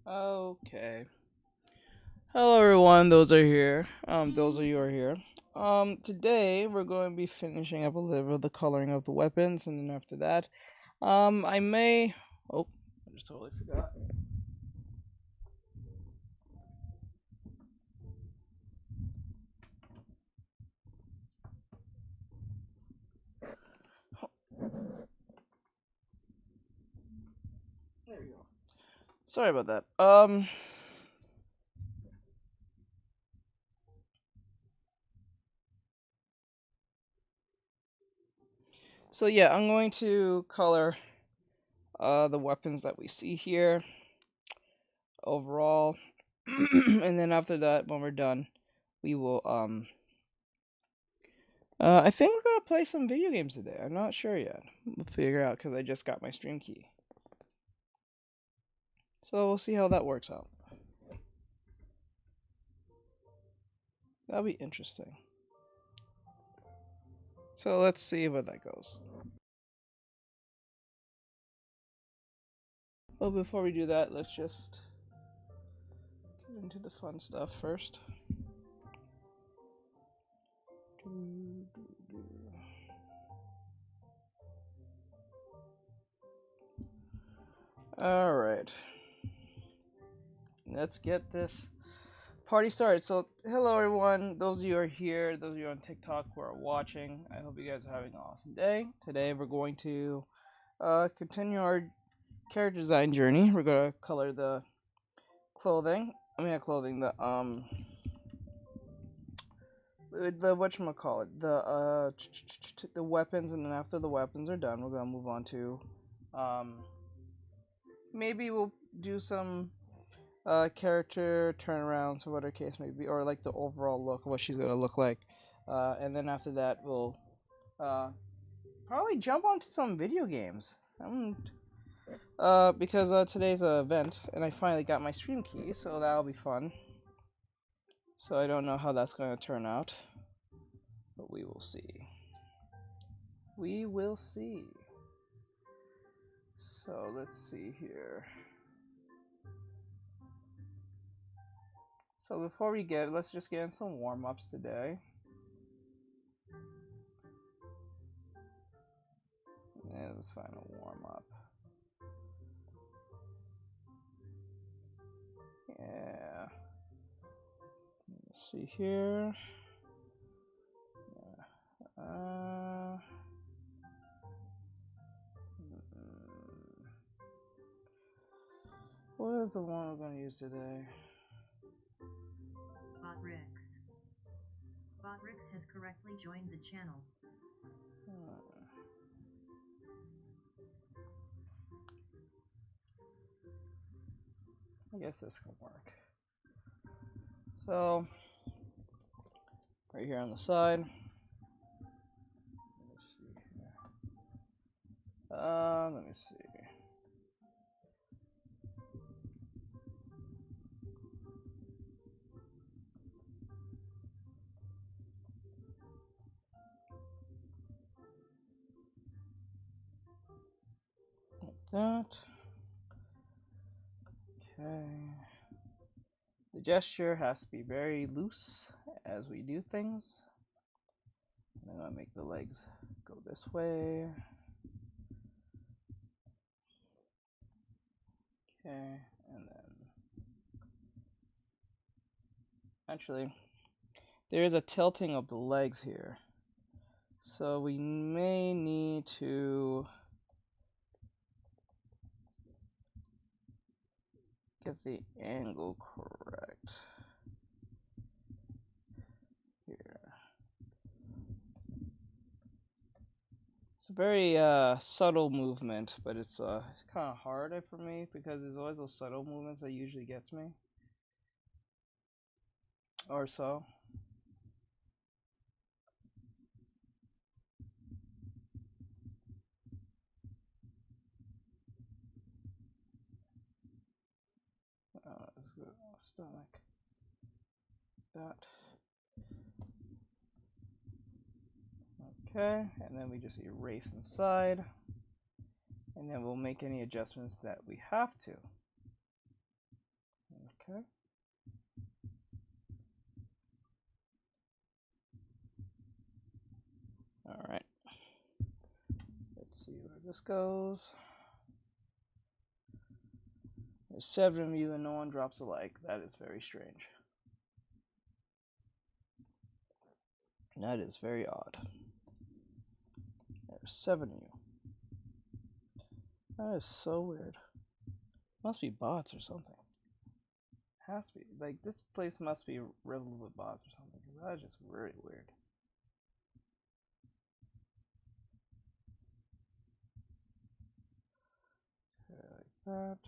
Okay. Hello everyone, those are here. Those of you are here. Today we're going to be finishing up a little bit of the coloring of the weapons, and then after that, I may. Oh, I just totally forgot. There we go. Sorry about that. So yeah, I'm going to color the weapons that we see here overall, and then after that, when we're done, we will I think we're gonna play some video games today. I'm not sure yet. We'll figure out because I just got my stream key. So we'll see how that works out. That'll be interesting. So let's see where that goes. But before we do that, let's just get into the fun stuff first. Alright. Let's get this party started. So, hello everyone. Those of you who are here, those of you on TikTok who are watching, I hope you guys are having an awesome day. Today we're going to continue our character design journey. We're gonna color the clothing. I mean, not clothing. The whatchamacallit, the weapons, and then after the weapons are done, we're gonna move on to maybe we'll do some character turnarounds or whatever case may be, or like the overall look of what she's gonna look like, and then after that we'll probably jump onto some video games. Because today's an event and I finally got my stream key, so that'll be fun. So I don't know how that's going to turn out, but we will see. We will see. So let's see here. So before we let's just get in some warm-ups today. Yeah, let's find a warm-up. Yeah. Let's see here. Yeah. What is the one we're going to use today? Botrix has correctly joined the channel. I guess this can work. So, right here on the side. Let's see here. Let me see. Like that. Okay. The gesture has to be very loose as we do things. I'm gonna make the legs go this way. Okay, and then actually there is a tilting of the legs here. So we may need to get the angle correct here. It's a very subtle movement, but it's kind of hard for me because there's always those subtle movements that usually gets me. Or so. Stomach. That. Okay, and then we just erase inside. And then we'll make any adjustments that we have to. Okay. All right. Let's see where this goes. There's 7 of you and no one drops a like. That is very strange. That is very odd. There's 7 of you. That is so weird. Must be bots or something. Has to be. Like, this place must be riddled with bots or something. That is just very weird. Okay, like that.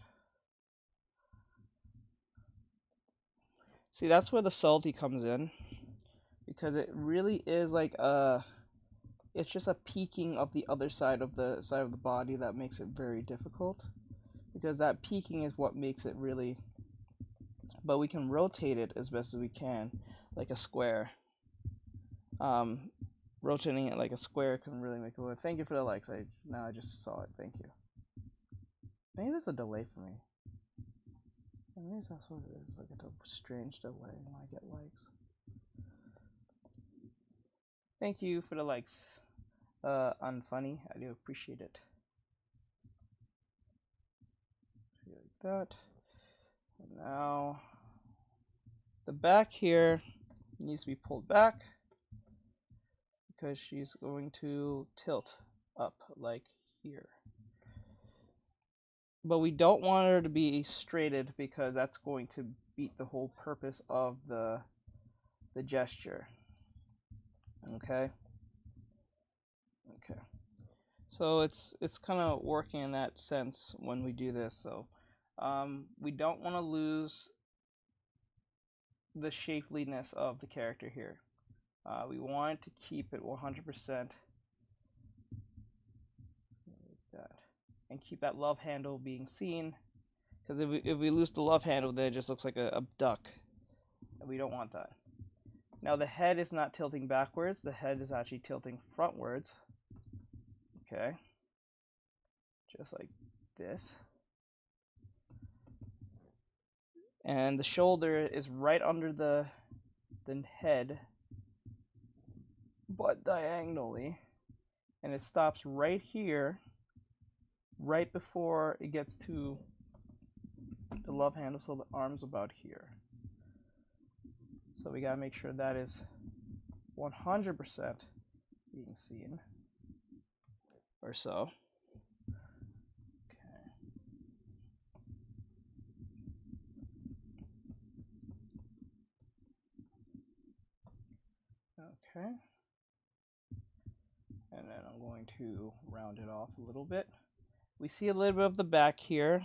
See, that's where the salty comes in. Because it really is like it's just a peaking of the other side of the body that makes it very difficult. Because that peaking is what makes it really, but we can rotate it as best as we can, like a square. Rotating it like a square can really make it work. Thank you for the likes. Now I just saw it. Thank you. Maybe there's a delay for me. Maybe that's what it is. Like a strange delay when I get likes. Thank you for the likes. Unfunny. I do appreciate it. See, like that. And now the back here needs to be pulled back because she's going to tilt up like here. But we don't want her to be straighted because that's going to beat the whole purpose of the gesture. Okay. Okay. So it's kind of working in that sense when we do this. So we don't want to lose the shapeliness of the character here. We want to keep it 100% like that, and keep that love handle being seen. Because if we lose the love handle, then it just looks like a duck, and we don't want that. Now the head is not tilting backwards. The head is actually tilting frontwards. Okay. Just like this. And the shoulder is right under the head, but diagonally. And it stops right here, right before it gets to the love handle, so the arm's about here. So we gotta make sure that is 100% being seen, or so. Okay. And then I'm going to round it off a little bit. We see a little bit of the back here.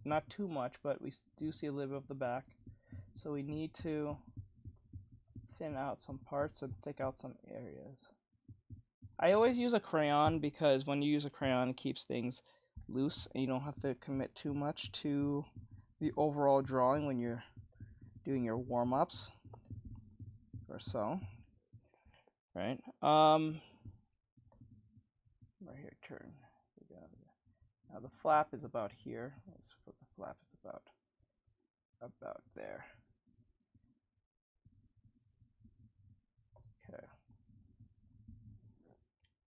Not too much, but we do see a little bit of the back. So we need to thin out some parts and thick out some areas. I always use a crayon because when you use a crayon, it keeps things loose and you don't have to commit too much to the overall drawing when you're doing your warm-ups or so. Right? Right here, turn. Now the flap is about here. Let's put the flap is about there. Okay.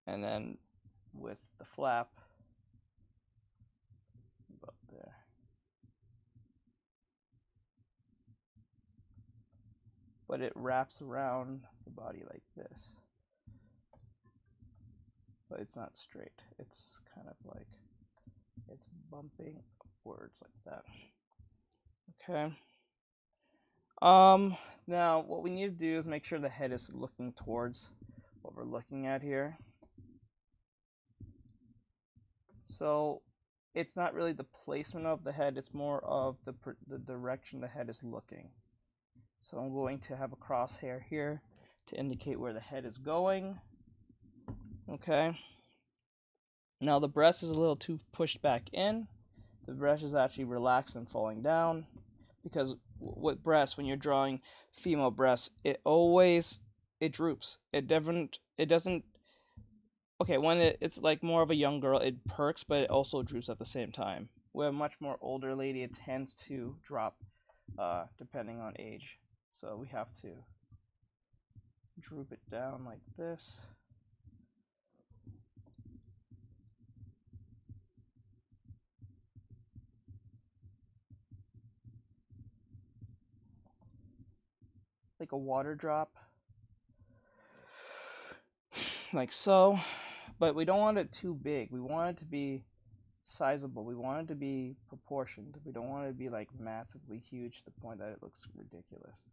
And then with the flap about there. But it wraps around the body like this. But it's not straight. It's kind of like it's bumping upwards like that. Okay. Now what we need to do is make sure the head is looking towards what we're looking at here. So it's not really the placement of the head, it's more of the direction the head is looking. So I'm going to have a crosshair here to indicate where the head is going. Okay. Now the breast is a little too pushed back in. The breast is actually relaxed and falling down, because with breasts, when you're drawing female breasts, it droops. It doesn't. Okay, when it's like more of a young girl, it perks, but it also droops at the same time. With a much more older lady, it tends to drop depending on age. So we have to droop it down like this. Like a water drop. Like so. But we don't want it too big. We want it to be sizable. We want it to be proportioned. We don't want it to be like massively huge to the point that it looks ridiculous,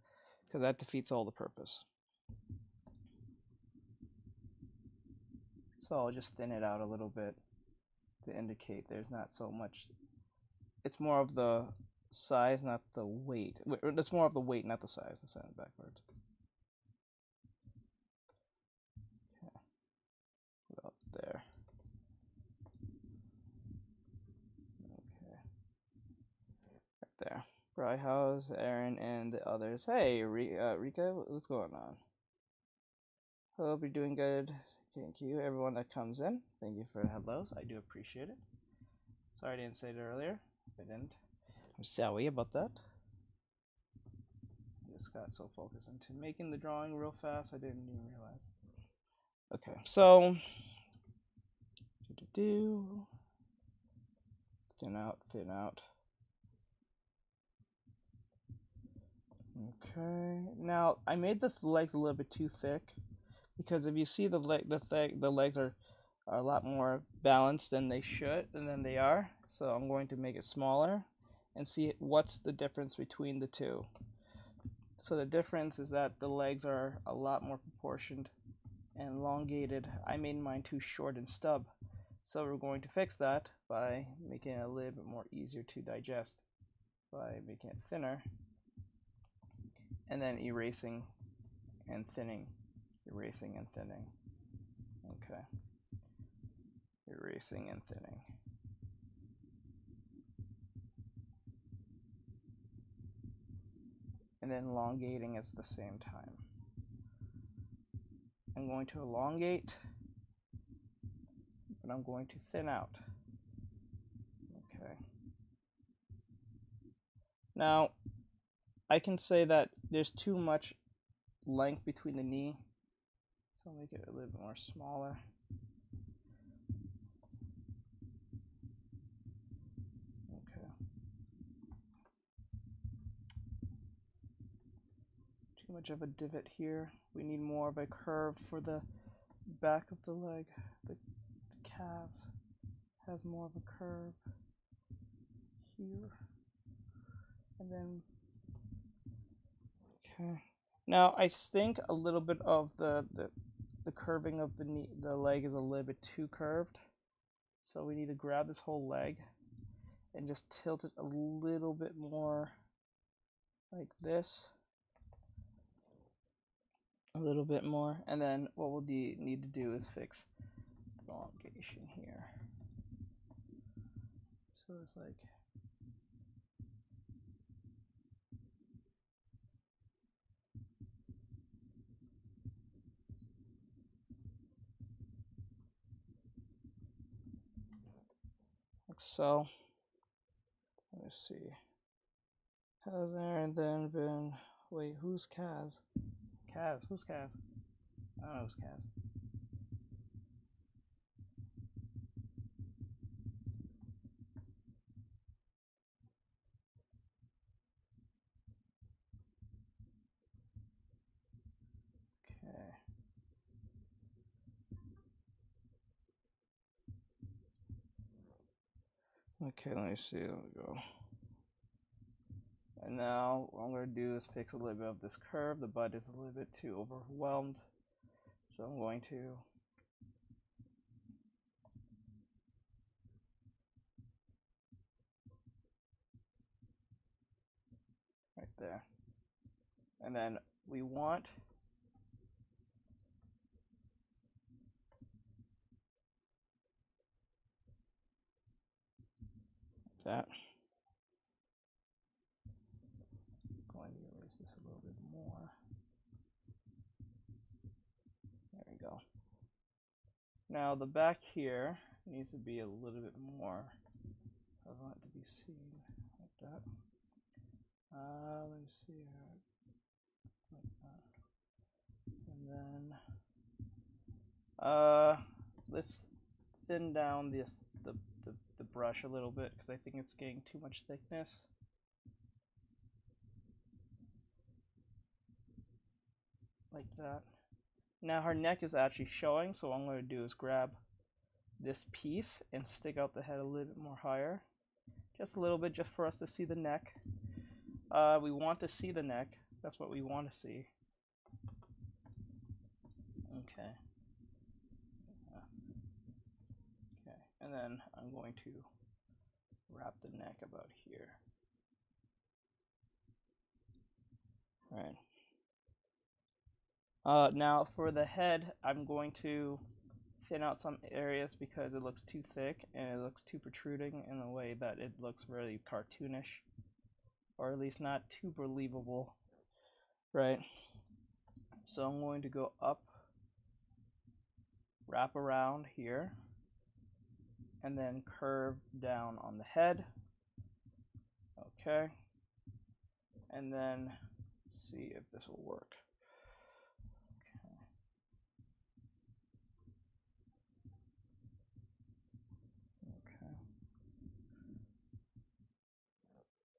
because that defeats all the purpose. So I'll just thin it out a little bit to indicate there's not so much. It's more of the size, not the weight. It's more of the weight, not the size. I said it backwards. Okay. About there. Okay. Right there. Bryhouse, Aaron, and the others. Hey, Rika, what's going on? Hope you're doing good. Thank you, everyone that comes in. Thank you for the hellos. I do appreciate it. Sorry I didn't say it earlier. If I didn't, I'm sorry about that. I just got so focused into making the drawing real fast, I didn't even realize. Okay, so thin out, thin out. Okay, now I made the legs a little bit too thick, because if you see the legs are a lot more balanced than they should and than they are. So I'm going to make it smaller and see what's the difference between the two. So the difference is that the legs are a lot more proportioned and elongated. I made mine too short and stub. So we're going to fix that by making it a little bit more easier to digest, by making it thinner and then erasing and thinning, erasing and thinning. Okay. Erasing and thinning. And then elongating at the same time. I'm going to elongate, but I'm going to thin out. Okay. Now, I can say that there's too much length between the knee, so I'll make it a little bit more smaller. Okay. Too much of a divot here. We need more of a curve for the back of the leg. The calves has more of a curve here. And then, okay. Now I think a little bit of the curving of the knee, the leg is a little bit too curved. So we need to grab this whole leg and just tilt it a little bit more like this. A little bit more. And then what we'll need to do is fix the elongation here. So it's like, so. Let me see. Has Aaron then been? Wait, who's Kaz? Kaz, who's Kaz? I don't know who's Kaz. Okay. Okay, let me see. There we go. And now what I'm going to do is fix a little bit of this curve. The butt is a little bit too overwhelmed. So I'm going to right there. And then we want that. I'm going to erase this a little bit more. There we go. Now the back here needs to be a little bit more. I want it to be seen like that. Let me see here. Like that. And then let's thin down the brush a little bit because I think it's getting too much thickness. Like that. Now her neck is actually showing, so what I'm going to do is grab this piece and stick out the head a little bit more higher. Just a little bit, just for us to see the neck. We want to see the neck. That's what we want to see. Okay. Okay, and then I'm going to wrap the neck about here. All right. Now for the head, I'm going to thin out some areas because it looks too thick and it looks too protruding in a way that it looks really cartoonish, or at least not too believable, right? So I'm going to go up, wrap around here, and then curve down on the head. Okay. And then see if this will work. Okay.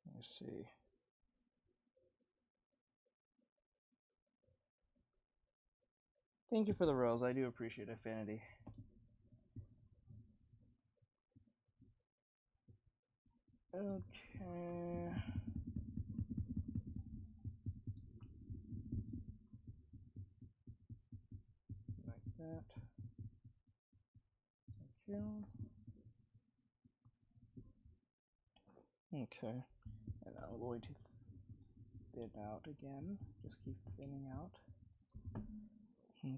Let me see. Thank you for the rose. I do appreciate Affinity. Okay. Like that. Thank you. Okay. And I'm going to thin out again. Just keep thinning out.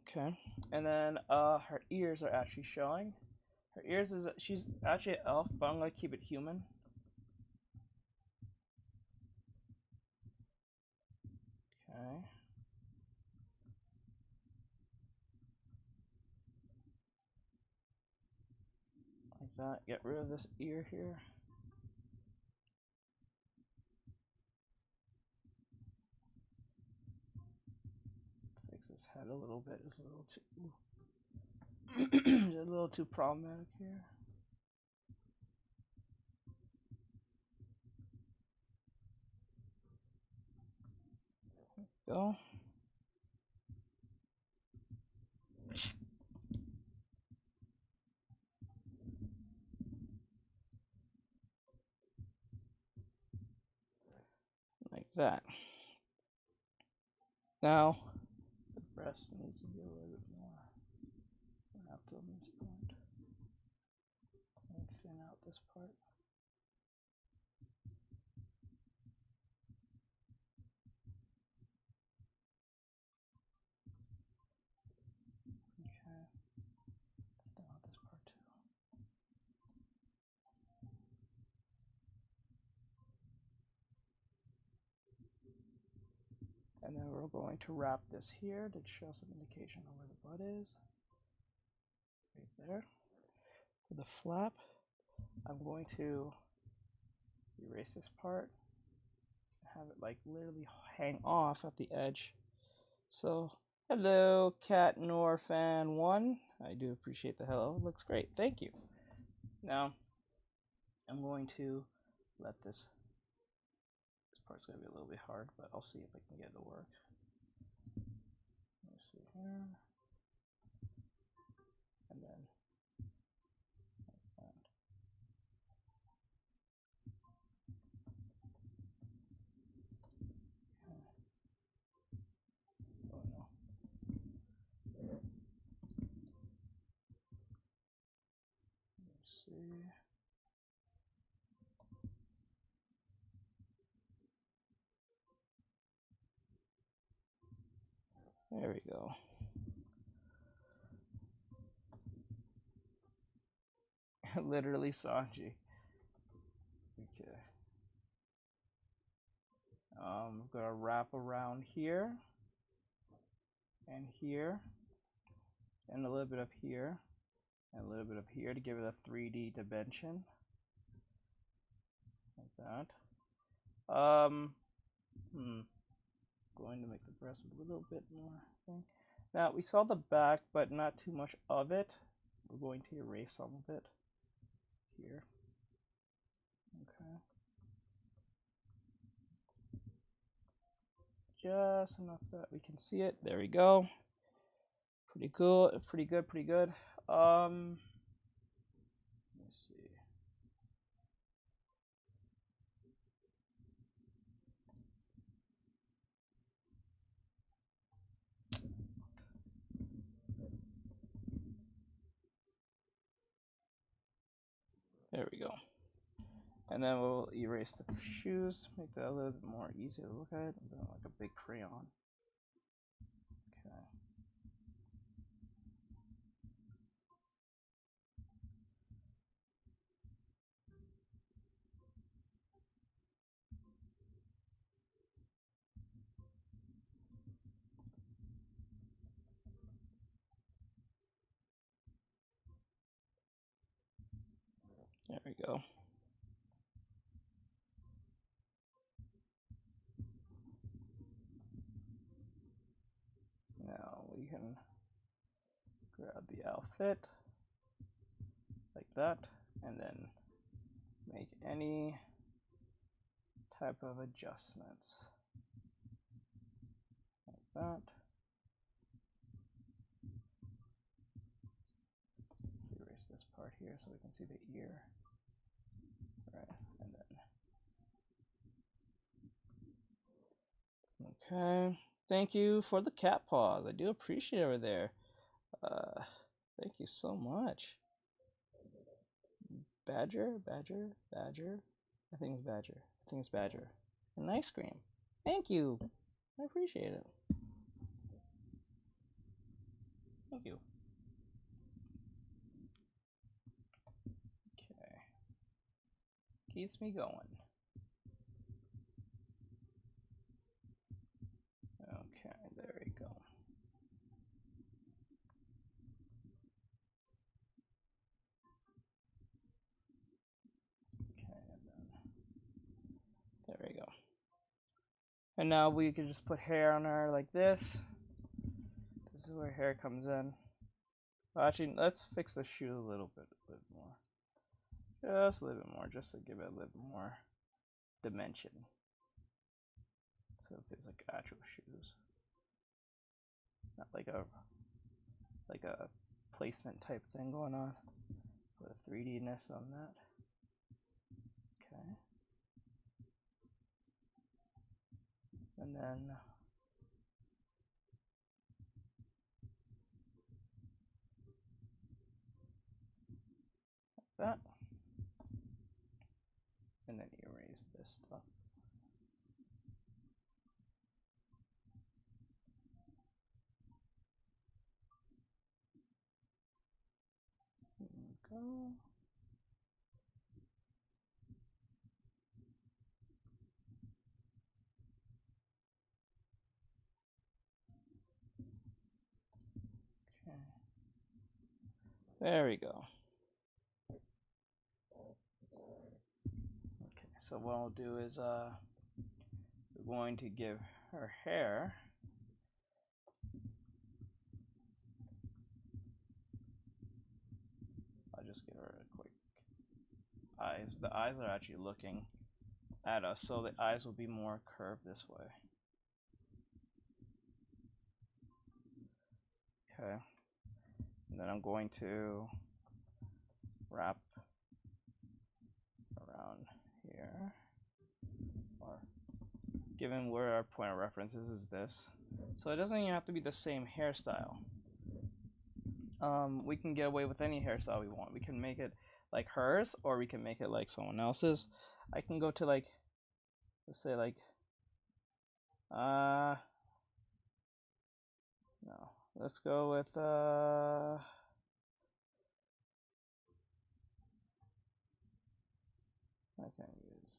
Okay. And then her ears are actually showing. Her ears is she's actually an elf, but I'm gonna keep it human. Okay. Like that. Get rid of this ear here. Fix his head a little bit. It's a little too a little too problematic here. Go. Like that. Now the breast needs to be a little bit more wrapped on this point. And thin out this part. Okay. Thin out this part too. And then we're going to wrap this here to show some indication of where the butt is. Right there. For the flap, I'm going to erase this part and have it like literally hang off at the edge. So, hello, Cat Nor Fan 1. I do appreciate the hello. It looks great. Thank you. Now, I'm going to let this part's going to be a little bit hard, but I'll see if I can get it to work. Let me see here. And then like that. Oh no. Let's see. There we go. Literally Sanji. Okay. I'm gonna wrap around here and here and a little bit of here and a little bit of here to give it a 3D dimension. Like that. Going to make the breast a little bit more thing. Now we saw the back, but not too much of it. We're going to erase some of it here. Okay. Just enough that we can see it. There we go. Pretty cool. Pretty good. Pretty good. Let's see. There we go. And then we'll erase the shoes, make that a little bit more easy to look at, and then like a big crayon. Okay. There we go. Now we can grab the outfit like that, and then make any type of adjustments like that. Let's erase this part here so we can see the ear. Right, and then okay. Thank you for the cat paws. I do appreciate it over there. Thank you so much. Badger. I think it's Badger. An ice cream. Thank you. I appreciate it. Thank you. Okay. Keeps me going. Okay, there we go. Okay, and then there we go. And now we can just put hair on her like this. This is where hair comes in. Well, actually, let's fix the shoe a little bit more. Just a little bit more, just to give it a little bit more dimension. So it feels like actual shoes. Not like a placement type thing going on. Put a 3D-ness on that. Okay. And then like that. And then erase this stuff. There we go. Okay. There we go. Okay, so what I'll do is we're going to give her hair I'll just give her a quick eyes. The eyes are actually looking at us, so the eyes will be more curved this way. Okay. And then I'm going to wrap around here, or given where our point of reference is this. So it doesn't even have to be the same hairstyle. We can get away with any hairstyle we want. We can make it like hers, or we can make it like someone else's. I can go to like, let's say like, no, let's go with I can't use.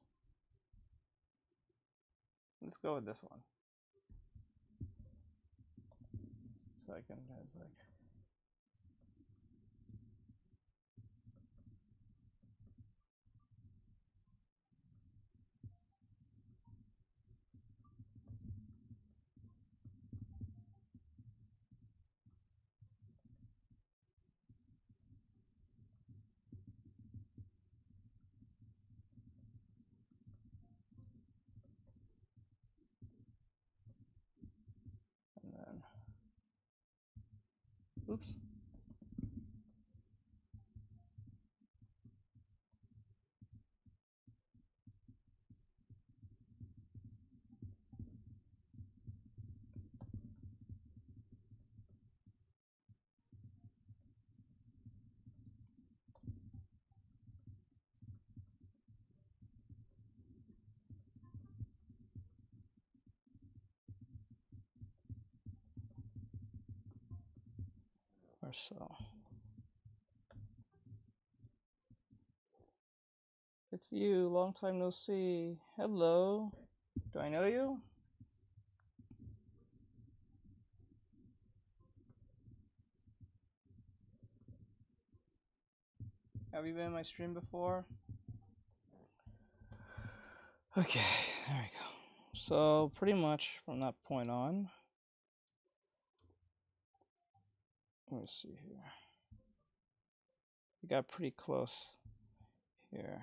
Let's go with this one. So I can just like. Oops. Or so. It's you, long time no see. Hello. Do I know you? Have you been in my stream before? Okay, there we go. So pretty much from that point on, let me see here. We got pretty close here.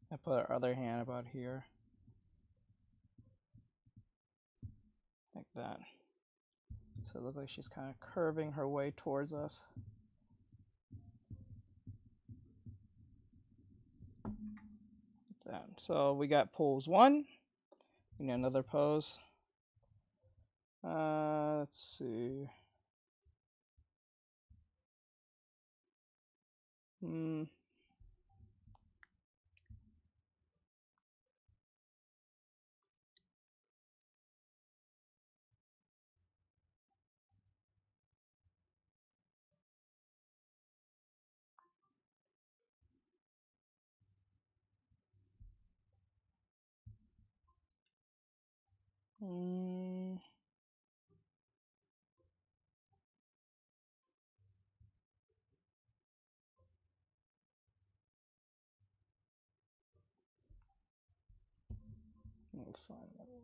I put our other hand about here. Like that. So it looks like she's kind of curving her way towards us. Like that. So we got pose 1. We need another pose. Let's see. Let me find another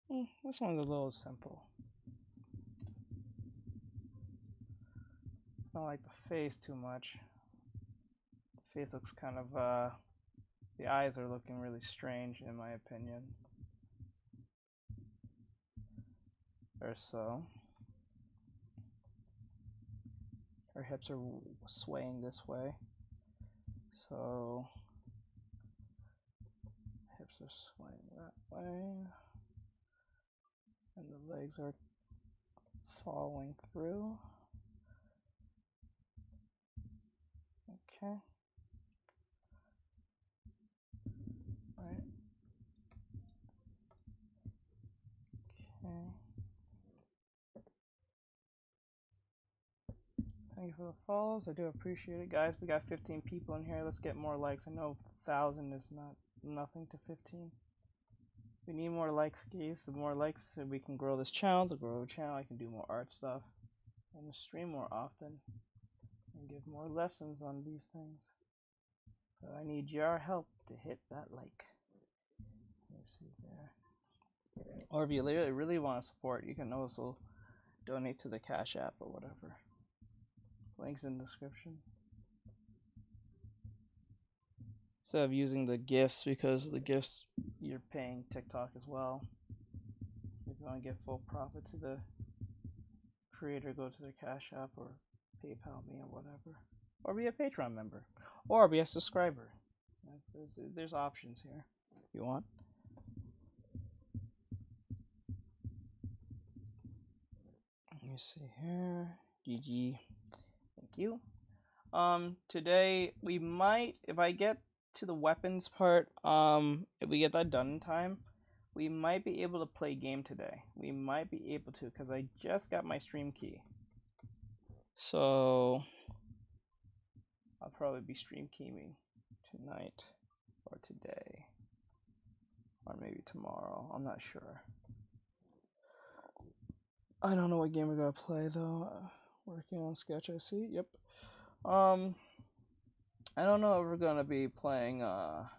one. This one's a little simple. I don't like the face too much. The face looks kind of, the eyes are looking really strange in my opinion. Or so. Her hips are swaying this way. So hips are swaying that way. And the legs are following through. Okay. Right. Okay. Thank you for the follows. I do appreciate it, guys. We got 15 people in here. Let's get more likes. I know 1,000 is not nothing to 15. We need more likes, guys. The more likes, so we can grow this channel. To grow the channel, I can do more art stuff and stream more often and give more lessons on these things. So I need your help to hit that like. Let's see there. Or if you really want to support, you can also donate to the Cash App or whatever. Links in the description. Instead of using the gifts, because the gifts you're paying TikTok as well. If you want to give full profit to the creator, go to their Cash App or PayPal me or whatever. Or be a Patreon member. Or be a subscriber. There's options here if you want. Let me see here. GG. Thank you. Today we might, if I get to the weapons part, if we get that done in time, we might be able to play game today. We might be able to, because I just got my stream key. So I'll probably be stream keying tonight or today or maybe tomorrow. I'm not sure. I don't know what game we're gonna play though. Working on sketch, I see. Yep. I don't know if we're gonna be playing a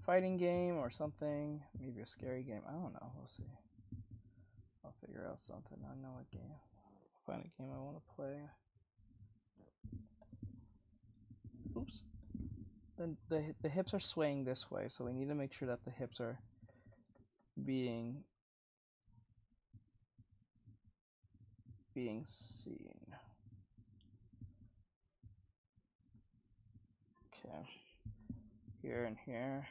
fighting game or something. Maybe a scary game. I don't know. We'll see. figure out something. I know a game. Find a game I want to play. Oops. Then the hips are swaying this way, so we need to make sure that the hips are being seen. Okay. Here and here.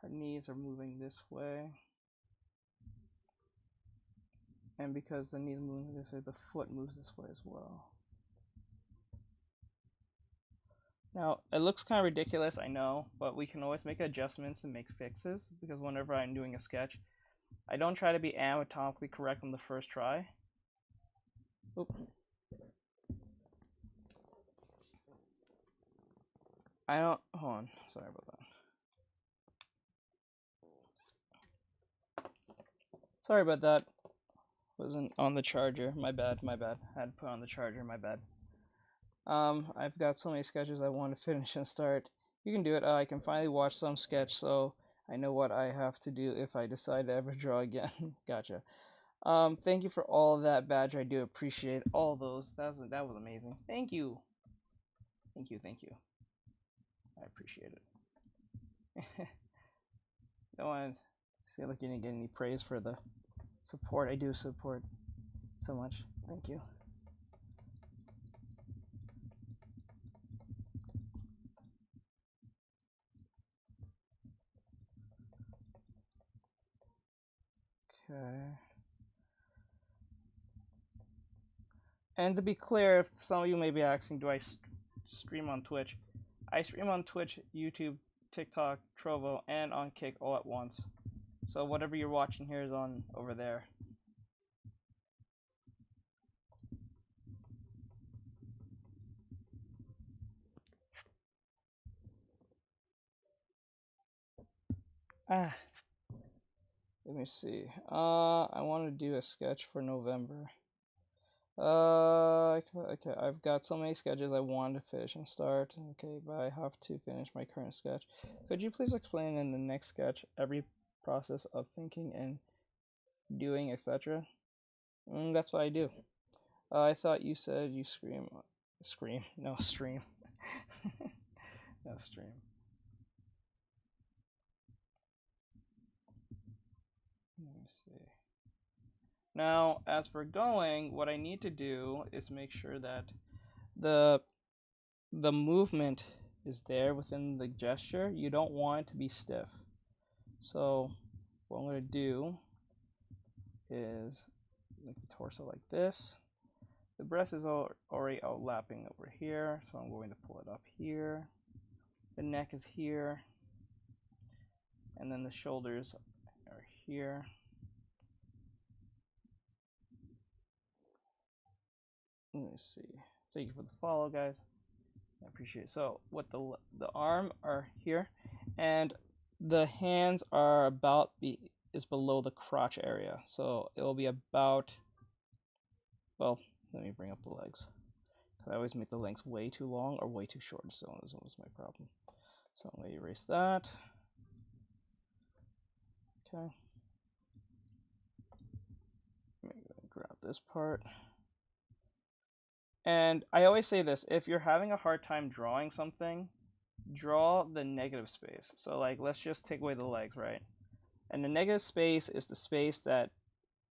Her knees are moving this way. And because the knees move this way, the foot moves this way as well. Now, it looks kind of ridiculous, I know, but we can always make adjustments and make fixes, because whenever I'm doing a sketch, I don't try to be anatomically correct on the first try. Oop. I don't, hold on, sorry about that. Sorry about that. Wasn't on the charger, my bad. Had to put on the charger, my bad. I've got so many sketches I want to finish and start. You can do it. I can finally watch some sketch, so I know what I have to do if I decide to ever draw again. Gotcha. Thank you for all of that, Badger. I do appreciate all those. That was amazing. Thank you. Thank you. I appreciate it. Don't want to feel like you didn't get any praise for the support. I do support so much. Thank you. Okay. And to be clear, if some of you may be asking, do I stream on Twitch? I stream on Twitch, YouTube, TikTok, Trovo, and on Kick all at once. So whatever you're watching here is on over there. Let me see. I want to do a sketch for November. Okay, I've got so many sketches I want to finish and start. Okay, but I have to finish my current sketch. Could you please explain in the next sketch every process of thinking and doing, etc.? That's what I do. I thought you said you stream. No, stream. No, stream. Let me see. Now, as for going, what I need to do is make sure that the movement is there within the gesture. You don't want it to be stiff. So what I'm going to do is make the torso like this. The breast is already outlapping over here, so I'm going to pull it up here. The neck is here, and then the shoulders are here. Let me see. Thank you for the follow, guys. I appreciate it. So what the arm are here, and the hands are about is below the crotch area. So it will be about, well, let me bring up the legs. I always make the legs way too long or way too short, so this was my problem. So I'm going to erase that. Okay. I'm going to grab this part. And I always say this, if you're having a hard time drawing something, draw the negative space. So like, let's just take away the legs, right? And the negative space is the space that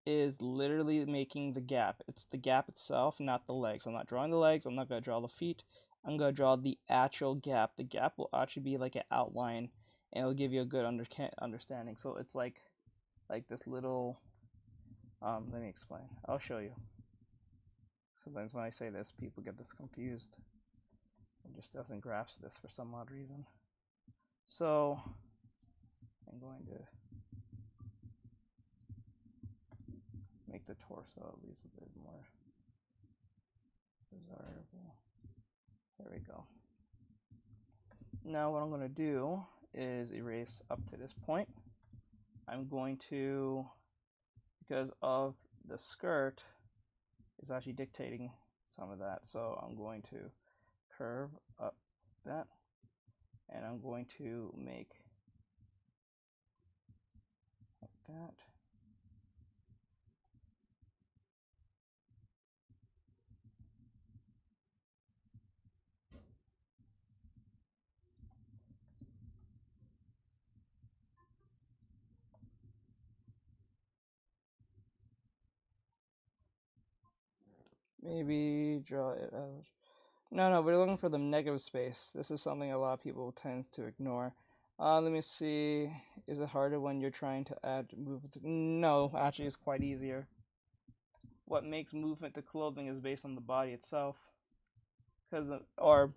is literally making the gap. It's the gap itself, not the legs. I'm not drawing the legs. I'm not going to draw the feet. I'm going to draw the actual gap. The gap will actually be like an outline, and it'll give you a good understanding. So it's like this little, let me explain. I'll show you. Sometimes when I say this, people get this confused. It just doesn't grasp this for some odd reason. So I'm going to make the torso at least a bit more desirable. There we go. Now what I'm going to do is erase up to this point. I'm going to, because of the skirt is actually dictating some of that. So I'm going to curve up that, and I'm going to make like that. Maybe draw it out. No, we're looking for the negative space. This is something a lot of people tend to ignore. Let me see. Is it harder when you're trying to add movement? No, actually, it's quite easier. What makes movement to clothing is based on the body itself. Or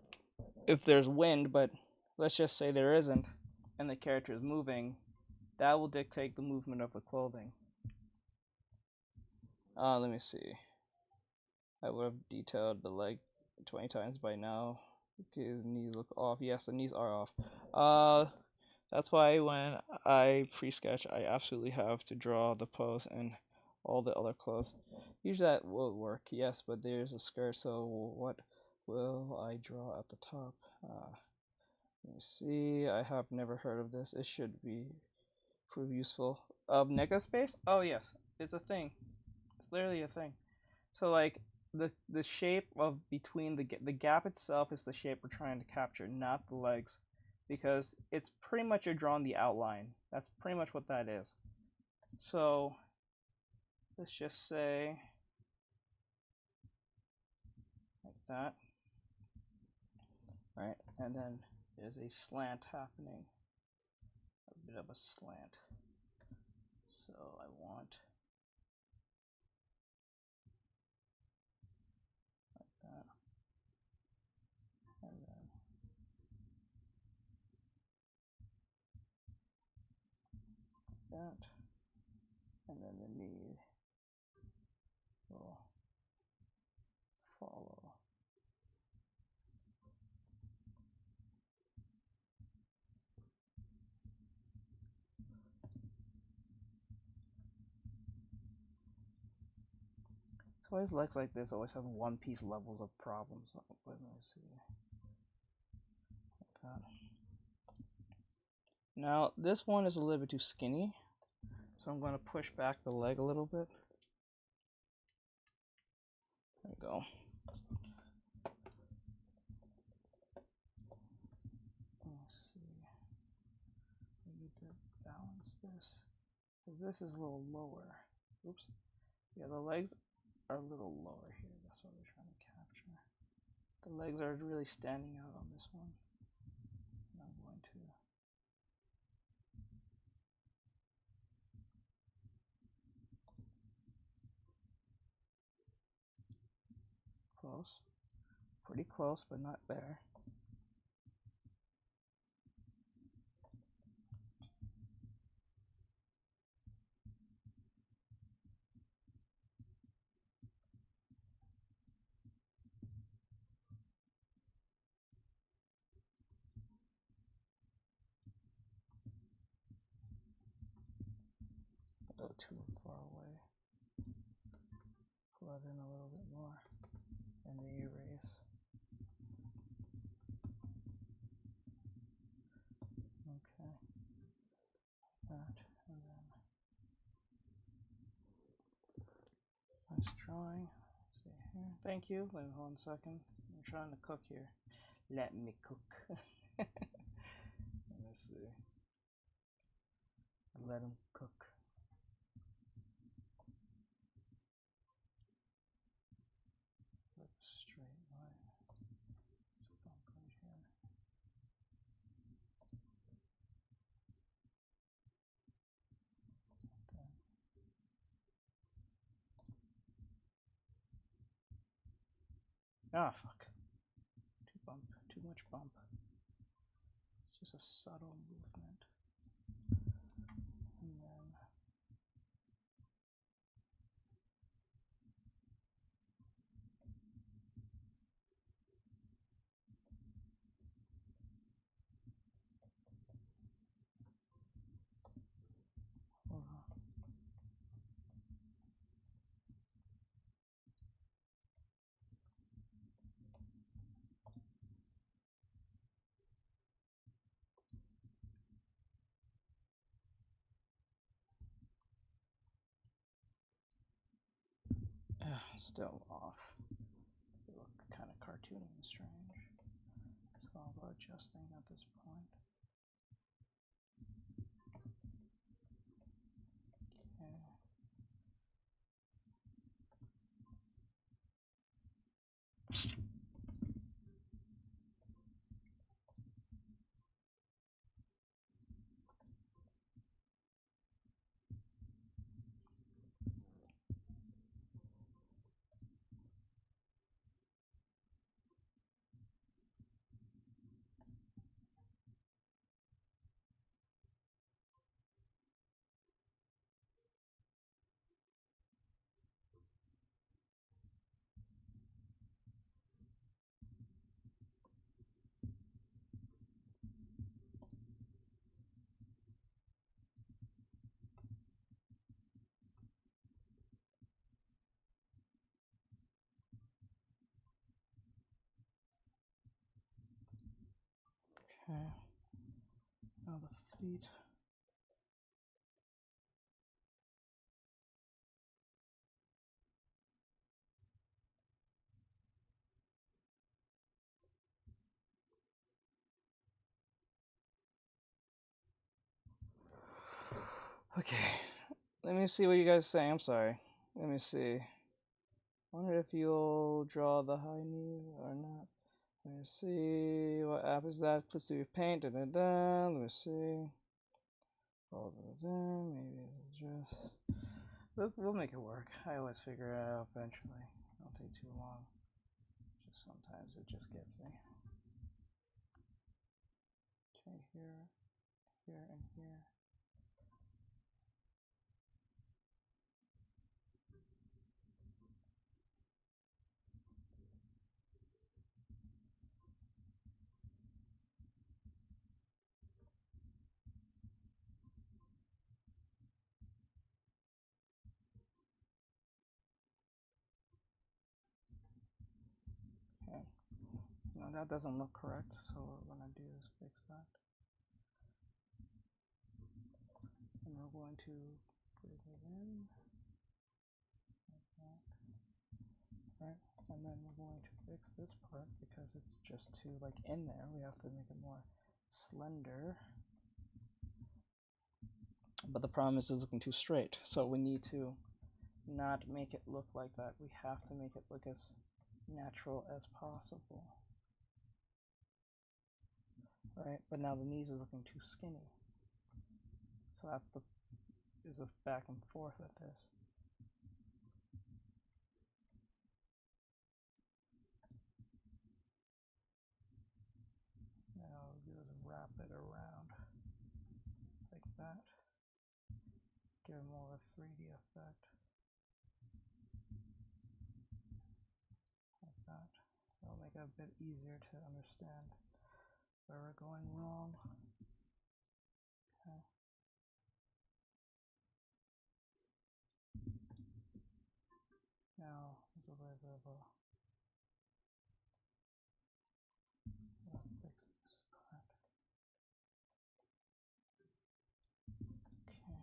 if there's wind, but let's just say there isn't, and the character is moving, that will dictate the movement of the clothing. Let me see. I would have detailed the leg 20 times by now. Okay, the knees look off. Yes, the knees are off. That's why when I pre-sketch, I absolutely have to draw the pose and all the other clothes. Usually that will work, yes, but there's a skirt, so what will I draw at the top? Let me see. I have never heard of this. It should prove useful. Negative space? Oh yes, it's a thing. It's literally a thing. So like the shape of between the gap itself is the shape we're trying to capture, not the legs, because it's pretty much you're drawing the outline. That's pretty much what that is. So let's just say like that, right? And then there's a slant happening, a bit of a slant. So I want like that, and then that, and then the knee will follow. So always legs like this always have one piece levels of problems. Let me see. Like that. Now this one is a little bit too skinny, so I'm going to push back the leg a little bit. There we go. Let's see. We need to balance this. Because this is a little lower. Oops. Yeah, the legs are a little lower here. That's what we're trying to capture. The legs are really standing out on this one. And I'm going to close. Pretty close, but not there. A little too far away. Pull that in a little bit more. And the erase. Okay. That. And then nice drawing. Let's see here. Thank you. Wait 1 second. I'm trying to cook here. Let me cook. Let me see. Let him cook. Straight line. Just bump right here. Then. Ah, fuck. Too much bump. It's just a subtle movement. And then hold on. Still off. They look kind of cartoony and strange. It's all about adjusting at this point. Okay. Now the feet. Okay. Let me see what you guys say. I'm sorry. Let me see. Wonder if you'll draw the high knee or not. Let me see. What app is that? Clip to your paint. Da, da, da. Let me see. All those in. Maybe it's just. We'll make it work. I always figure it out eventually. It don't take too long. Just sometimes it just gets me. Okay, here, and here. Okay. No, that doesn't look correct, so what we're going to do is fix that. And we're going to put it in. Like that. Right? And then we're going to fix this part because it's just too in there. We have to make it more slender. But the problem is it's looking too straight. So we need to not make it look like that. We have to make it look as natural as possible. Right? But now the knees is looking too skinny. So that's the back and forth with this. Now we'll just wrap it around like that. Give it more of a 3D effect. Like that. That'll make it a bit easier to understand where we're going wrong. Okay. Now there's a little bit of a fix this part. Okay.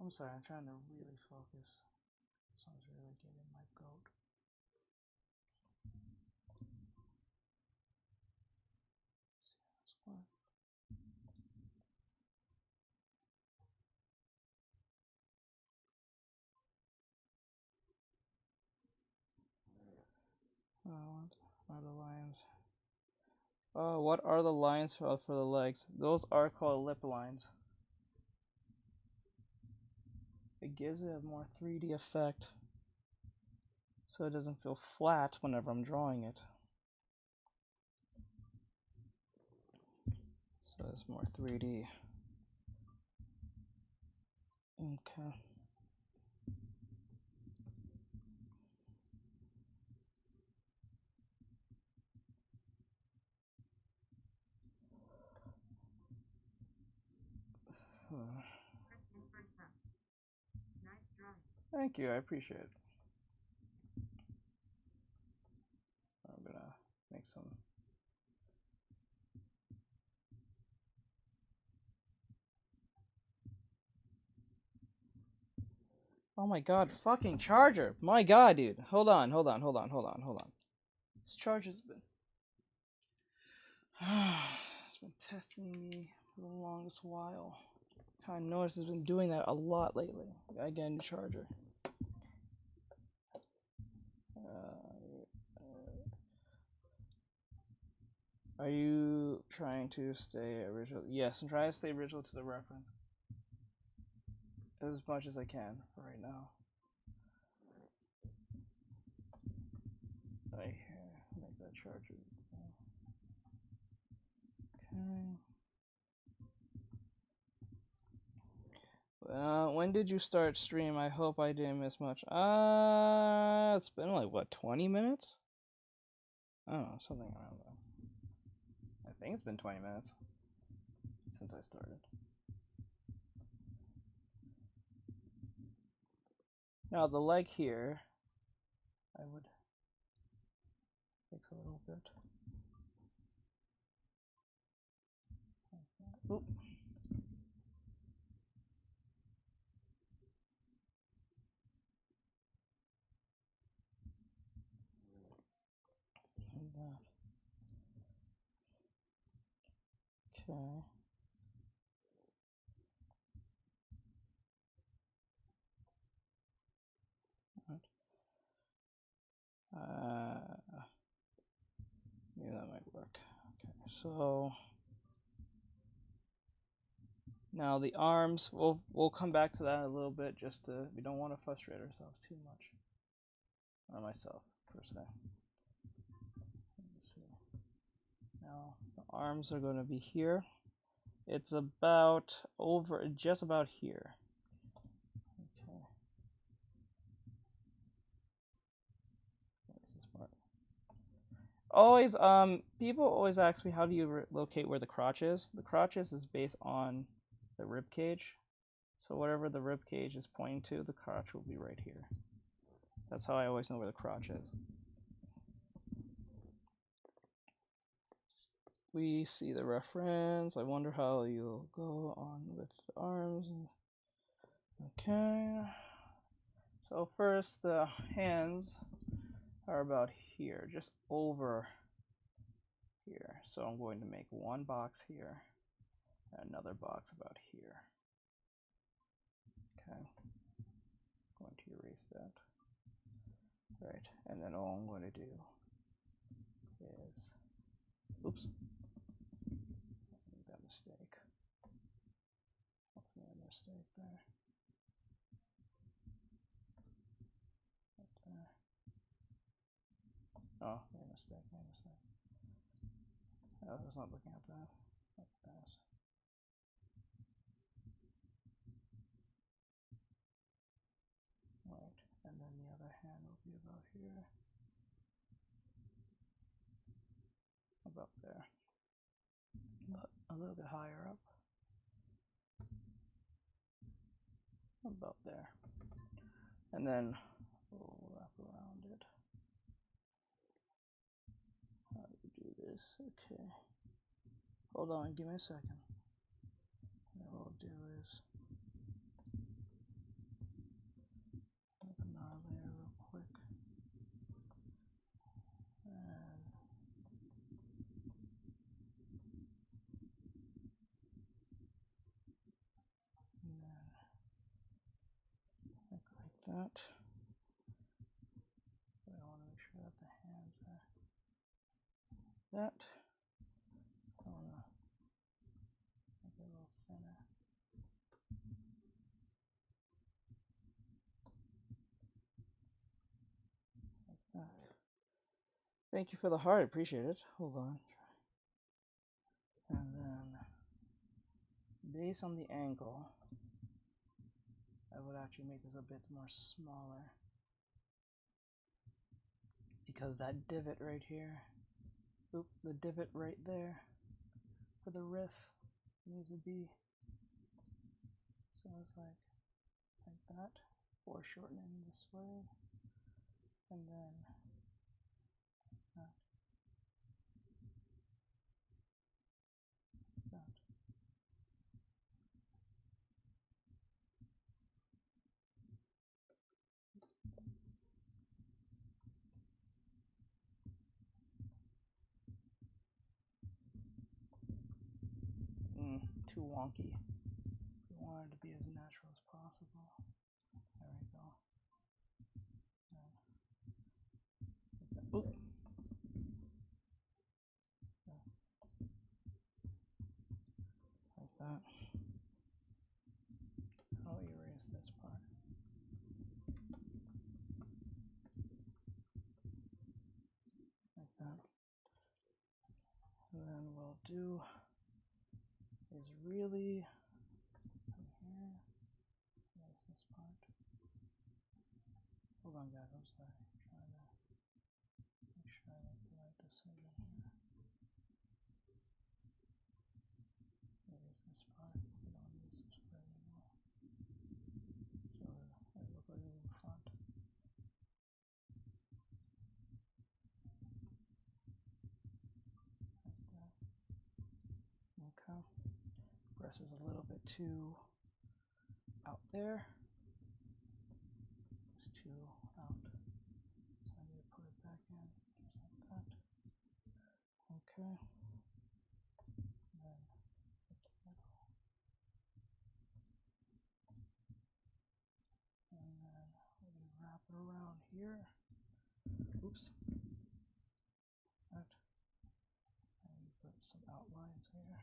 I'm sorry, I'm trying to really focus. This one's really getting my goat. Let's see how this works. What are the lines? What are the lines for the legs? Those are called lip lines. It gives it a more 3D effect, so it doesn't feel flat whenever I'm drawing it. So it's more 3D. Okay. Thank you, I appreciate it. I'm gonna make some. Oh my god, fucking charger. My god, dude. Hold on. This charger's been it's been testing me for the longest while. I noticed it's been doing that a lot lately. Gotta get a new charger. Are you trying to stay original? Yes, I'm trying to stay original to the reference as much as I can for right now. Right here, make that charger. Okay. When did you start stream? I hope I didn't miss much. It's been like what, 20 minutes? I don't know, something around that. I think it's been 20 minutes since I started. Now the leg here, I would fix a little bit. Oop. Okay. Maybe that might work. Okay, so now the arms, we'll come back to that a little bit. We don't want to frustrate ourselves too much, or myself per se. Let's see. Now the arms are going to be here. It's about just about here. Okay. Where's this part? Always, people always ask me, how do you locate where the crotch is? The crotch is based on the rib cage. So whatever the rib cage is pointing to, the crotch will be right here. That's how I always know where the crotch is. We see the reference. I wonder how you'll go on with the arms. Okay. So first, the hands are about here, just over here. So I'm going to make one box here, and another box about here. Okay. I'm going to erase that. Right, and then all I'm going to do is, oops, I made that mistake. What's my mistake there? Right there. Oh, my mistake. I was not looking at that. Like this. Right, and then the other hand will be about here. About there. But a little bit higher up. About there. And then we'll wrap around it. How do you do this? Okay. Hold on, give me a second. And what we'll do is make another layer real quick. And then like that. But I want to make sure that the hands are that. I want to make it a little thinner. Like that. Thank you for the heart, appreciate it. Hold on. And then, based on the angle, I would actually make this a bit more smaller. Because that divot right here, the divot right there for the wrist needs to be, so it's like that, foreshortening this way, and then that. wonky. We want it to be as natural as possible. There we go. Oop. Like that. I'll erase this part. Like that. And then we'll do is really from here. Erase this part. Hold on, guys. I'm sorry. I'm trying to make sure I make the right decision here. Erase this part. We don't need this part anymore. So it looks like it's in front. Like that. Okay. Breast is a little bit too out there. It's too out. So I need to put it back in just like that. Okay. And then hit the middle. And then we wrap it around here. Oops. That. And we put some outlines here.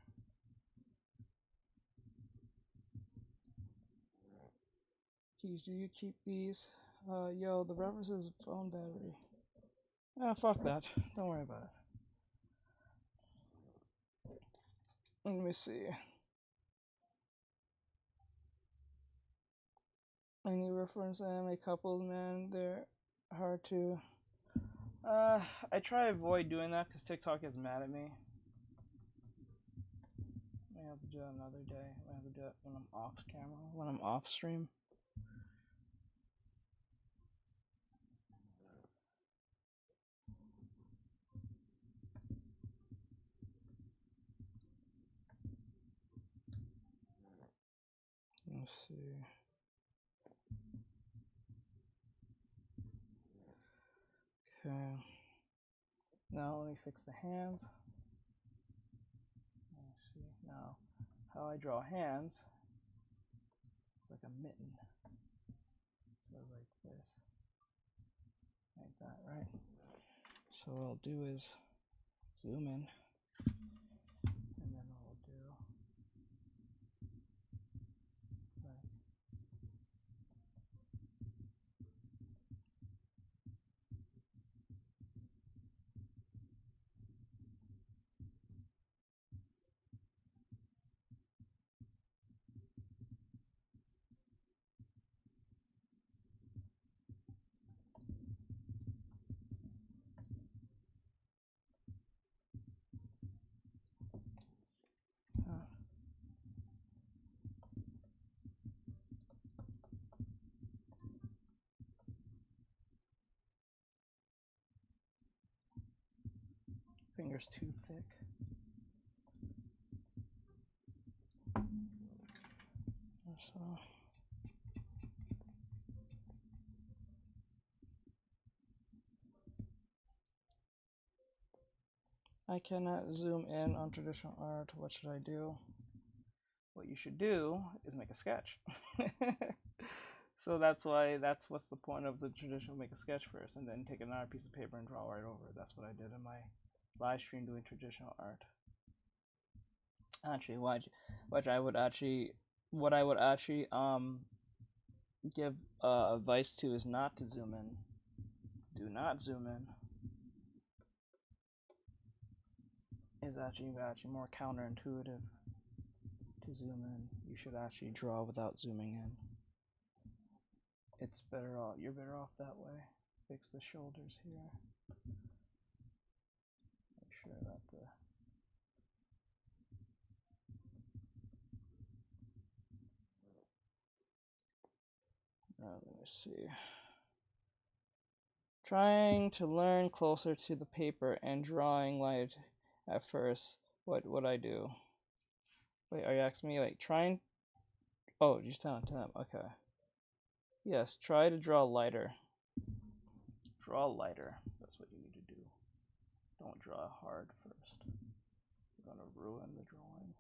Keys, do you keep these? Yo, the reference is phone battery. Ah, fuck that. Don't worry about it. Let me see. Any reference anime couples, man, they're hard to. I try to avoid doing that because TikTok is mad at me. I have to do it another day. I have to do it when I'm off camera, when I'm off stream. Let's see. Okay. Now let me fix the hands. Let's see. Now, how I draw hands, it's like a mitten. So like this. Like that, right? So what I'll do is zoom in. And then I'll do like that. Fingers too thick. So I cannot zoom in on traditional art. What should I do? What you should do is make a sketch. So that's what's the point of the traditional make a sketch first and then take another piece of paper and draw right over it. That's what I did in my live stream doing traditional art. Actually, what I would actually give advice to is not to zoom in. Do not zoom in. Is actually more counterintuitive to zoom in. You should actually draw without zooming in. It's better off. You're better off that way. Fix the shoulders here. Make sure that the let me see. Trying to learn closer to the paper and drawing light at first. What would I do? Wait, are you asking me like trying? Oh, just telling them. Okay. Yes, try to draw lighter. Draw lighter. That's what you need to do. Don't draw hard first. You're gonna ruin the drawing.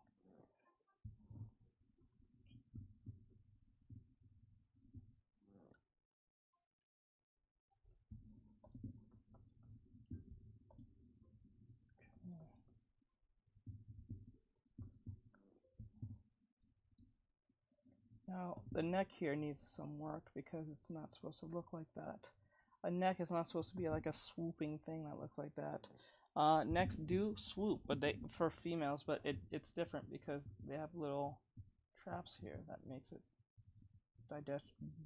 Now, the neck here needs some work because it's not supposed to look like that. A neck is not supposed to be like a swooping thing that looks like that. Necks do swoop, but for females, but it's different because they have little traps here that makes it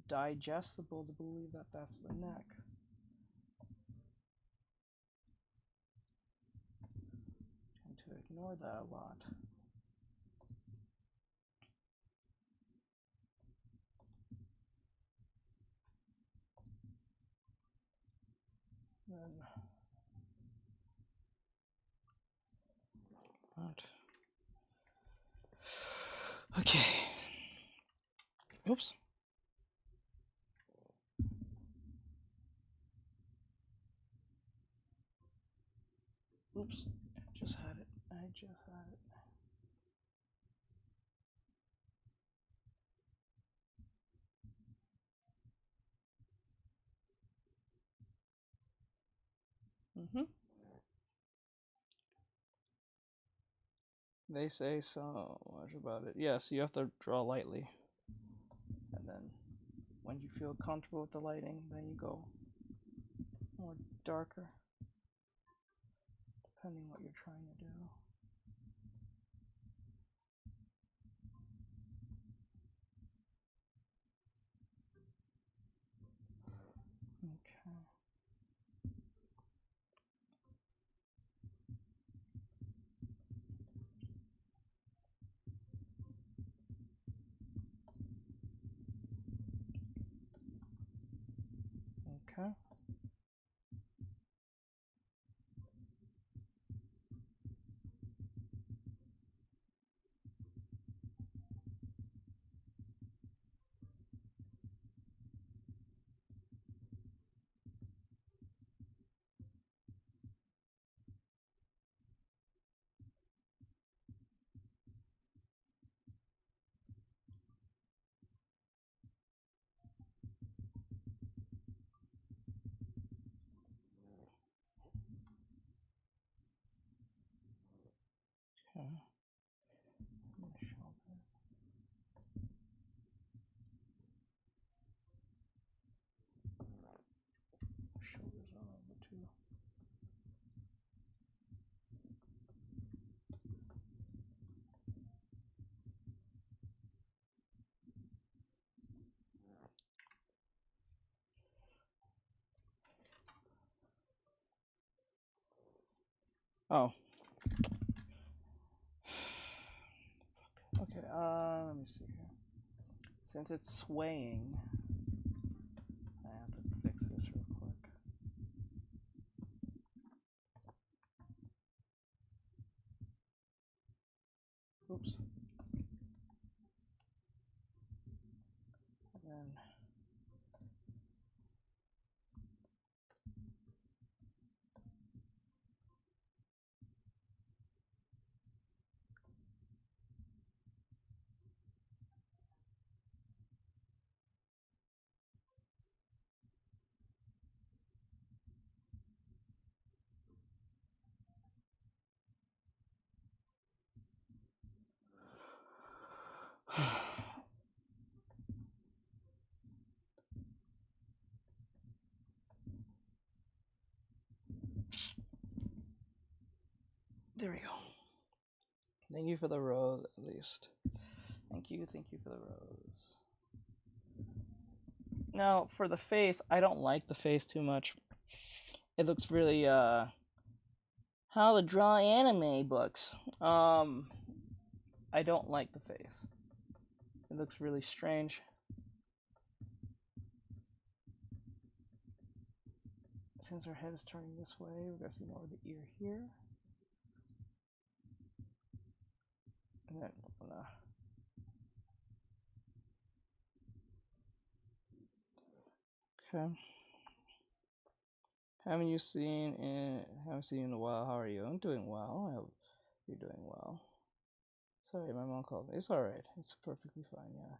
digestible to believe that that's the neck. Tend to ignore that a lot. Then, okay. Oops. Oops. I just had it. They say so much about it. Yes, you have to draw lightly. And then when you feel comfortable with the lighting, then you go more darker, depending what you're trying to do. Okay. Okay. Okay. Shoulders are over too. Oh. Okay, let me see here. Since it's swaying, I have to fix this real quick. Oops. And then there we go. Thank you for the rose, at least. Thank you for the rose. Now, for the face, I don't like the face too much. It looks really, how to draw anime books. I don't like the face. It looks really strange. Since our head is turning this way, we're gonna see more of the ear here. And then we're gonna okay. Haven't seen you in a while. How are you? I'm doing well. I hope you're doing well. Sorry, my mom called me. It's alright. It's perfectly fine, yeah.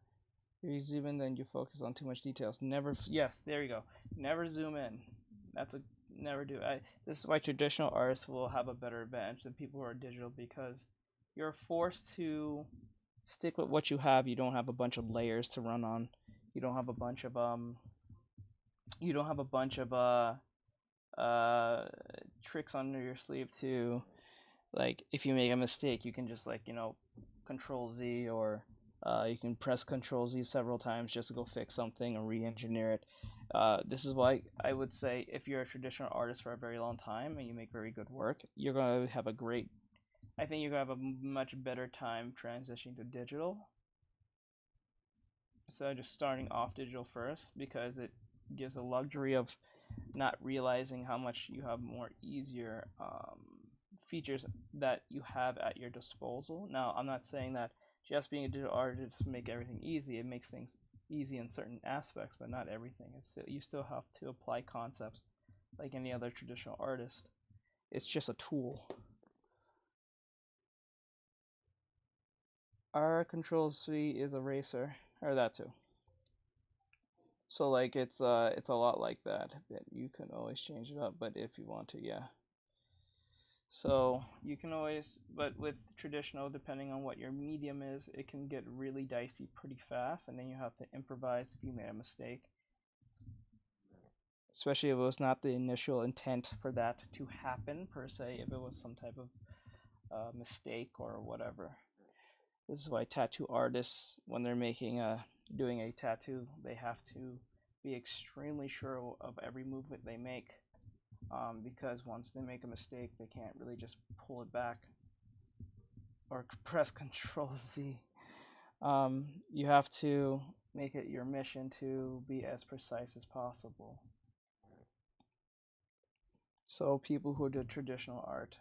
You zoom in, then you focus on too much details. Never, yes, there you go. Never zoom in. That's a, never do. This is why traditional artists will have a better advantage than people who are digital, because you're forced to stick with what you have. You don't have a bunch of layers to run on. You don't have a bunch of you don't have a bunch of uh tricks under your sleeve to, like, if you make a mistake you can just, like, control Z, or you can press control Z several times just to go fix something and re-engineer it. This is why I would say if you're a traditional artist for a very long time and you make very good work, you're going to have a great, I think you're going to have a much better time transitioning to digital instead of just starting off digital first, because it gives a luxury of not realizing how much you have more easier features that you have at your disposal. Now, I'm not saying that just being a digital artist make everything easy. It makes things easy in certain aspects, but not everything. You still have to apply concepts like any other traditional artist. It's just a tool. Our control C is eraser, or that too. So like it's a lot like that, but you can always change it up. But if you want to, yeah. So you can always, but with traditional, depending on what your medium is, it can get really dicey pretty fast, and then you have to improvise if you made a mistake. Especially if it was not the initial intent for that to happen per se, if it was some type of mistake or whatever. This is why tattoo artists, when they're doing a tattoo, they have to be extremely sure of every movement they make, because once they make a mistake, they can't really just pull it back or press Control Z. You have to make it your mission to be as precise as possible. So people who do traditional art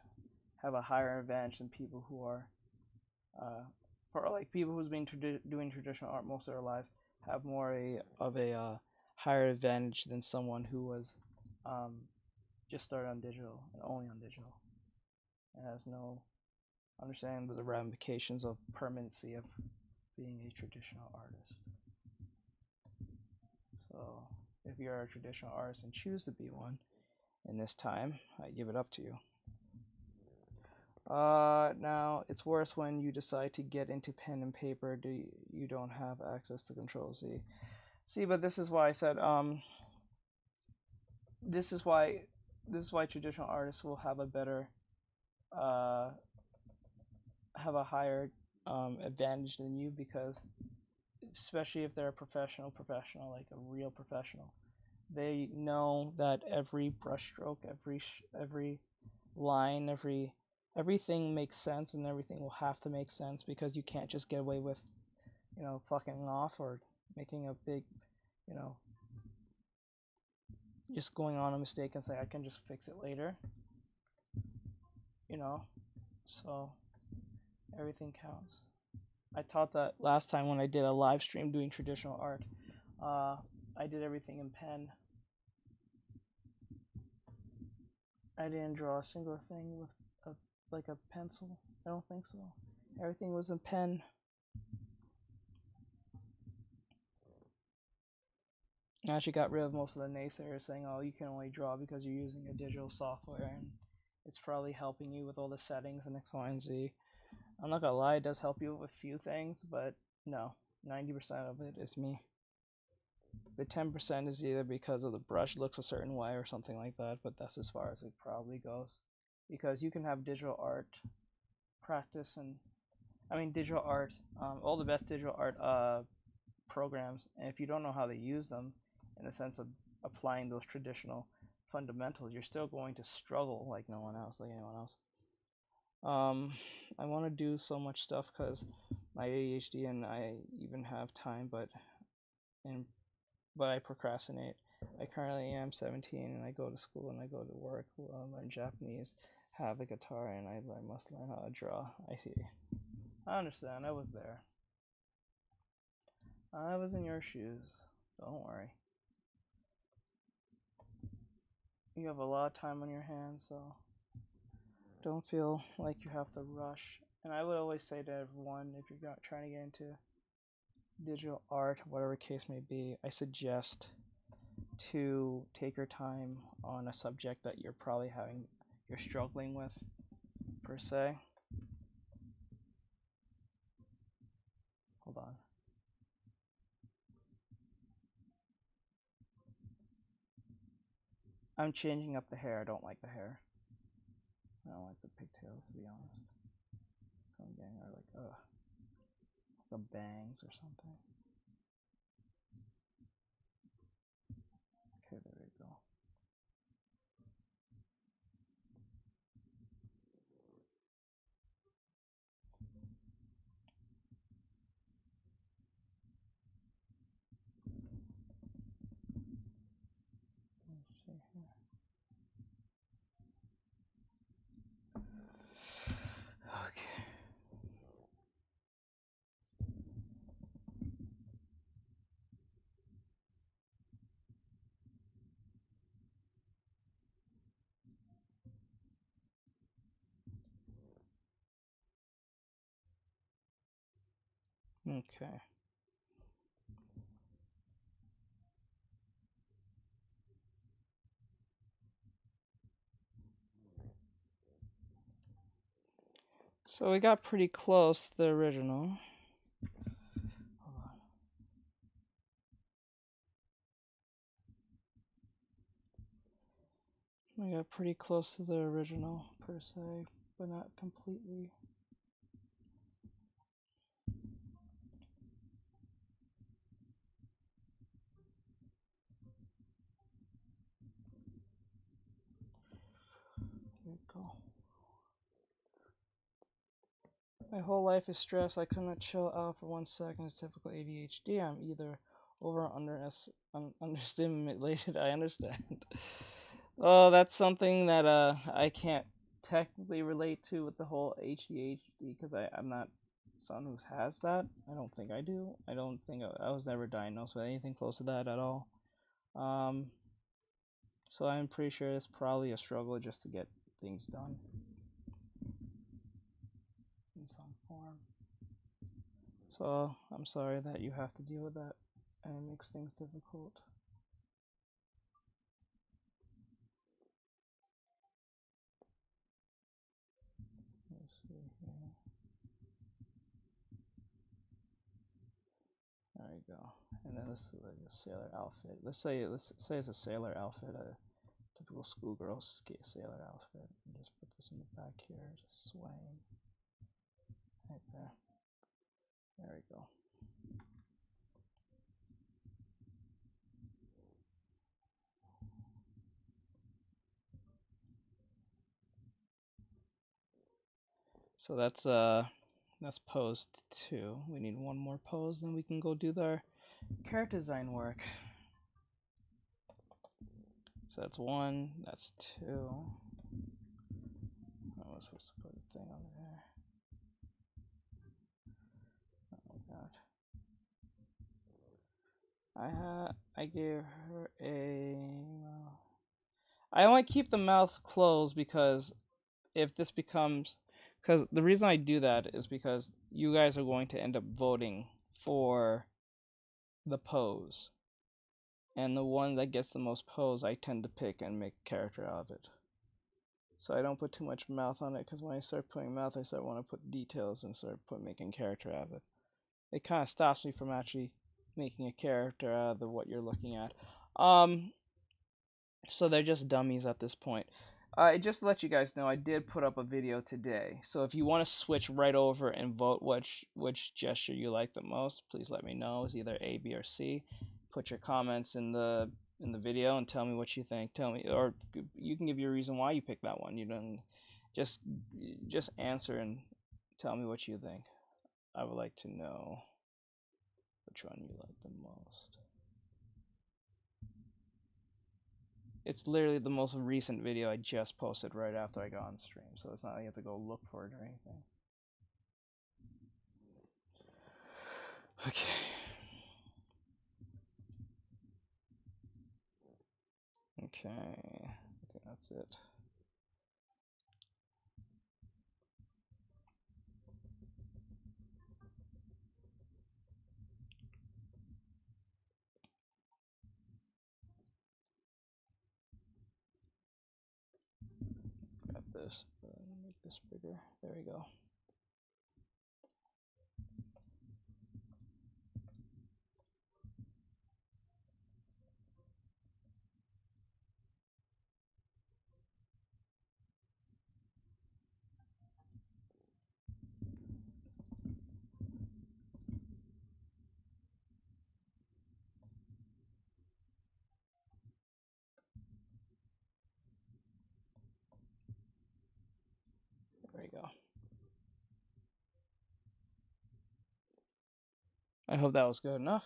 have a higher advantage than people who are, for like people who's been doing traditional art most of their lives, have more of a higher advantage than someone who was just started on digital and only on digital and has no understanding of the ramifications of permanency of being a traditional artist. So if you're a traditional artist and choose to be one in this time, I give it up to you. Now it's worse when you decide to get into pen and paper. You don't have access to Control Z. See, but this is why I said this is why traditional artists will have a better have a higher advantage than you, because especially if they're a professional, like a real professional, they know that every brushstroke, every line, everything makes sense, and everything will have to make sense, because you can't just get away with, fucking off or making a big, just going on a mistake and say I can just fix it later. So everything counts. I taught that last time when I did a live stream doing traditional art. I did everything in pen. I didn't draw a single thing with like a pencil. I don't think so. Everything was in pen. I actually got rid of most of the naysayers saying, oh, you can only draw because you're using a digital software and it's probably helping you with all the settings and X, Y, and Z. I'm not gonna lie, it does help you with a few things, but no, 90% of it is me. The 10% is either because of the brush looks a certain way or something like that, but that's as far as it probably goes. Because you can have digital art practice, and digital art, all the best digital art programs, and if you don't know how to use them in the sense of applying those traditional fundamentals, you're still going to struggle like anyone else. I want to do so much stuff because my ADHD, and I even have time, but I procrastinate. I currently am 17 and I go to school and I go to work, learn Japanese, have a guitar, and I must learn how to draw. I see. I understand. I was there. I was in your shoes. Don't worry. You have a lot of time on your hands, so don't feel like you have to rush. And I would always say to everyone, if you're trying to get into digital art, whatever case may be, I suggest to take your time on a subject that you're struggling with, per se. Hold on. I'm changing up the hair. I don't like the hair. I don't like the pigtails, to be honest. So I'm getting like the bangs or something. Okay, there we go. Let's see here. Okay. Okay. So we got pretty close to the original. Hold on. We got pretty close to the original, per se, but not completely. There we go. My whole life is stress. I cannot chill out for 1 second. It's typical ADHD. I'm either over or understimulated. I understand. Oh, that's something that I can't technically relate to with the whole ADHD because I'm not someone who has that. I don't think I do. I don't think I was never diagnosed with anything close to that at all. So I'm pretty sure it's probably a struggle just to get things done in some form. So I'm sorry that you have to deal with that, and it makes things difficult. Let's see here. There we go. And then this is like a sailor outfit. Let's say it's a sailor outfit, a typical schoolgirl sailor outfit. And just put this in the back here, just swaying. Right there. There we go. So that's pose 2. We need one more pose, then we can go do our character design work. So that's 1, that's 2. I was supposed to put a thing on there. Oh god. I gave her a. I only keep the mouth closed because if this becomes, because the reason I do that is because you guys are going to end up voting for the pose, and the one that gets the most pose I tend to pick and make a character out of it. So I don't put too much mouth on it because when I start putting mouth, I start want to put details and start making character out of it. It kind of stops me from actually making a character out of what you're looking at. So they're just dummies at this point. Just to let you guys know, I did put up a video today. So if you want to switch right over and vote which gesture you like the most, please let me know. It's either A, B, or C. Put your comments in the video and tell me what you think. Tell me, or you can give your reason why you picked that one. You don't just answer and tell me what you think. I would like to know which one you like the most. It's literally the most recent video I just posted right after I got on stream, so it's not like you have to go look for it or anything. Okay. Okay, I think that's it. Grab this, make this bigger. There we go. I hope that was good enough.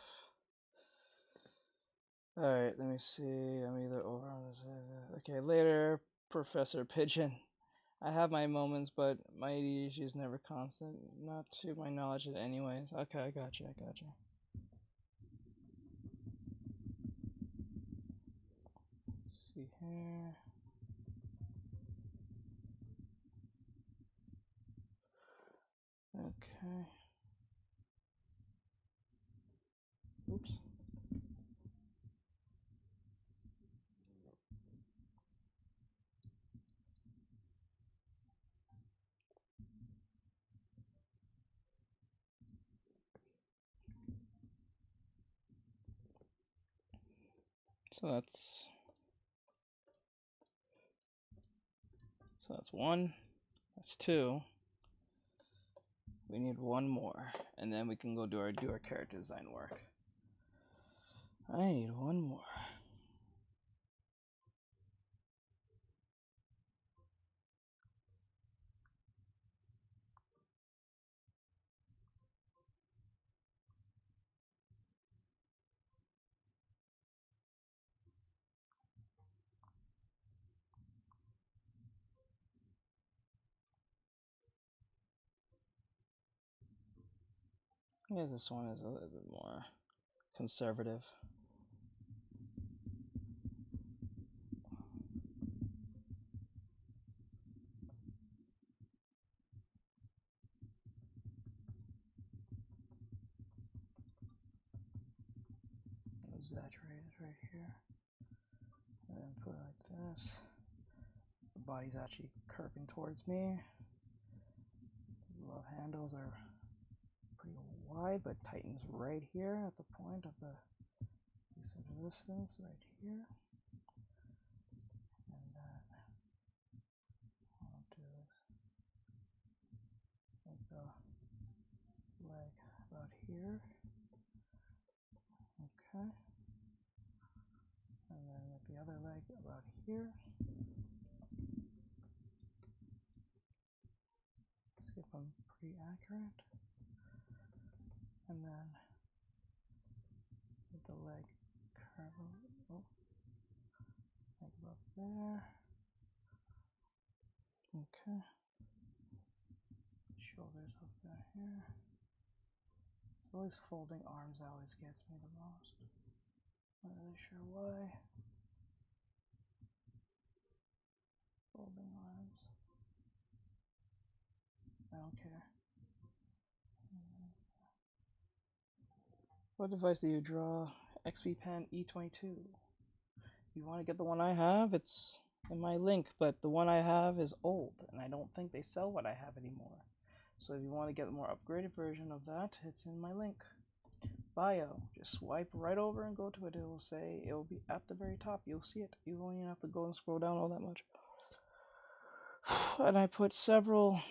Alright, let me see. I'm either over on this. Okay, later, Professor Pigeon. I have my moments, but my ADHD is never constant. Not to my knowledge, anyways. Okay, I gotcha. Let's see here. Okay. Oops. So that's one. That's two. We need one more, and then we can go do our character design work. I need one more. Yeah, this one is a little bit more conservative. Exaggerate it right here, and then put it like this. The body's actually curving towards me. The glove handles are pretty wide, but tightens right here at the point of the piece of resistance right here. And then I'll do this. Make the leg about here. Okay. And then with the other leg about here. See if I'm pretty accurate. And then with the leg curve, like about there. Okay. Shoulders up there here. It's always folding arms that always gets me the most. Not really sure why. Folding arms. I don't care. What device do you draw? XP Pen E22. If you want to get the one I have, it's in my link, but the one I have is old, and I don't think they sell what I have anymore. So if you want to get the more upgraded version of that, it's in my link. Bio. Just swipe right over and go to it. It will say, it will be at the very top. You'll see it. You won't even have to go and scroll down all that much. And I put several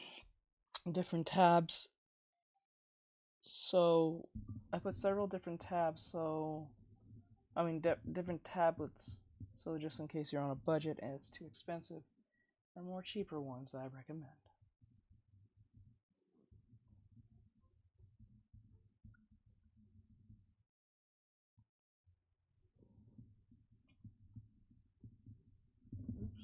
different tabs. So I put several different tabs. Different tablets. So just in case you're on a budget and it's too expensive, there are more cheaper ones that I recommend. Oops.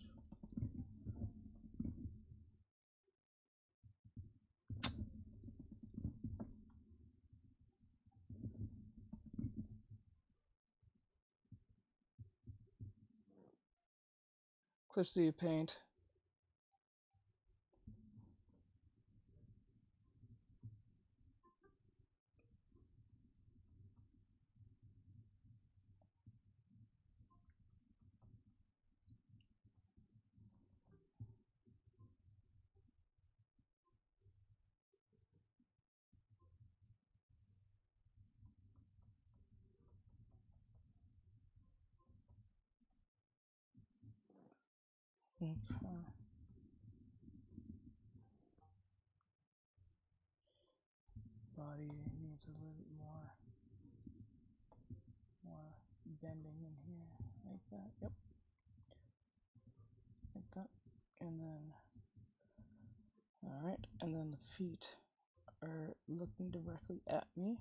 Clips do you paint? Okay. Body needs a little bit more bending in here, like that. Yep, like that. And then, all right. And then the feet are looking directly at me.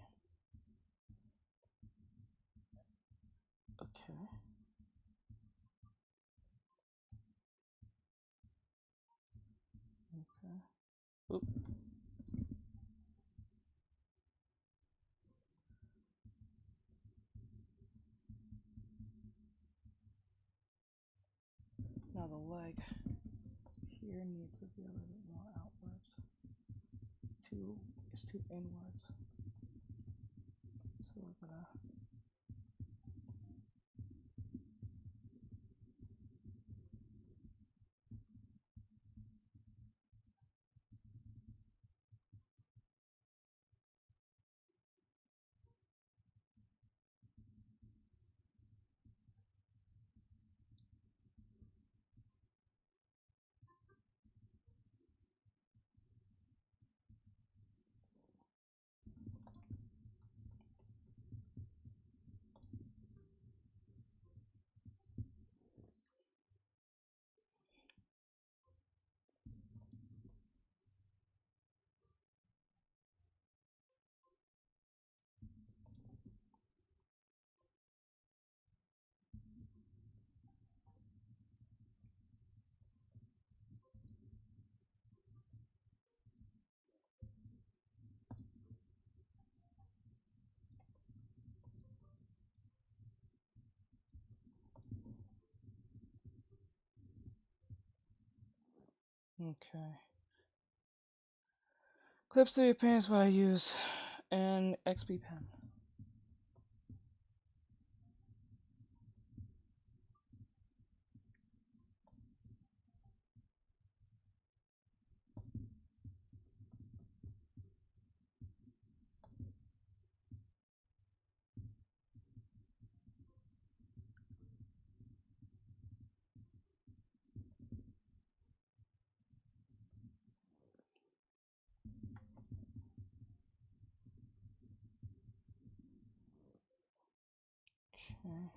Oop. Now the leg here needs to be a little bit more outwards. It's too inwards. So we're gonna. Okay. Clip Studio Paint is what I use, and XP Pen. Okay.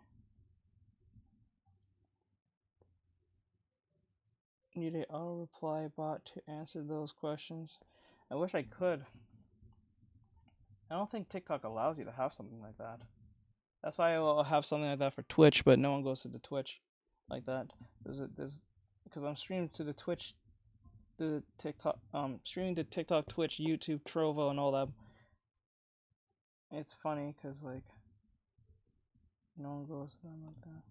Need a auto reply bot to answer those questions. I wish I could. I don't think TikTok allows you to have something like that. That's why I will have something like that for Twitch, but no one goes to the Twitch like that. There's because I'm streaming to the Twitch, the TikTok, streaming to TikTok, Twitch, YouTube, Trovo, and all that. It's funny because like no one goes to them like that.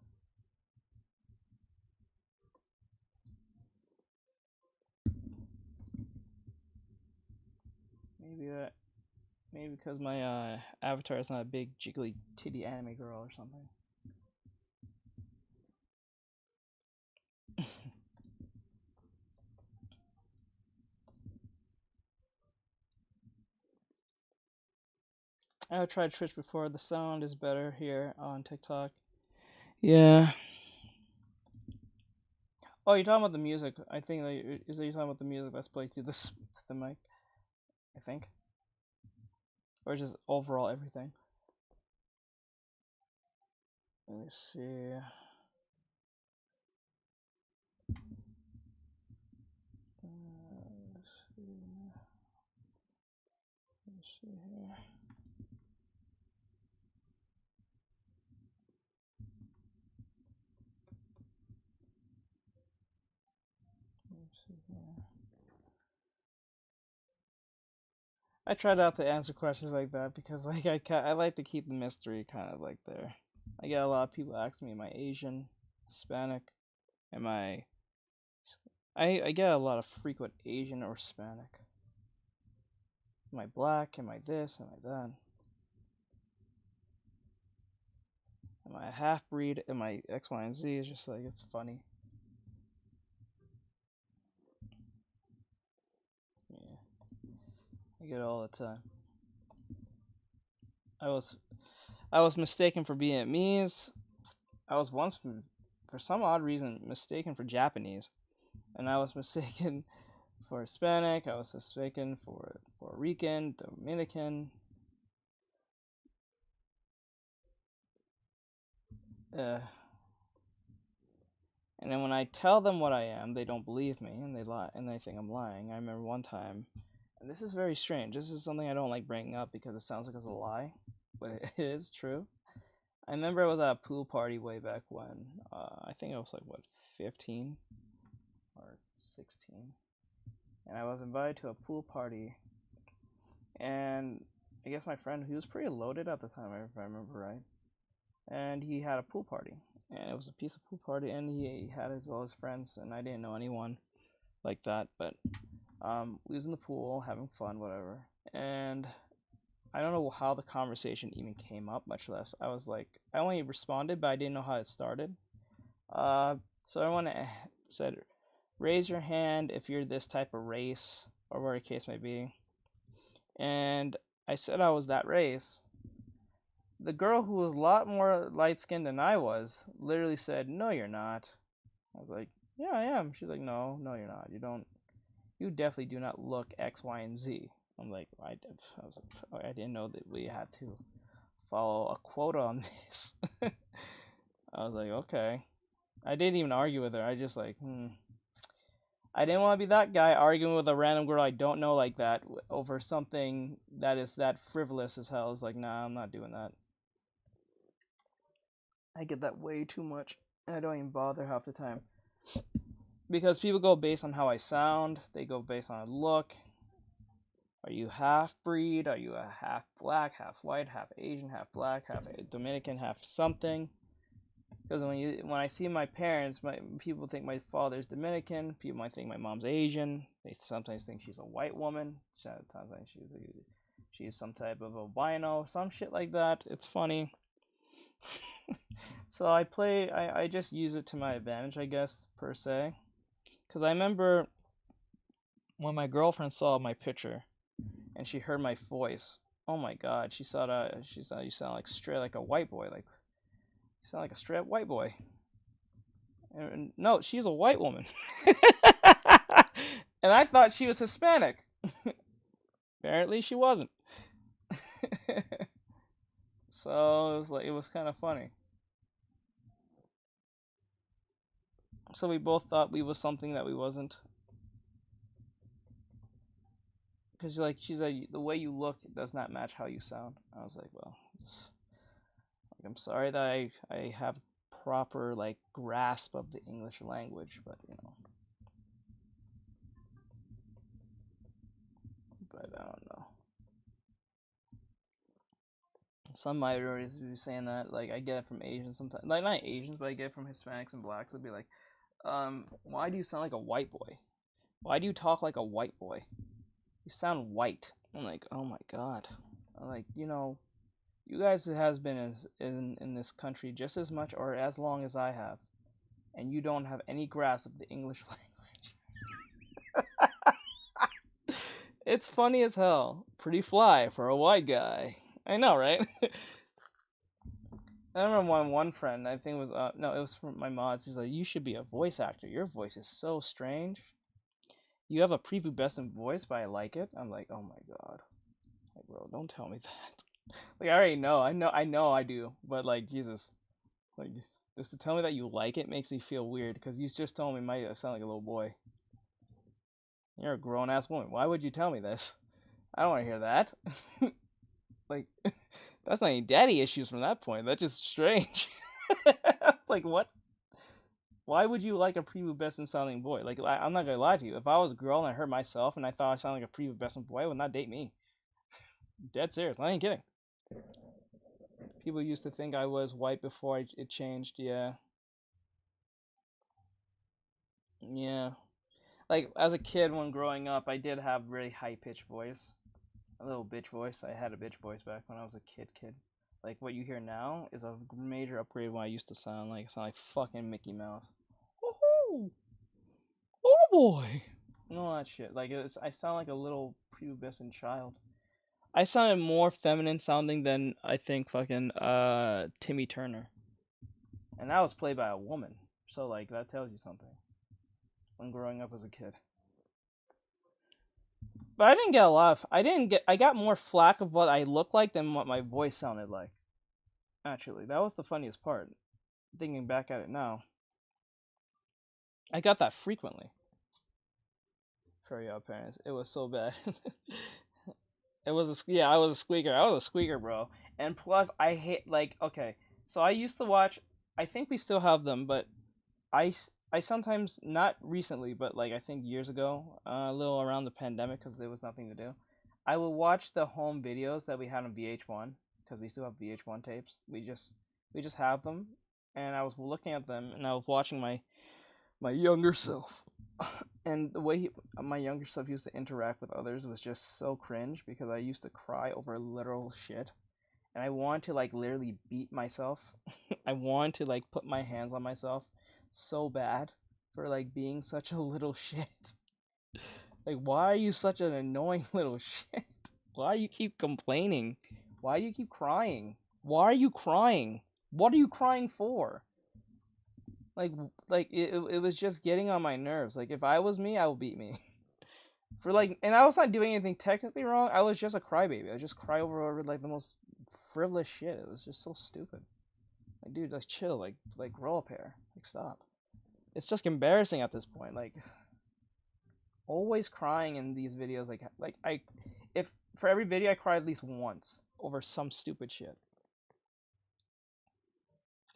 Maybe because my avatar is not a big jiggly titty anime girl or something. I've tried Twitch before. The sound is better here on TikTok. Yeah. Oh, you're talking about the music. I think that you're talking about the music that's played through the mic. I think, or just overall everything. Let me see. Let's see. Let's see here. Let's see here. I try not to answer questions like that because like I like to keep the mystery kind of like there. I get a lot of people asking me, am I Asian, Hispanic, am I get a lot of frequent Asian or Hispanic. Am I black? Am I this? Am I that? Am I a half breed? Am I X, Y, and Z? It's just like it's funny. Yeah, I get it all the time. I was mistaken for Vietnamese. I was once, for some odd reason, mistaken for Japanese, and I was mistaken for Hispanic. I was mistaken for Puerto Rican, Dominican. Uh, and then when I tell them what I am, they don't believe me, and they lie, and they think I'm lying. I remember one time, and this is very strange. This is something I don't like bringing up because it sounds like it's a lie, but it is true. I remember I was at a pool party way back when. I think I was like what, 15 or 16. and I was invited to a pool party. And I guess my friend, he was pretty loaded at the time, if I remember right. And he had a pool party, and it was a piece of pool party, and he had all his friends, and I didn't know anyone like that, but we was in the pool having fun, whatever. And I don't know how the conversation even came up, much less I was like, I only responded, but I didn't know how it started. So everyone said, raise your hand if you're this type of race, or whatever the case may be. And I said I was that race. The girl, who was a lot more light skinned than I was, literally said, no, you're not. I was like, yeah, I am. She's like, no, you're not. You definitely do not look X, Y, and Z. I'm like, I was like, oh, I didn't know that we had to follow a quota on this. I was like, okay. I didn't even argue with her. I just like, I didn't want to be that guy arguing with a random girl I don't know like that over something that is that frivolous as hell. It's like, nah, I'm not doing that. I get that way too much, and I don't even bother half the time. Because people go based on how I sound, they go based on a look. Are you half breed? Are you a half black, half white, half Asian, half black, half Dominican, half something? Because when I see my parents, people think my father's Dominican. People might think my mom's Asian. They sometimes think she's a white woman. Sometimes she's some type of albino, some shit like that. It's funny. So I just use it to my advantage, I guess, per se. Because I remember when my girlfriend saw my picture and she heard my voice. Oh my god, she thought you sound like straight like a white boy, like you sound like a straight up white boy. And no, she's a white woman. And I thought she was Hispanic. Apparently she wasn't. So it was kind of funny. So we both thought we was something that we wasn't. Because she's like, the way you look does not match how you sound. I was like, well, I'm sorry that I have proper like grasp of the English language, but but I don't know. Some minorities be saying that, like, I get it from Asians sometimes, like not Asians, but I get it from Hispanics and blacks. They'll be like, why do you sound like a white boy? Why do you talk like a white boy? You sound white. I'm like, oh my god. I'm like, you guys has been in this country just as much or as long as I have, and you don't have any grasp of the English language. It's funny as hell. Pretty fly for a white guy. I know, right? I remember one friend, I think it was, no, it was from my mod. She's like, you should be a voice actor. Your voice is so strange. You have a prepubescent voice, but I like it. I'm like, oh my god. Like, bro, don't tell me that. Like, I already know. I know I do. But, like, Jesus. Like, just to tell me that you like it makes me feel weird. Because you just told me I sound like a little boy. You're a grown-ass woman. Why would you tell me this? I don't want to hear that. Like, that's not any daddy issues from that point. That's just strange. Like, what? Why would you like a prepubescent sounding boy? Like, I'm not gonna lie to you. If I was a girl and I heard myself and I thought I sounded like a prepubescent boy, I would not date me. Dead serious. I ain't kidding. People used to think I was white before it changed. Yeah. Yeah. Like, as a kid, when growing up, I did have really high-pitched voice. A little bitch voice. I had a bitch voice back when I was a kid. Like, what you hear now is a major upgrade when I used to sound like. I sound like fucking Mickey Mouse. Woohoo! Oh boy! And all that shit. Like, I sound like a little pubescent child. I sounded more feminine sounding than, I think, fucking, Timmy Turner. And that was played by a woman. So, like, that tells you something. When growing up as a kid. But I didn't get a lot of, I got more flack of what I look like than what my voice sounded like. Actually, that was the funniest part. Thinking back at it now. I got that frequently. For your parents. It was so bad. I was a squeaker. I was a squeaker, bro. And plus, I hate, like, okay. So I used to watch, I think we still have them, but I sometimes, not recently, but like I think years ago, a little around the pandemic, because there was nothing to do, I would watch the home videos that we had on VH1, because we still have VH1 tapes. We just have them, and I was looking at them, and I was watching my younger self, and the way my younger self used to interact with others was just so cringe, because I used to cry over literal shit, and I want to like literally beat myself. I want to like put my hands on myself so bad for like being such a little shit. Like, why are you such an annoying little shit? Why you keep complaining? Why do you keep crying? Why are you crying? What are you crying for? Like, it was just getting on my nerves. Like, if I was me, I would beat me. For like, and I was not doing anything technically wrong. I was just a crybaby. I just cry over like the most frivolous shit. It was just so stupid. Like, dude, like chill. Like grow up here. Like, stop. It's just embarrassing at this point. Like, always crying in these videos. Like I, if for every video I cry at least once over some stupid shit.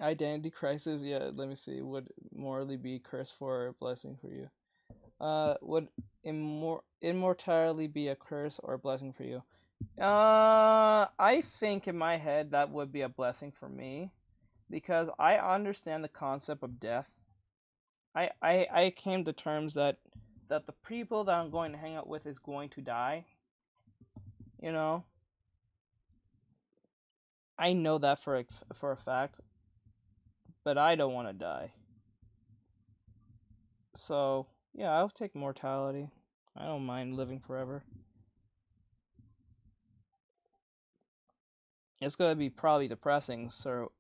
Identity crisis. Yeah, let me see. Would morally be curse for or a blessing for you? Would immortality be a curse or a blessing for you? I think in my head that would be a blessing for me, because I understand the concept of death. I came to terms that the people that I'm going to hang out with is going to die. You know, I know that for a fact, but I don't want to die. So yeah, I'll take mortality. I don't mind living forever. It's gonna be probably depressing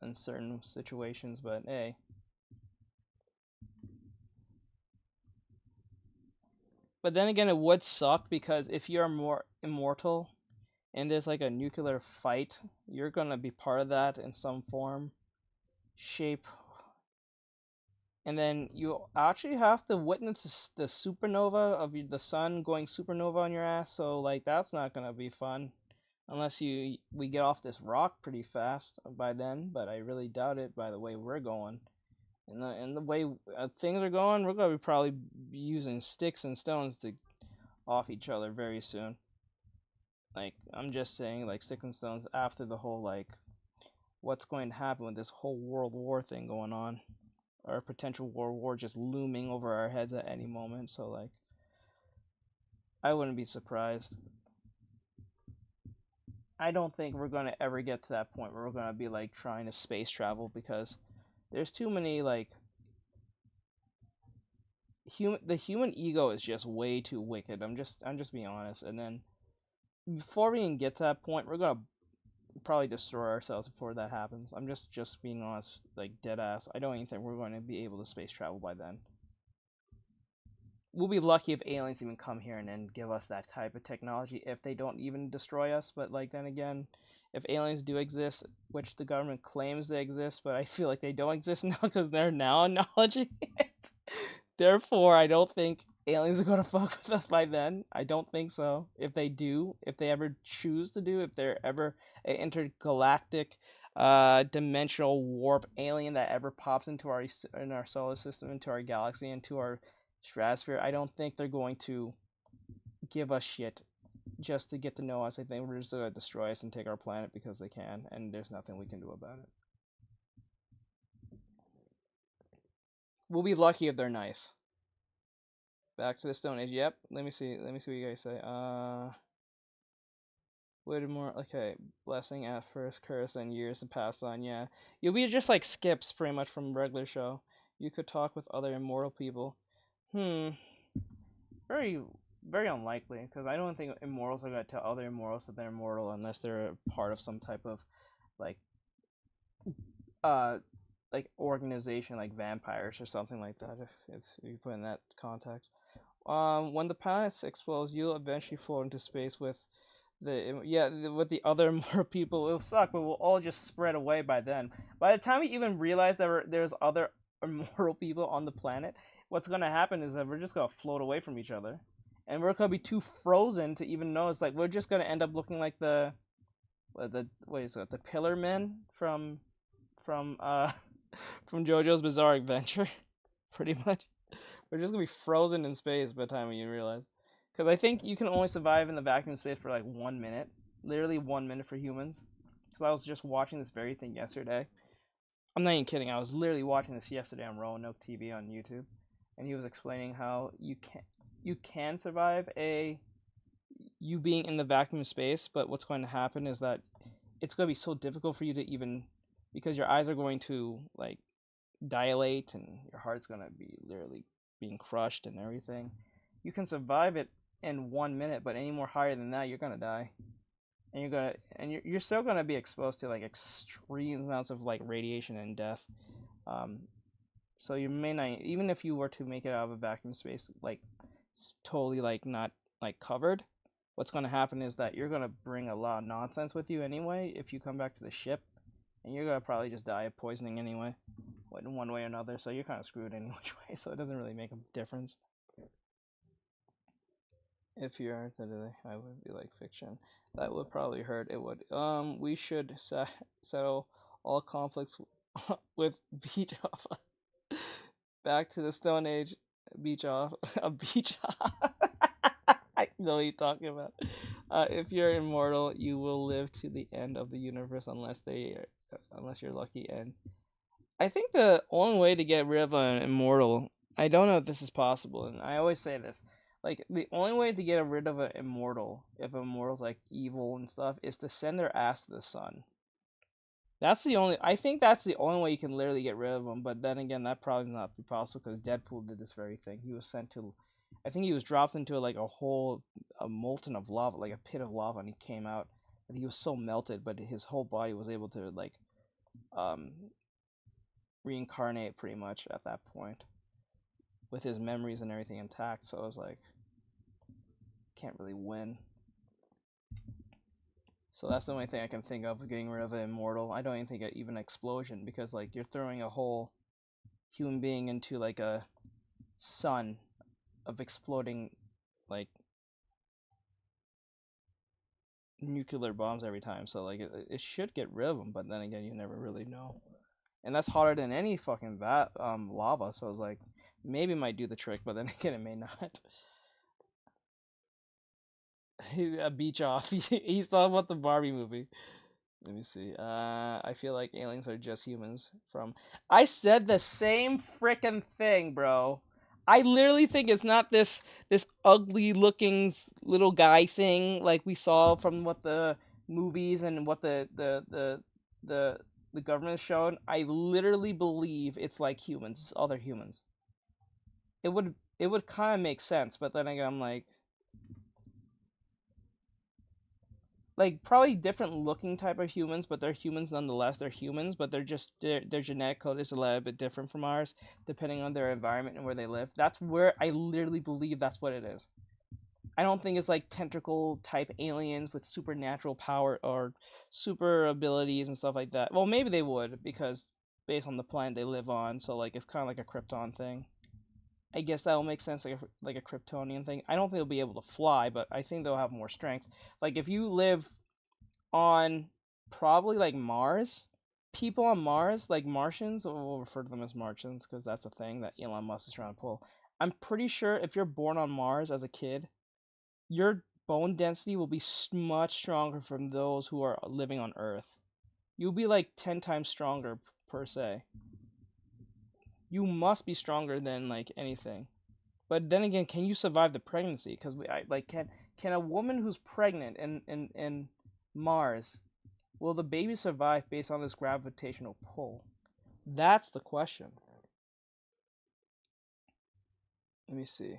in certain situations, but hey. But then again, it would suck, because if you're more immortal and there's like a nuclear fight, you're gonna be part of that in some form, shape, and then you actually have to witness the supernova of the sun going supernova on your ass. So like that's not gonna be fun, unless we get off this rock pretty fast by then. But I really doubt it by the way we're going. And the way things are going, we're gonna be probably using sticks and stones to off each other very soon. Like, I'm just saying, like, sticks and stones after the whole like what's going to happen with this whole world war thing going on, or potential world war just looming over our heads at any moment. So like, I wouldn't be surprised. I don't think we're gonna ever get to that point where we're gonna be like trying to space travel, because there's too many like the human ego is just way too wicked. I'm just being honest. And then before we even get to that point, we're gonna probably destroy ourselves before that happens. I'm just being honest, like dead ass. I don't even think we're going to be able to space travel by then. We'll be lucky if aliens even come here and then give us that type of technology, if they don't even destroy us. But like then again, if aliens do exist, which the government claims they exist, but I feel like they don't exist now because they're now acknowledging it. Therefore, I don't think aliens are gonna fuck with us by then. I don't think so. If they do, if they ever choose to do, if they're ever an intergalactic, dimensional warp alien that ever pops into our solar system, into our galaxy, into our stratosphere, I don't think they're going to give us shit just to get to know us. I think we're just gonna destroy us and take our planet because they can, and there's nothing we can do about it. We'll be lucky if they're nice. Back to the Stone Age. Yep. Let me see. Let me see what you guys say. Wait more. Okay. Blessing at first, curse, and years to pass on. Yeah. You'll be just like Skips, pretty much from regular show. You could talk with other immortal people. Very, very unlikely, because I don't think immortals are gonna tell other immortals that they're immortal unless they're a part of some type of like uh like organization, like vampires or something like that. If you put in that context. When the planet explodes, you'll eventually float into space with with the other more people. It'll suck, but we'll all just spread away by then. By the time we even realize that there's other immortal people on the planet, what's gonna happen is that we're just gonna float away from each other, and we're gonna be too frozen to even notice. Like, we're just gonna end up looking like the what is it, the Pillar Men from from JoJo's Bizarre Adventure. pretty much. We're just gonna be frozen in space by the time you realize. Because I think you can only survive in the vacuum space for like 1 minute, literally 1 minute for humans. Because I was just watching this very thing yesterday. I'm not even kidding. I was literally watching this yesterday on Roanoke TV on YouTube, and he was explaining how you can survive you being in the vacuum space, but what's going to happen is that it's going to be so difficult for you to even, because your eyes are going to like dilate and your heart's going to be literally being crushed and everything. You can survive it in 1 minute, but any more higher than that, you're going to die. And you're still going to be exposed to like extreme amounts of like radiation and death. Um, so you may not, even if you were to make it out of a vacuum space, like totally like not like covered, what's going to happen is that you're going to bring a lot of nonsense with you anyway if you come back to the ship, and you're going to probably just die of poisoning anyway, in one way or another. So you're kind of screwed any which way, so it doesn't really make a difference. If you are today, I would be like fiction. That would probably hurt. It would. We should settle all conflicts with beach off. Back to the Stone Age. Beach off. A beach off. I know what you're talking about. If you're immortal, you will live to the end of the universe unless you're lucky. And I think the only way to get rid of an immortal, I don't know if this is possible, and I always say this, like the only way to get rid of an immortal, if an immortal's like evil and stuff, is to send their ass to the sun. I think that's the only way you can literally get rid of them. But then again, that probably not be possible because Deadpool did this very thing. He was sent to, I think he was dropped into like a molten of lava, like a pit of lava, and he came out, and he was so melted, but his whole body was able to like, um, reincarnate pretty much at that point, with his memories and everything intact. So I was like, can't really win. So that's the only thing I can think of getting rid of an immortal. I don't even think even explosion, because like you're throwing a whole human being into like a sun of exploding like nuclear bombs every time. So like it should get rid of them, but then again, you never really know. And that's hotter than any fucking lava. So I was like, maybe it might do the trick, but then again, it may not. A beach off. He's talking about the Barbie movie. Let me see. I feel like aliens are just humans from. I said the same frickin' thing, bro. I literally think it's not this ugly looking little guy thing like we saw from what the movies and what the government showed. I literally believe it's like humans, other humans. It would kind of make sense, but then again, I'm like probably different looking type of humans, but they're humans nonetheless. They're humans, but their genetic code is a little bit different from ours, depending on their environment and where they live. That's where I literally believe that's what it is. I don't think it's like tentacle type aliens with supernatural power or super abilities and stuff like that. Well, maybe they would, because based on the planet they live on, so like it's kind of like a Krypton thing. I guess that will make sense, like a Kryptonian thing. I don't think they'll be able to fly, but I think they'll have more strength. Like if you live on probably like Mars, people on Mars, like Martians, we'll refer to them as Martians because that's a thing that Elon Musk is trying to pull. I'm pretty sure if you're born on Mars as a kid, your bone density will be much stronger from those who are living on Earth. You'll be like 10 times stronger per se. You must be stronger than like anything. But then again, can you survive the pregnancy? Because can a woman who's pregnant in Mars, will the baby survive based on this gravitational pull? That's the question. Let me see.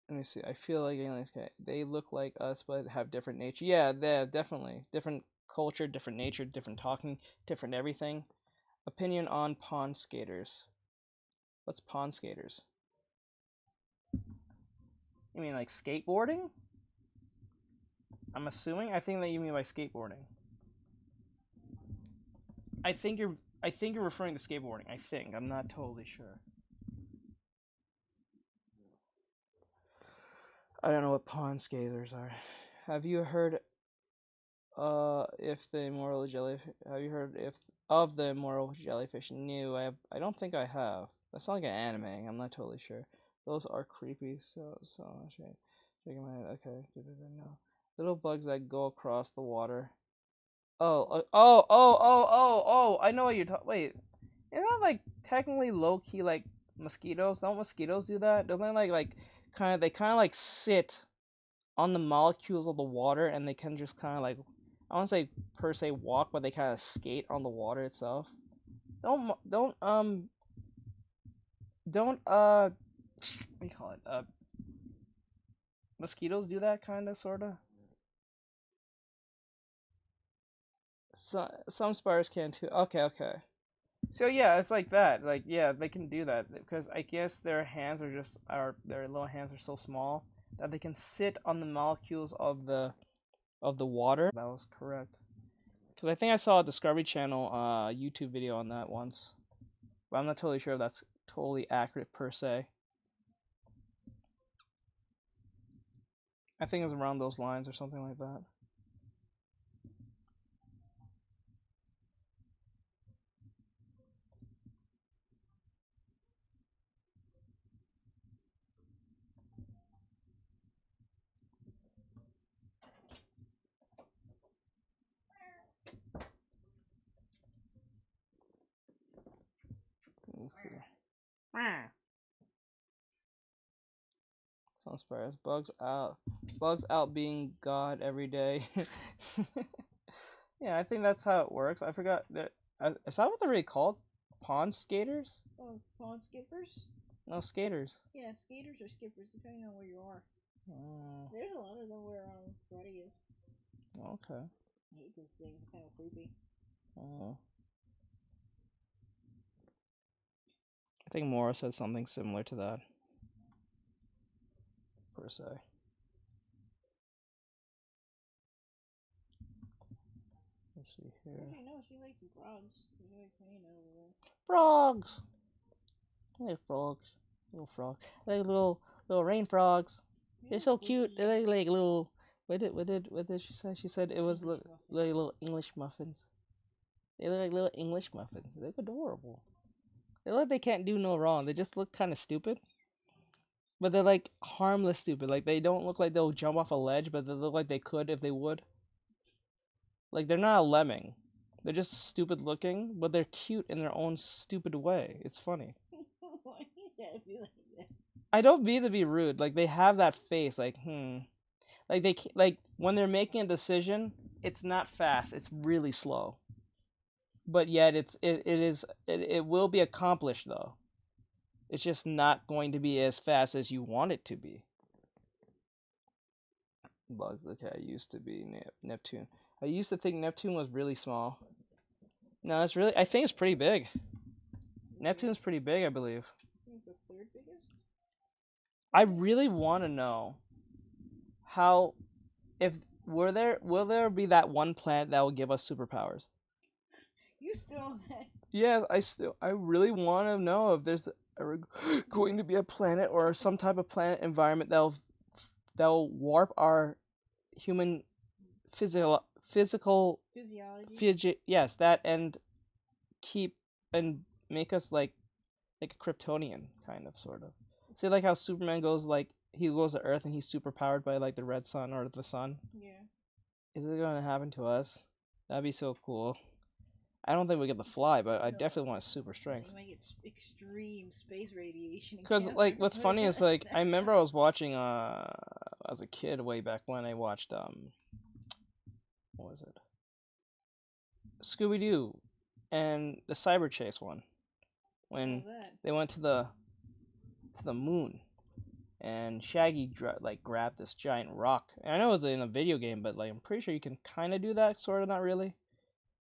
Let me see. I feel like aliens they look like us but have different nature. Yeah, they're definitely different culture, different nature, different talking, different everything. Opinion on pond skaters. What's pond skaters? You mean like skateboarding? I'm assuming. I think that you mean by skateboarding. I think you're referring to skateboarding. I think. I'm not totally sure. I don't know what pond skaters are. Have you heard if the immortal jellyfish have you heard if of the immortal jellyfish? No, I don't think I have. That's not like an anime. I'm not totally sure. Those are creepy. So shaking my head. Okay, no. Little bugs that go across the water. Oh! I know what you're talking. Wait, isn't that like technically low key like mosquitoes? Don't mosquitoes do that? Don't they like kind of they kind of like sit on the molecules of the water and they can just kind of like I don't say per se walk, but they kind of skate on the water itself. Don't what do you call it? Mosquitoes do that kind of sorta. Some spiders can too. Okay. So yeah, it's like that. Like yeah, they can do that because I guess their hands are just their little hands are so small that they can sit on the molecules of the water. That was correct. Because I think I saw a Discovery Channel YouTube video on that once, but I'm not totally sure if that's totally accurate per se. I think it's around those lines or something like that. Let me see. Some spiders. Bugs out being God every day. Yeah, I think that's how it works. I forgot that. Is that what they're really called? Pond skaters? Oh, pond skippers? No, skaters. Yeah, skaters or skippers, depending on where you are. Oh, There's a lot of them where Freddy is. okay. I hate those things, kind of creepy. Oh. I think Mora said something similar to that. Per se. Let's see here. Actually, no, she likes frogs. She's like playing over there. Frogs! I like frogs. Little frogs. I like little rain frogs. They're so cute. They like little. What did she say? She said it was like little English muffins. They look like little English muffins. They look adorable. They look like they can't do no wrong. They just look kind of stupid. But they're like harmless stupid. Like they don't look like they'll jump off a ledge, but they look like they could if they would. Like they're not a lemming. They're just stupid looking, but they're cute in their own stupid way. It's funny. Why you gotta be like that? I don't mean to be rude. Like they have that face. Like Like like when they're making a decision, it's not fast. It's really slow. But yet it will be accomplished though. It's just not going to be as fast as you want it to be. Bugs. Okay, I used to be Neptune. I used to think Neptune was really small. No, it's really. I think it's pretty big. Neptune's pretty big, I believe. I think it's the third biggest. I really want to know how, if will there be that one planet that will give us superpowers? You still on that? Yeah, I really want to know if there's going to be a planet or some type of planet environment that'll warp our human physical Physiology. yes, that and keep and make us like a Kryptonian kind of sort of. See like how Superman goes like he goes to Earth and he's super powered by like the red sun or the sun. Yeah. Is it gonna happen to us? That'd be so cool. I don't think we get to fly, but I definitely want super strength. You might get extreme space radiation. Because like, what's funny is like I remember I was watching as a kid way back when I watched what was it? Scooby Doo, and the Cyber Chase one, when they went to the moon, and Shaggy like grabbed this giant rock. And I know it was in a video game, but like I'm pretty sure you can kind of do that, sort of, not really.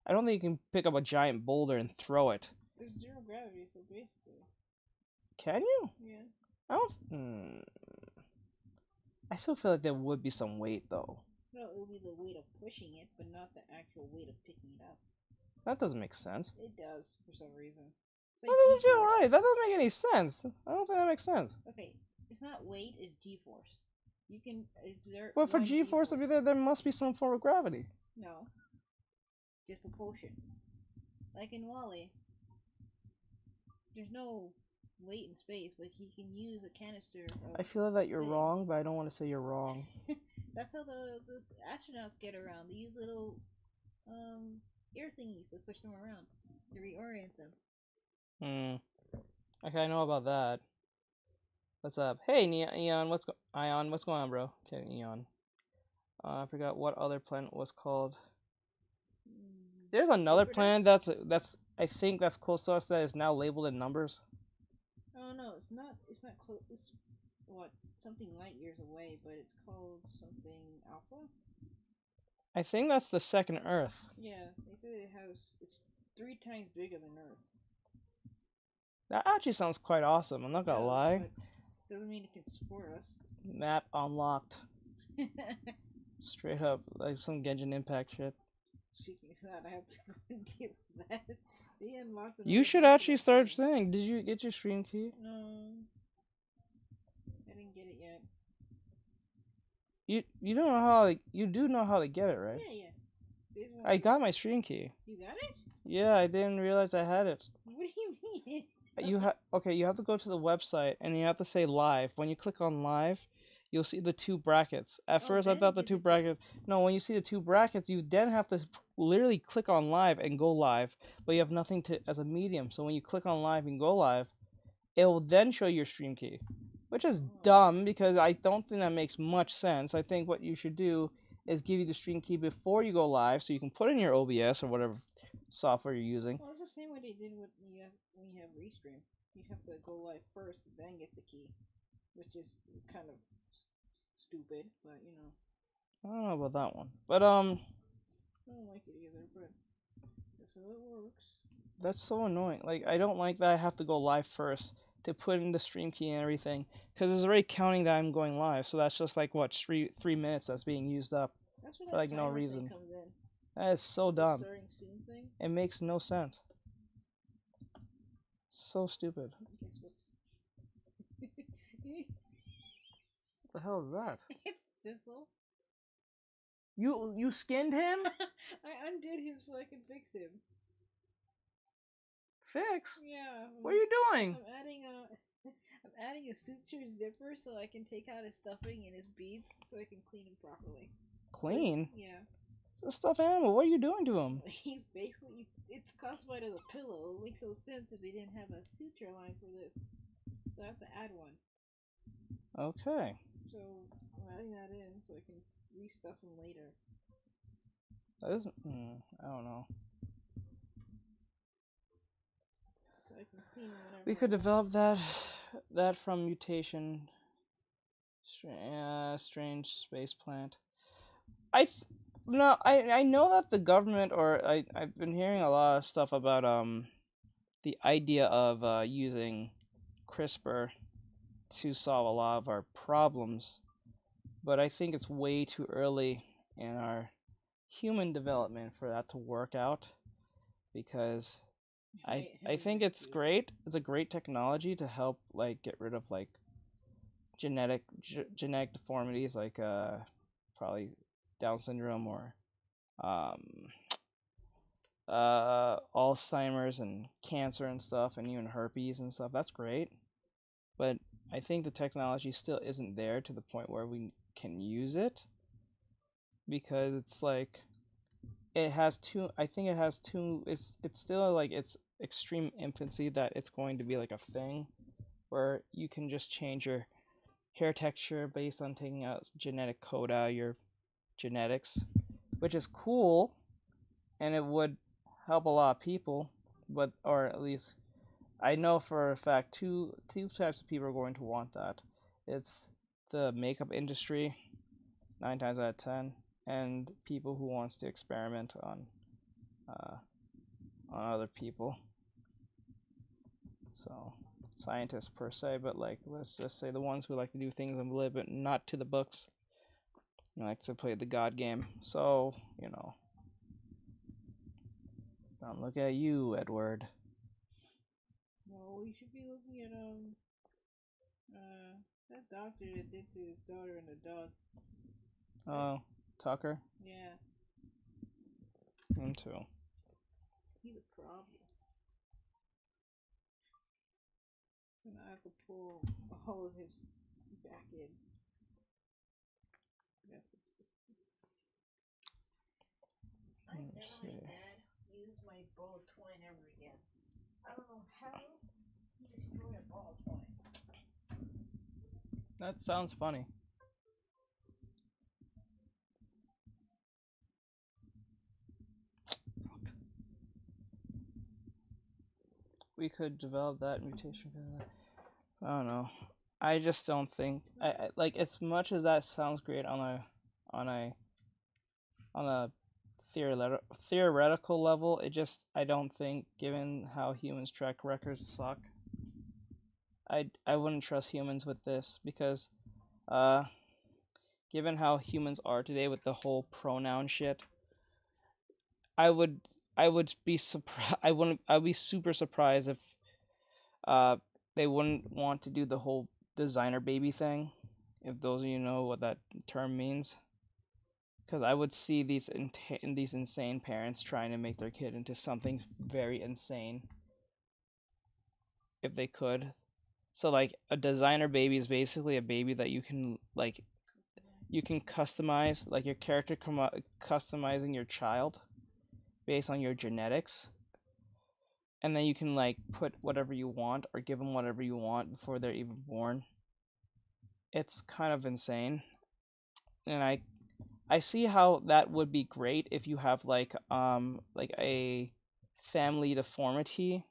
I don't think you can pick up a giant boulder and throw it. There's zero gravity, so basically. Can you? Yeah. I don't. I still feel like there would be some weight though. No, it would be the weight of pushing it, but not the actual weight of picking it up. That doesn't make sense. It does for some reason. That doesn't feel right. That doesn't make any sense. I don't think that makes sense. Okay, it's not weight, it's G-force. You can exert. But for G-force to be there must be some form of gravity. No. Just propulsion. Like in Wally. There's no wait in space, but he can use a canister. I feel that you're wrong, but I don't want to say you're wrong. That's how the astronauts get around. They use little air thingies to push them around to reorient them. Okay, I know about that. What's up? Hey, Eon, Ion, what's going on, bro? Okay, Eon. I forgot what other planet was called. There's another planet that's I think that's close to us that is now labeled in numbers. Oh no, it's not. It's not close. It's what something light years away, but it's called something Alpha. I think that's the second Earth. Yeah, they say it's 3 times bigger than Earth. That actually sounds quite awesome. I'm not gonna lie. But doesn't mean it can support us. Map unlocked. Straight up, like some Genshin Impact shit. Speaking of that, I have to go and deal with that. They unlocked. You should actually start saying. Did you get your stream key? No, I didn't get it yet. You don't know how you do know how to get it, right? Yeah. I got my stream key. You got it? Yeah, I didn't realize I had it. What do you mean? You have to go to the website and you have to say live. When you click on live, you'll see the 2 brackets. At first I thought the 2 brackets. No, when you see the 2 brackets, you then have to literally click on live and go live, but you have nothing to as a medium. So when you click on live and go live, it will then show your stream key, which is dumb because I don't think that makes much sense. I think what you should do is give you the stream key before you go live so you can put in your OBS or whatever software you're using. Well, it's the same way they did when you have Restream. You have to go live first, then get the key, which is kind of stupid, but you know. I don't know about that one, but I don't like it either, but that's how it works. That's so annoying. Like, I don't like that I have to go live first to put in the stream key and everything, because it's already counting that I'm going live. So that's just like what 3 minutes that's being used up for like no reason. Comes in. That is so dumb. Thing. It makes no sense. So stupid. What the hell is that? It's Thistle. You skinned him? I undid him so I can fix him. Fix? Yeah. What are you doing? I'm adding a suture zipper so I can take out his stuffing and his beads so I can clean him properly. Clean? Yeah. It's a stuffed animal. What are you doing to him? He's basically, it's classified as a pillow. It makes no sense if they didn't have a suture line for this. So I have to add one. Okay. So I'm adding that in so I can restuff him later. That isn't. I don't know. So I can clean him whenever. We could develop that from mutation. Strange space plant. I know that the government, or I've been hearing a lot of stuff about the idea of using CRISPR to solve a lot of our problems, but I think it's way too early in our human development for that to work out, because I think it's great. It's a great technology to help like get rid of like genetic deformities like probably Down syndrome or Alzheimer's and cancer and stuff, and even herpes and stuff. That's great, but I think the technology still isn't there to the point where we can use it, because it's like it has too. I think it has too. It's still like it's extreme infancy that it's going to be like a thing where you can just change your hair texture based on taking out genetic code out of your genetics, which is cool, and it would help a lot of people, but or at least I know for a fact two types of people are going to want that. It's the makeup industry, 9 times out of 10, and people who wants to experiment on other people. So scientists per se, but like let's just say the ones who like to do things a little bit not to the books, like to play the God game. So don't look at you, Edward. No, you should be looking at that doctor that did to his daughter and the dog. Oh, Tucker? Yeah. Him too. He's a problem. And I have to pull all of his back in. I never let Dad use my ball twine ever again. I don't know how he destroyed a ball twine. That sounds funny. We could develop that mutation. I don't know. I just don't think I like, as much as that sounds great on a theoretical level. I don't think, given how humans' track records suck, I wouldn't trust humans with this, because given how humans are today with the whole pronoun shit, I would be surprised. I'd be super surprised if they wouldn't want to do the whole designer baby thing, if those of you know what that term means. Because I would see these insane parents trying to make their kid into something very insane, if they could. So like, a designer baby is basically a baby that you can customize, like your character customizing your child based on your genetics, and then you can like put whatever you want or give them whatever you want before they're even born. It's kind of insane, and I see how that would be great if you have like a family deformity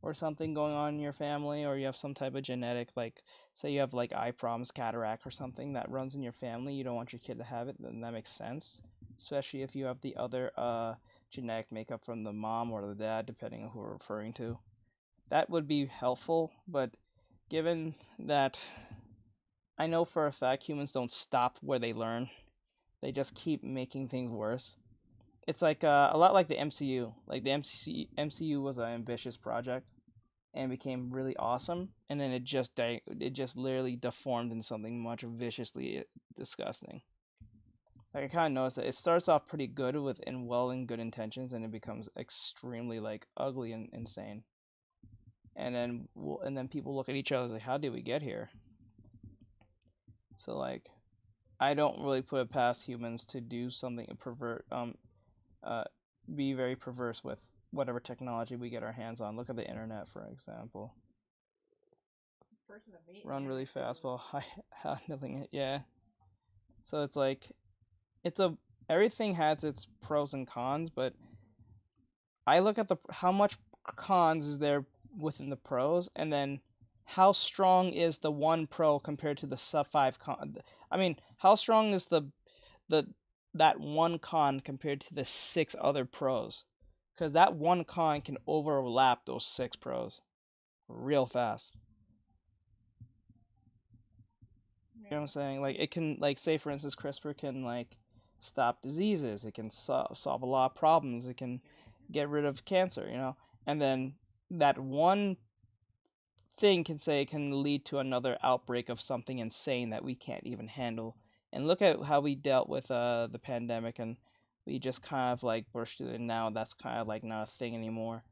or something going on in your family, or you have some type of genetic, like, say you have like eye problems, cataract or something that runs in your family, you don't want your kid to have it, then that makes sense, especially if you have the other genetic makeup from the mom or the dad, depending on who we're referring to. That would be helpful, but given that I know for a fact humans don't stop where they learn, they just keep making things worse. It's like a lot like the MCU. Like the MCU was an ambitious project and became really awesome, and then it just literally deformed into something much viciously disgusting. Like, I kind of noticed that it starts off pretty good and good intentions, and it becomes extremely like ugly and insane. And then people look at each other like, how did we get here? So like, I don't really put it past humans to do something be very perverse with whatever technology we get our hands on. Look at the internet, for example. Run really fast while handling it. Yeah. So it's like, everything has its pros and cons, but I look at how much cons is there within the pros, and then how strong is the one pro compared to the sub 5 con. I mean, how strong is the that one con compared to the 6 other pros? Because that one con can overlap those 6 pros real fast. You know what I'm saying? Like, it can, like, say for instance, CRISPR can like stop diseases. It can solve a lot of problems. It can get rid of cancer. And then that one thing can lead to another outbreak of something insane that we can't even handle. And look at how we dealt with the pandemic, and we just kind of like brushed it, and now that's kind of like not a thing anymore.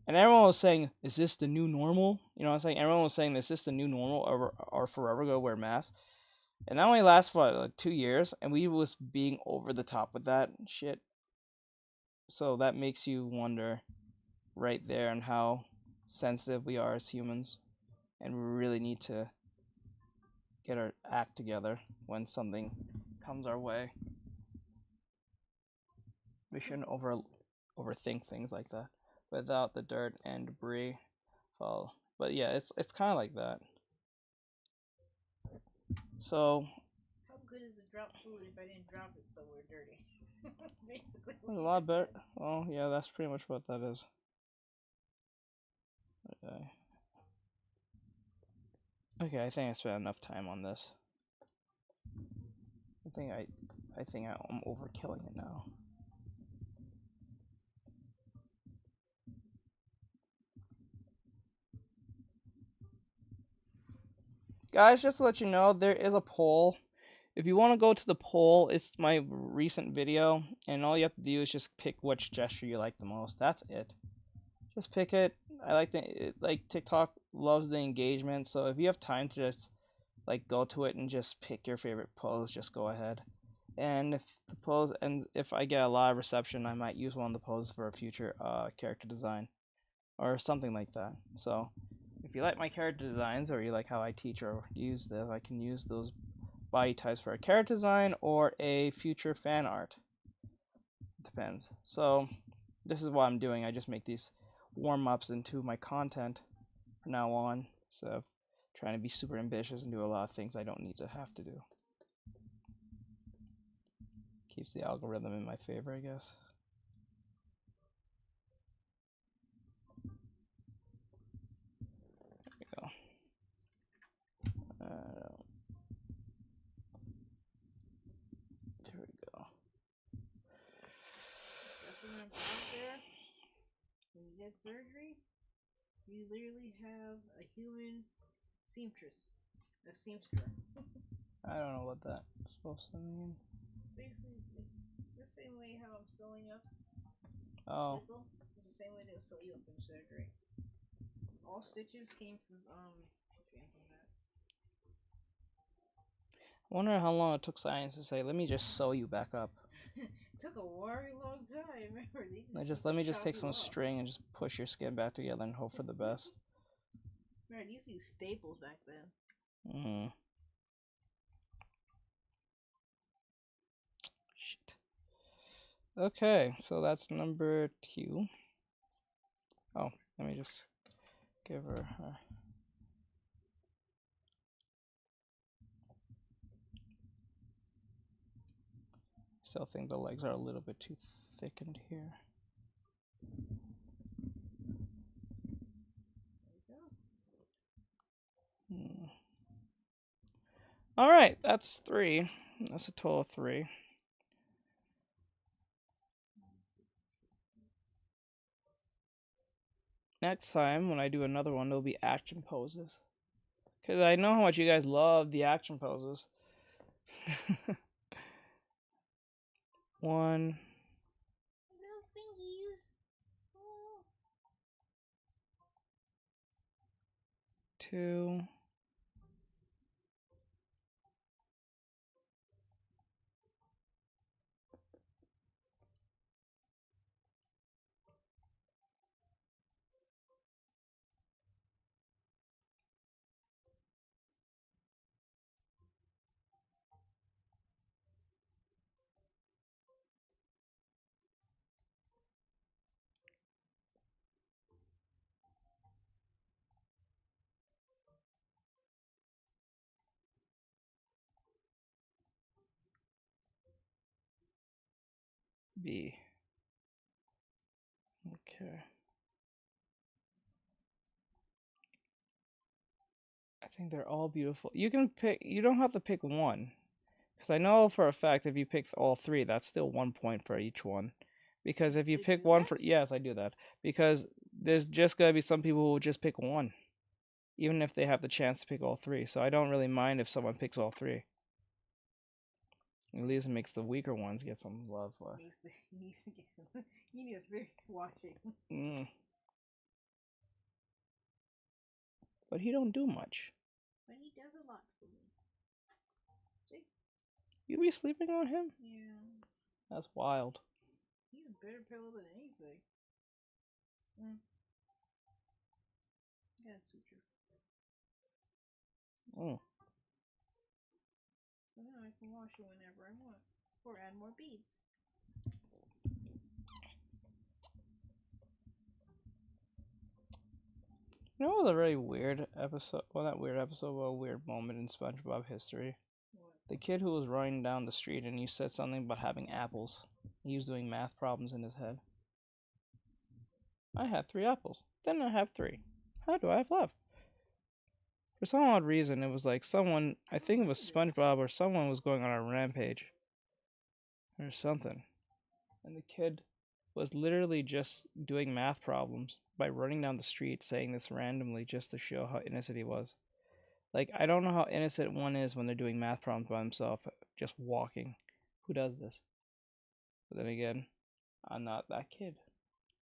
And everyone was saying, "Is this the new normal?" You know what I'm saying? Everyone was saying, "Is this the new normal, or forever go wear masks?" And that only lasts for like 2 years, and we was being over the top with that shit. So that makes you wonder, right there, on how sensitive we are as humans, and we really need to get our act together when something comes our way. We shouldn't overthink things like that. Without the dirt and debris fall. But yeah, it's kind of like that. So, how good is the drop food if I didn't drop it somewhere dirty? Basically, a lot better. Well, yeah, that's pretty much what that is. Okay, I think I spent enough time on this. I think I'm overkilling it now. Guys, just to let you know, there is a poll. If you want to go to the poll, it's my recent video, and all you have to do is just pick which gesture you like the most. That's it. Just pick it. I like TikTok loves the engagement. So if you have time to just like go to it and just pick your favorite pose, just go ahead. And if I get a lot of reception, I might use one of the poses for a future character design or something like that. So if you like my character designs or you like how I teach or use this, I can use those body types for a character design or a future fan art. It depends. So this is what I'm doing. I just make these warm-ups into my content from now on. So trying to be super ambitious and do a lot of things I don't need to have to do. Keeps the algorithm in my favor, I guess. There we go. There we go. Just remember, out there, when you get surgery, you literally have a human seamstress. A seamster. I don't know what that's supposed to mean. Basically, the same way how I'm sewing up Oh. Thistle is the same way they'll sew you up in surgery. All stitches came from that. I wonder how long it took science to say, let me just sew you back up. It took a very long time. Remember, Let me just take some string and just push your skin back together and hope for the best. Right, you used to use staples back then. Mm. Shit. Okay, so that's number 2. Oh, let me just give her. Still think the legs are a little bit too thickened here. All right, that's 3. That's a total of 3. Next time, when I do another one, it'll be action poses. Because I know how much you guys love the action poses. 1. Little fingies. Oh. 2. B. Okay. I think they're all beautiful. You can pick, you don't have to pick one. Because I know for a fact if you pick all 3, that's still 1 point for each one. Because if you pick one for, yes, I do that. Because there's just going to be some people who will just pick one. Even if they have the chance to pick all 3. So I don't really mind if someone picks all 3. At least it makes the weaker ones get some love. You need a serious washing. But he don't do much. But he does a lot for me. See? You be sleeping on him? Yeah. That's wild. He's a better pillow than anything. Yeah, suture. Oh. So now I can wash it whenever I want. Or add more beads. You know what was a very weird episode? Well, not weird episode, but a weird moment in SpongeBob history. What? The kid who was running down the street and he said something about having apples. He was doing math problems in his head. I have 3 apples. Then I have 3. How do I have left? For some odd reason, it was like someone, I think it was SpongeBob or someone was going on a rampage. Or something. And the kid was literally just doing math problems by running down the street saying this randomly just to show how innocent he was. Like, I don't know how innocent one is when they're doing math problems by themselves, just walking. Who does this? But then again, I'm not that kid.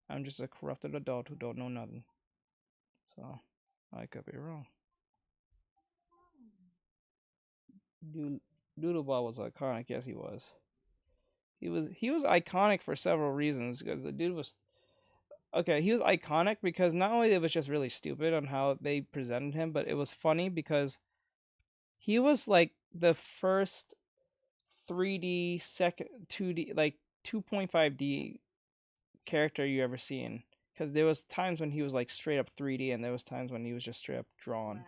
I'm just a corrupted adult who don't know nothing. So, I could be wrong. Doodleball was iconic. Yes, he was. He was iconic for several reasons because the dude was okay. He was iconic because not only it was just really stupid on how they presented him, but it was funny because he was like the first 3D second 2D like 2.5D character you ever seen. Because there was times when he was like straight up 3D, and there was times when he was just straight up drawn.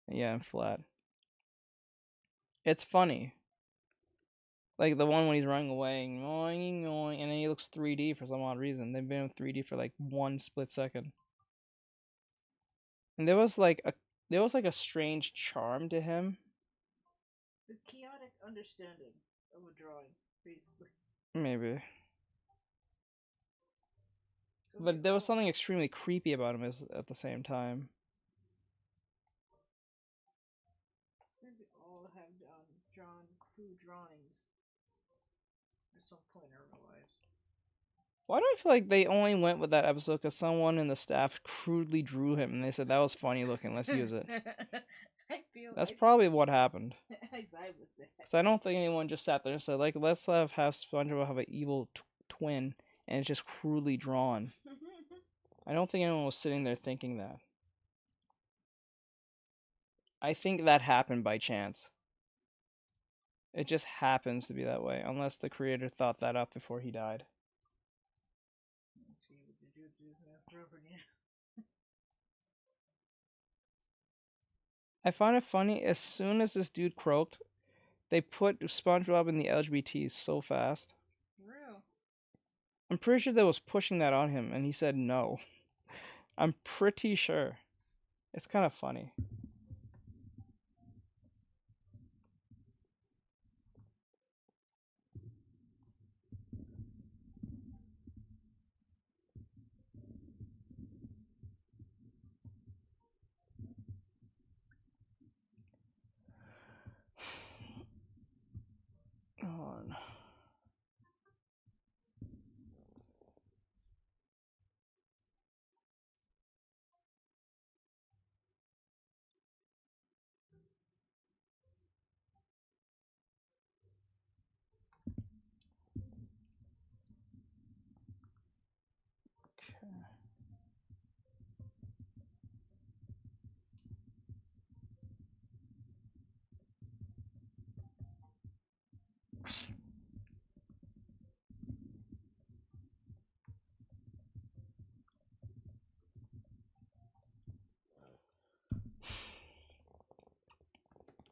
Flat. Yeah, and flat. It's funny. Like the one when he's running away, and then he looks 3D for some odd reason. They've been in 3D for like one split second. And there was like a strange charm to him. The chaotic understanding of a drawing, basically. Maybe. But there was something extremely creepy about him at the same time. We all have drawn crude drawings at some point in our lives. Why do I feel like they only went with that episode because someone in the staff crudely drew him and they said that was funny looking, let's use it. That's probably what happened. I vibe with that. Because I don't think anyone just sat there and said, like, let's have SpongeBob have an evil twin and it's just crudely drawn. I don't think anyone was sitting there thinking that. I think that happened by chance. It just happens to be that way, unless the creator thought that up before he died. I find it funny, as soon as this dude croaked, they put SpongeBob in the LGBT so fast. Real. I'm pretty sure they was pushing that on him, and he said no. I'm pretty sure. It's kind of funny. On.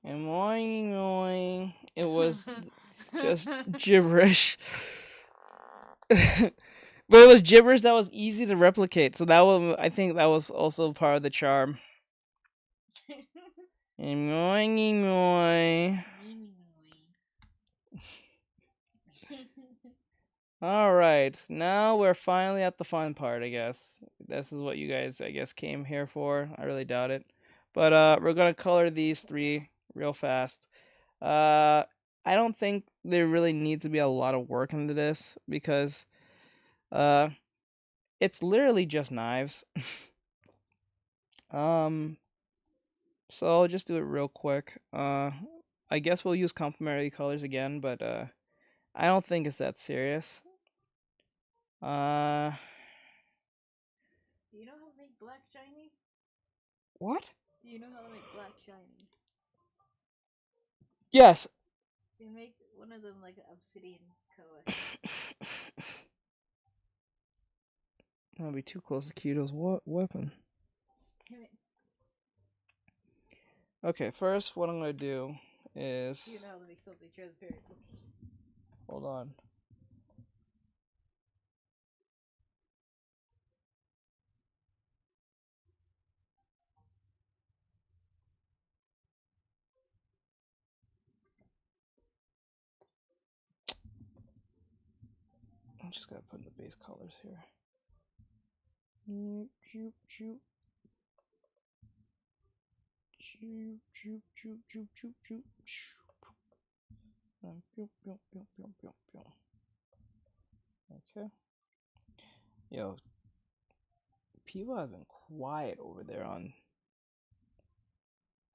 Annoying. It was just gibberish. But it was gibberish that was easy to replicate, so I think that was also part of the charm. Annoying. Alright, now we're finally at the fun part, I guess. This is what you guys, I guess, came here for. I really doubt it. But we're gonna color these three real fast. I don't think there really needs to be a lot of work into this because it's literally just knives. So I'll just do it real quick. I guess we'll use complementary colors again, but I don't think it's that serious. Do you know how to make black shiny? What? Do you know how to make black shiny? Yes. You make one of them like an obsidian color. That'll be too close to Keto's weapon. Okay, first what I'm gonna do is. You know how to make something transparent. Hold on. I just gotta put in the base colors here. Okay. Yo, people have been quiet over there on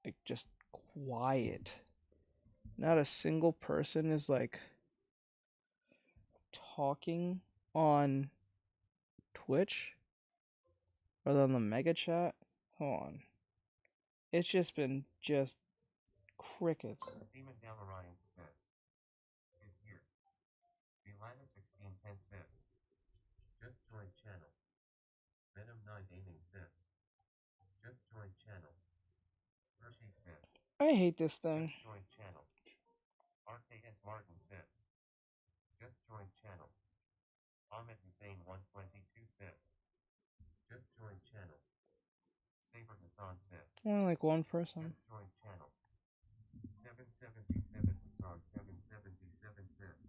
like just quiet. Not a single person is like talking on Twitch or on the mega chat. Hold on. It's just been just crickets. Demon Galarian says, is here. Milana 1610 says, just joined channel. Venom 9 Gaming says, just joined channel. Hershey says, I hate this thing. just joined channel. RKS Martin says, just joined channel. Ahmed Hussein 122 says, just joined channel. Saber Hassan says, Only like one person. just joined channel. 777 Hassan 777 says,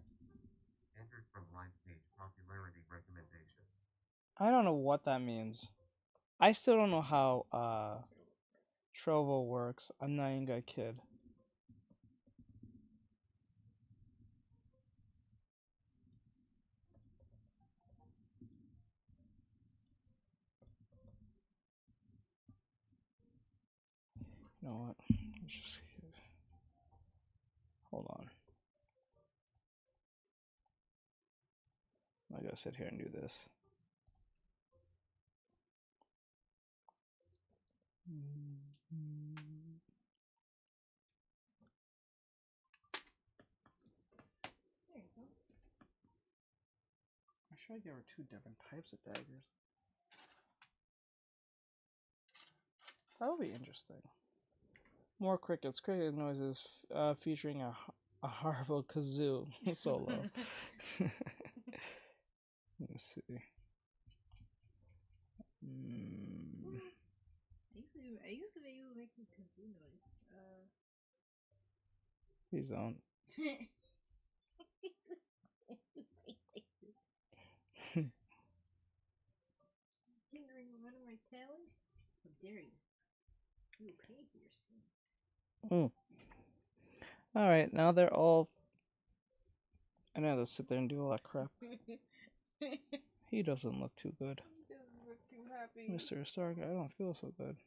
entered from live page popularity recommendation. I don't know what that means. I still don't know how Trovo works. I'm not even gonna kid. You know what? Let's just hold on. I gotta sit here and do this. There you go. I should give her two different types of daggers. That would be interesting. More crickets. Cricket noises featuring a horrible kazoo solo. Let's see. I used to be able to make a kazoo noise. Please don't. Hindering one of my talents? How dare you? You will pay for your sin. Alright, now they're all. I know to sit there and do all that crap. He doesn't look too good. He doesn't look too happy. Mr. Stark, I don't feel so good.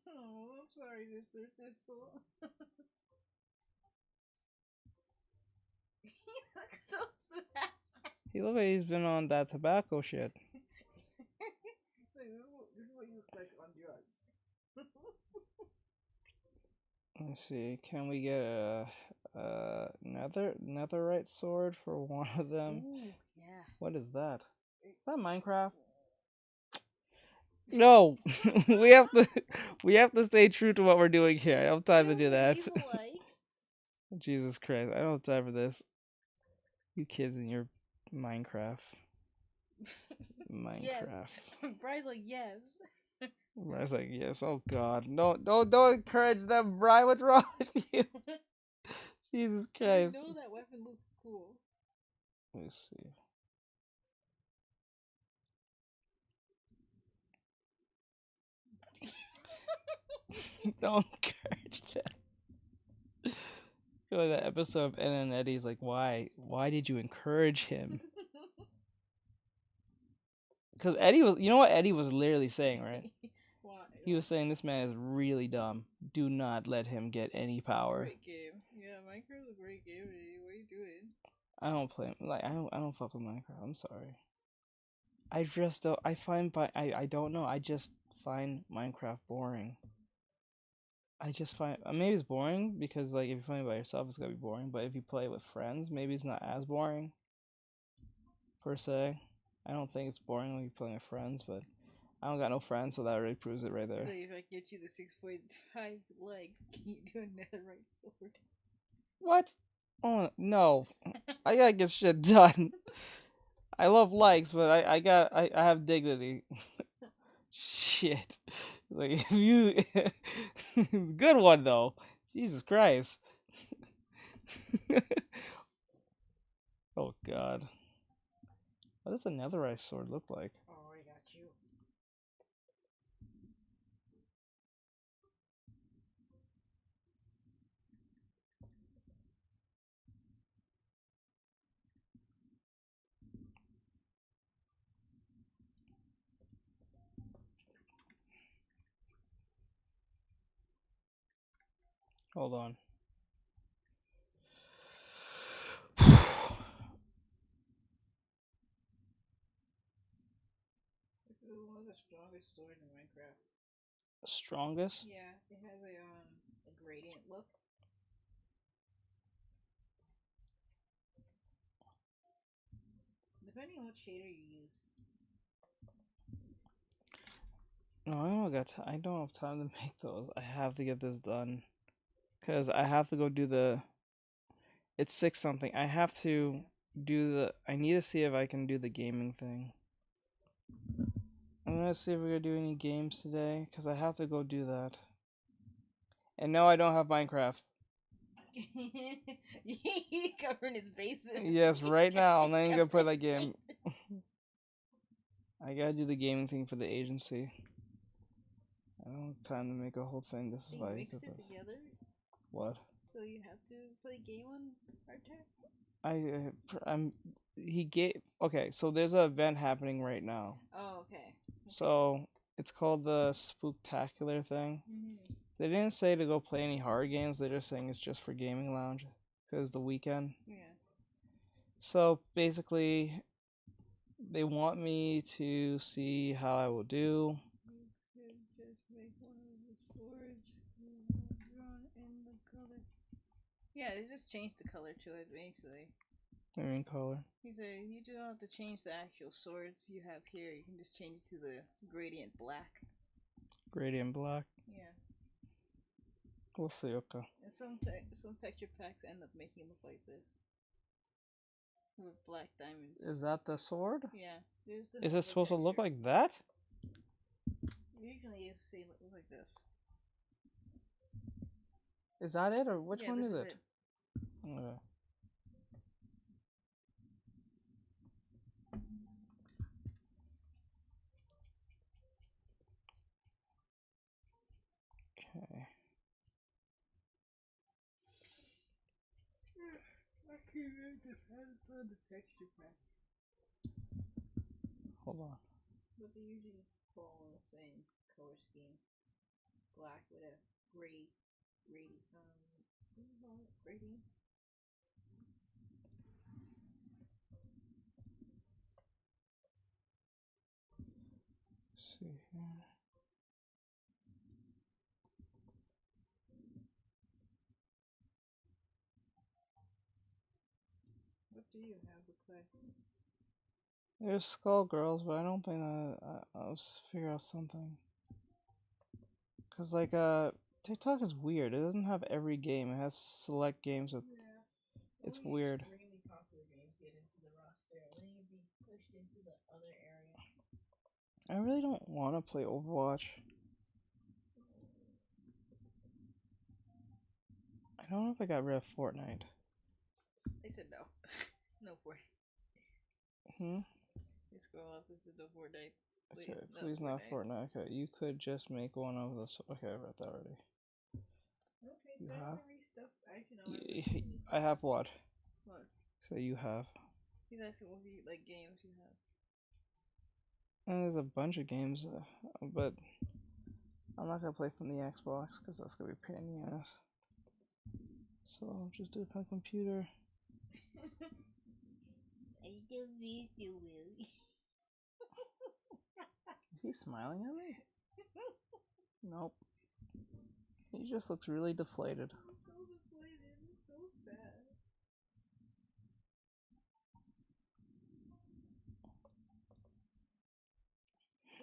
Oh, I'm sorry, Mr. Thistle. He looks so sad. He looks like he's been on that tobacco shit. This is what you look like on drugs. Let's see. Can we get a netherite sword for one of them? Ooh, yeah. What is that? Is that Minecraft? No, we have to stay true to what we're doing here. I don't have time to do that. Jesus Christ, I don't have time for this. You kids in your Minecraft. Minecraft. Yes. Brian's like, yes. Brian's like, yes. Oh God, no, don't encourage them, Brian. What's wrong with you? Jesus Christ. You know that weapon looks cool. Let's see. Don't encourage that. I feel like that episode of Ed and Eddie's like, why? Why did you encourage him? Because Eddie was, you know what Eddie was literally saying, right? Why? He was saying this man is really dumb. Do not let him get any power. Great game. Yeah, Minecraft's a great game. What are you doing? I don't play like I don't fuck with Minecraft. I'm sorry. I just don't. I don't know. I just find Minecraft boring. I just find maybe it's boring because like if you play it by yourself, it's gonna be boring. But if you play it with friends, maybe it's not as boring. Per se, I don't think it's boring when you play with friends, but I don't got no friends, so that already proves it right there. So if I get you the 6.5 leg, can you do another right sword? What? Oh no! I gotta get shit done. I love likes, but I have dignity. Shit. Like if you good one though. Jesus Christ. Oh God. What does a netherite sword look like? Oh, I got you. Hold on. This is one of the strongest swords in Minecraft. Strongest? Yeah, it has a gradient look. Depending on what shader you use. No, I don't have time to make those. I have to get this done. Cause I have to go do the. It's 6 something. I have to do the. I need to see if I can do the gaming thing. I'm gonna see if we're gonna do any games today. Cause I have to go do that. And no, I don't have Minecraft. He's covering his bases. Yes, right now. I'm not even gonna play that game. I gotta do the gaming thing for the agency. I don't have time to make a whole thing. This is You why I mixed did it this. together, What? so you have to play game on Artexrtic? I'm. He gave. Okay, so there's an event happening right now. Oh, okay. So it's called the Spooktacular thing. Mm-hmm. They didn't say to go play any hard games. They're just saying it's just for gaming lounge because the weekend. Yeah. So basically, they want me to see how I will do. You could just make one of the swords drawn in the color. Yeah, they just changed the color to it basically. I mean, color. He said you don't have to change the actual swords you have here. You can just change it to the gradient black. Gradient black. Yeah. We'll see. Okay. And some texture packs end up making it look like this. With black diamonds. Is that the sword? Yeah. Is it supposed to look like that? Usually you see it look like this. Is that it, or which Yeah, one this is is it? Okay. Okay. I can't make the hands on the texture pack. Hold on. But they usually fall on the same color scheme. Black with a gradient. Let's see here. What do you have to play? There's Skullgirls, but I don't think that I'll just figure out something. Cause like TikTok is weird. It doesn't have every game. It has select games that it's Only weird. extremely popular games get into the roster, and then you'd be pushed into the other area. I really don't want to play Overwatch. I don't know if I got rid of Fortnite. They said no. No Fortnite. They scroll up and said no Fortnite. Okay, please not Fortnite. Okay, you could just make one of those. Okay, I read that already. Okay, You so have? stuff. Actually, no. I have what? What? So you have. He's asking what like games you have. And there's a bunch of games, but I'm not gonna play from the Xbox because that's gonna be a pain in the ass. So I'll just do it on computer. I don't miss you, Willie. Is he smiling at me? Nope. He just looks really deflated. I'm so deflated. It's so sad.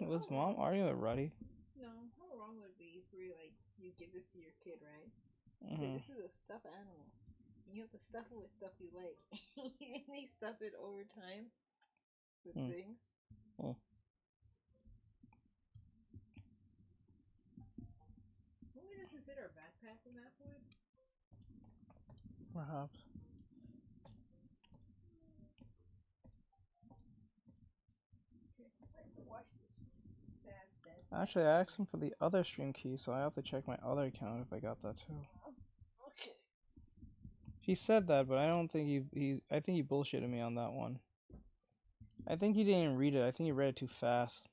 Was mom arguing with Ruddy? No, how wrong would it be for you give this to your kid, right? Mm-hmm. So this is a stuffed animal. And you have to stuff it with stuff you like. And they stuff it over time with things. Mm. Wouldn't we just consider a backpack from that point? Perhaps. Actually, I asked him for the other stream key, so I have to check my other account if I got that too. Okay. He said that, but I don't think I think he bullshitted me on that one. I think he didn't read it. I think he read it too fast.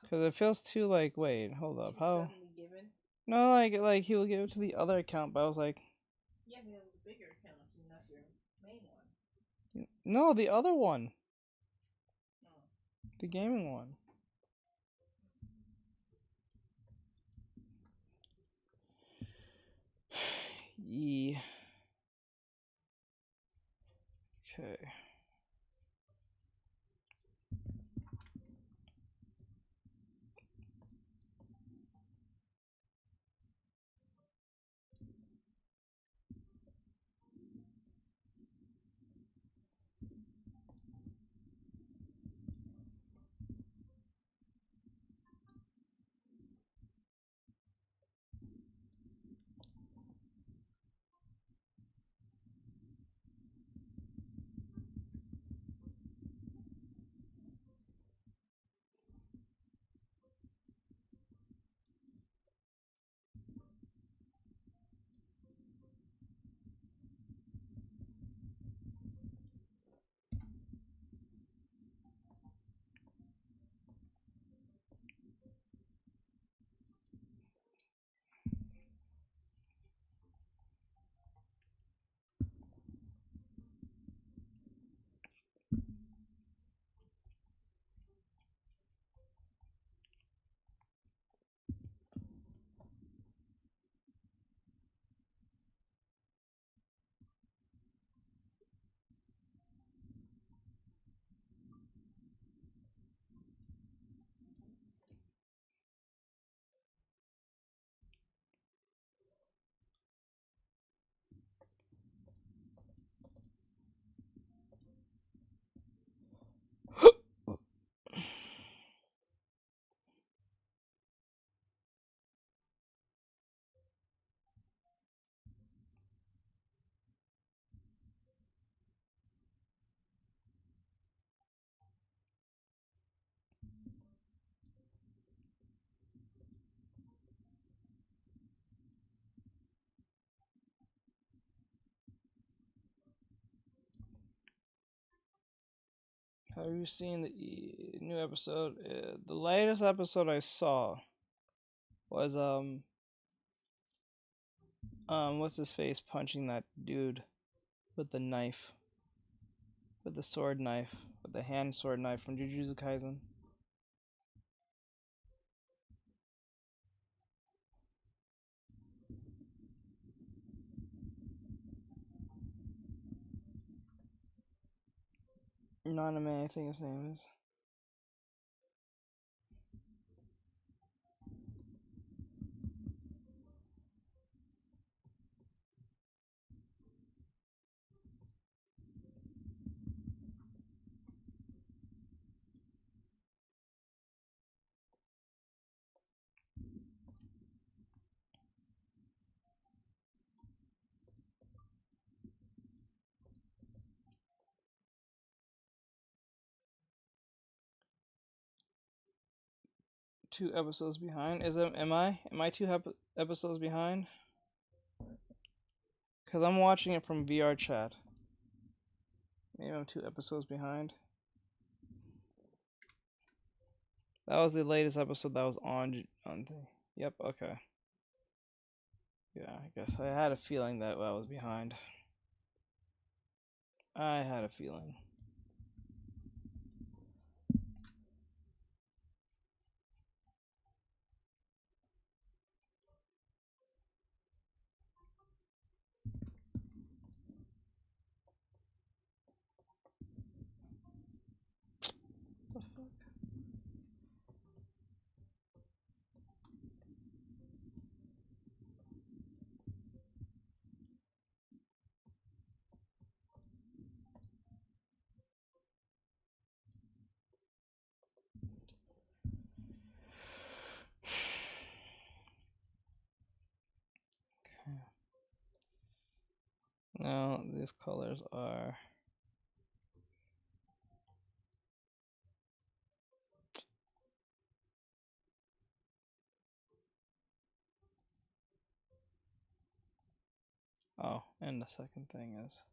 Cause it feels too like, wait, hold up, how? Suddenly given. No, like he will give it to the other account, but I was like, Yeah, but the bigger account, and that's your main one. no, the other one, Oh. the gaming one. Yeah. Okay. Have you seen the new episode? The latest episode I saw was what's his face punching that dude with the knife, with the sword knife, with the hand sword knife from Jujutsu Kaisen. Naname, I think his name is. 2 episodes behind. Am I? Am I 2 episodes behind? Cause I'm watching it from VR chat. Maybe I'm 2 episodes behind. That was the latest episode that was on thing. Yep. Okay. Yeah, I guess I had a feeling that I was behind. I had a feeling. What the fuck? 'Kay. Now these colors are. Oh, and the second thing is.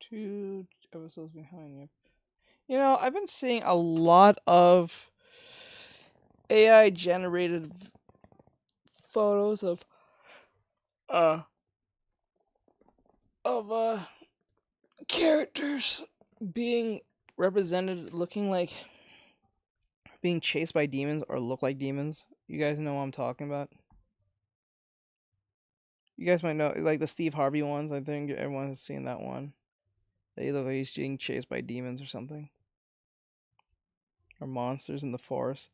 2 episodes behind you. You know, I've been seeing a lot of AI generated photos uh of characters being represented looking like being chased by demons or look like demons. You guys know what I'm talking about? You guys might know, like the Steve Harvey ones. I think everyone has seen that one. They look like he's being chased by demons or something. Or monsters in the forest.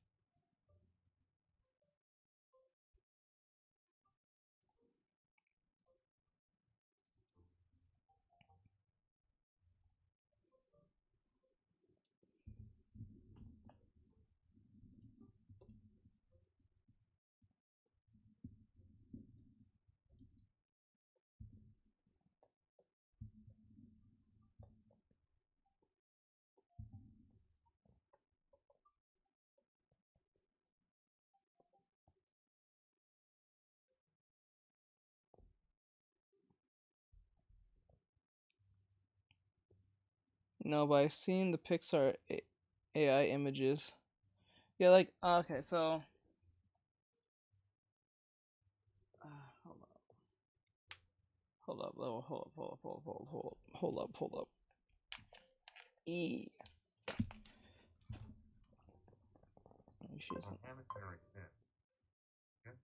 No, but I've seen the Pixar AI images. Yeah, like, okay, so. Hold up. Hold up, hold up. E. Just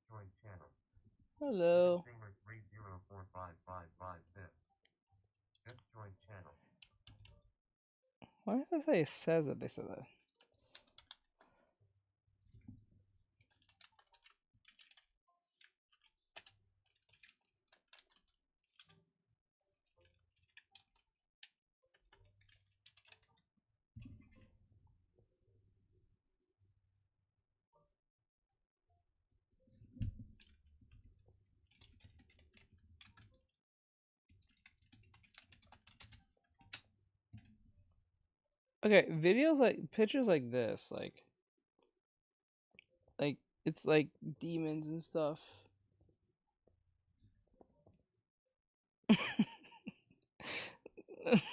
joined channel. Hello. Singer 3045556. Just joined channel. Why does it say it says that they said that? Okay, videos like pictures like this, like it's like demons and stuff.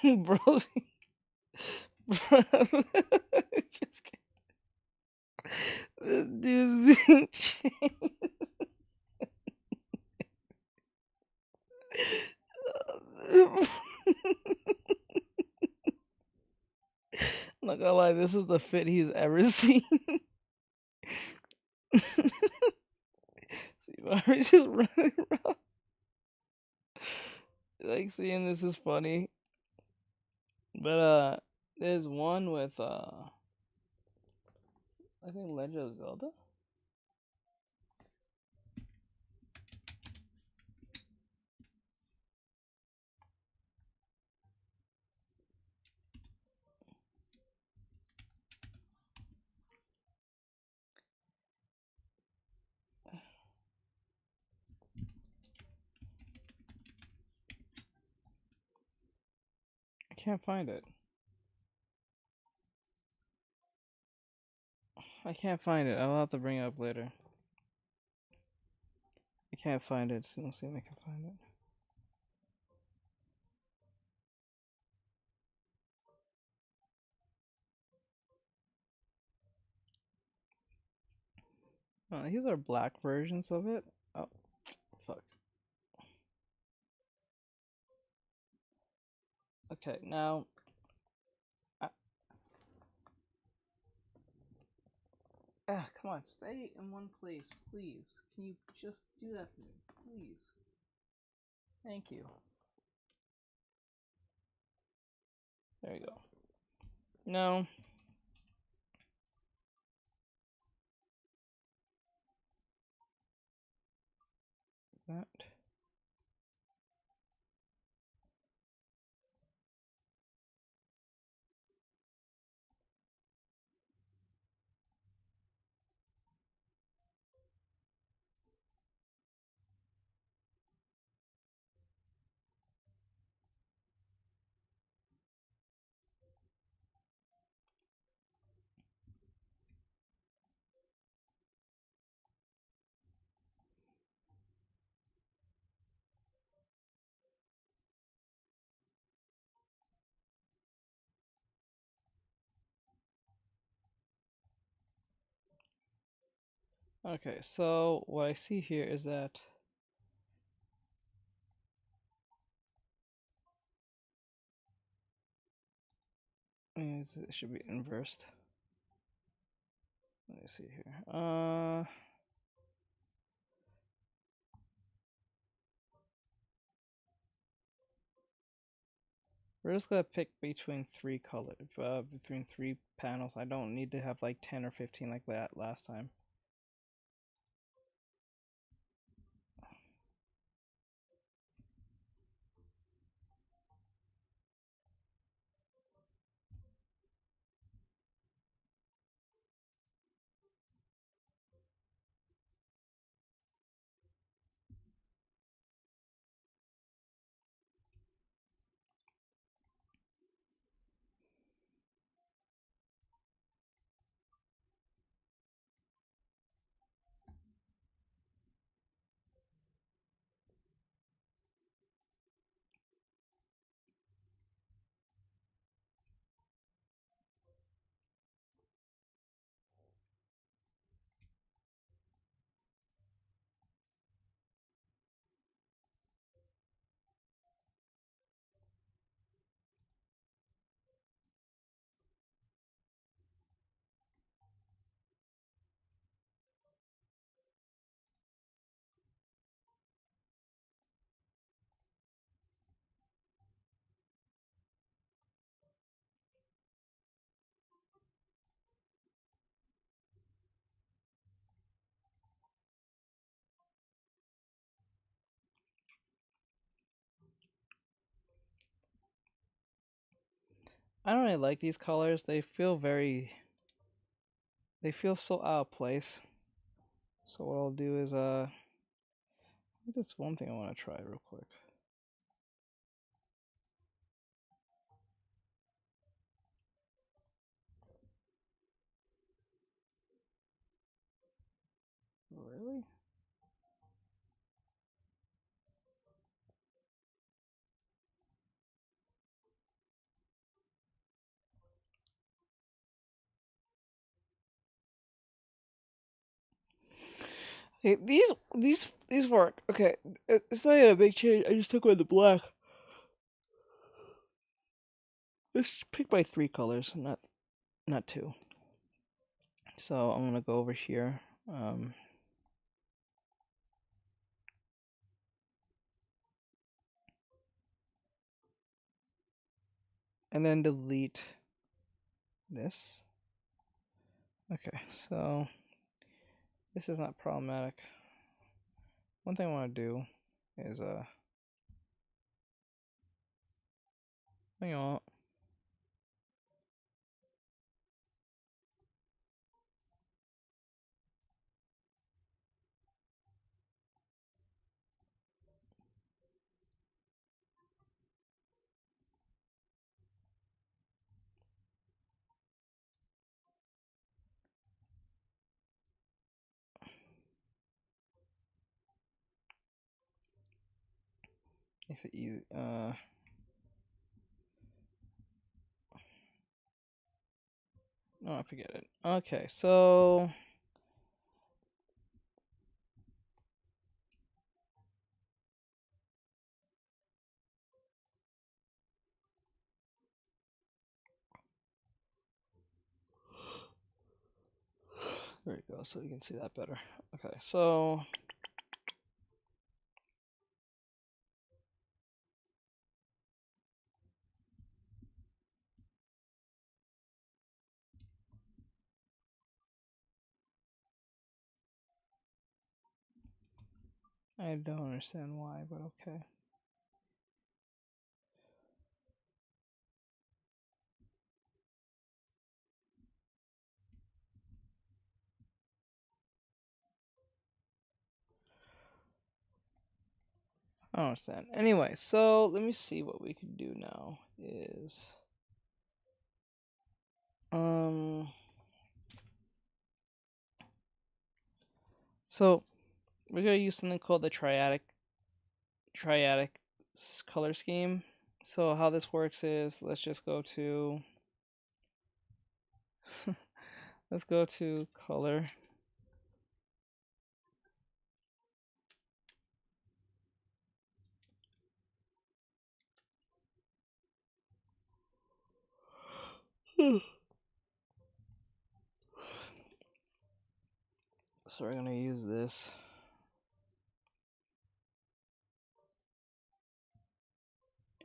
Bro, bro, it's just this dude's being chased. I'm not gonna lie, this is the fit he's ever seen. See, Mari's just running around. Like seeing this is funny. But there's one with I think Legend of Zelda. I can't find it. I can't find it. I'll have to bring it up later. I can't find it, so let's see if I can find it. These are black versions of it. Oh, fuck. Okay, now. Come on, stay in one place, please. Can you just do that for me, please? Thank you. There you go. No. That. Okay, so what I see here is that it should be inversed. Let me see here. We're just gonna pick between three between three panels. I don't need to have like 10 or 15 like that last time. I don't really like these colors. They feel so out of place. So what I'll do is I think that's one thing I want to try real quick. Really? Okay, these work. Okay, it's not even a big change. I just took away the black. Let's pick my three colors, not two. So I'm gonna go over here. And then delete this. Okay, so this is not problematic. One thing I want to do is hang on. Makes it easy. No, forget it. Okay, so there you go. So you can see that better. Okay, so I don't understand why, but okay. I don't understand. Anyway, so let me see what we can do now. Is so we're gonna use something called the triadic color scheme. So how this works is let's just go to let's go to color So we're gonna use this.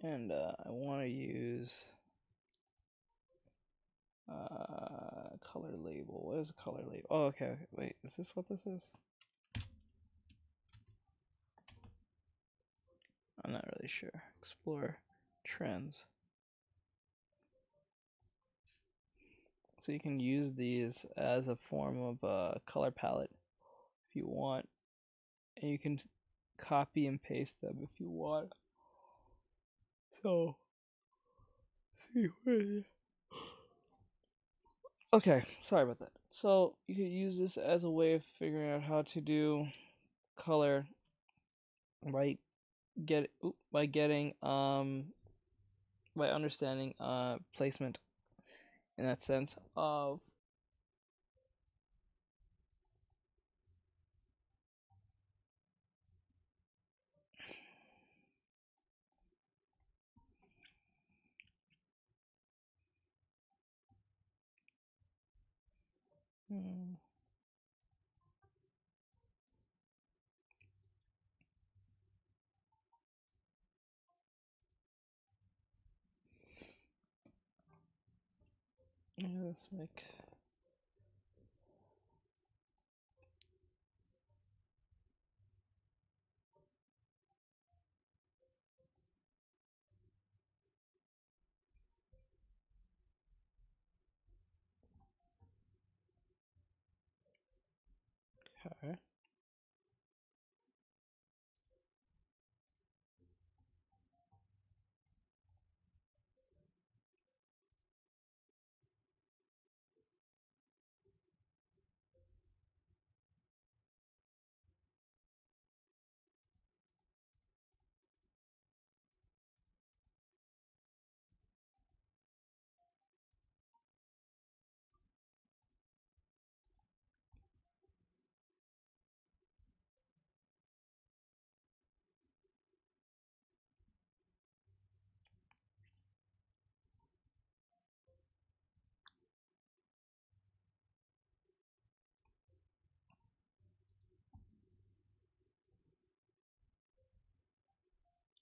And I want to use color label. What is a color label? Oh, okay. Wait, is this what this is? I'm not really sure. Explore trends. So you can use these as a form of a color palette if you want, and you can copy and paste them if you want. So, okay, sorry about that. So you could use this as a way of figuring out how to do color by by understanding placement in that sense of let's make okay.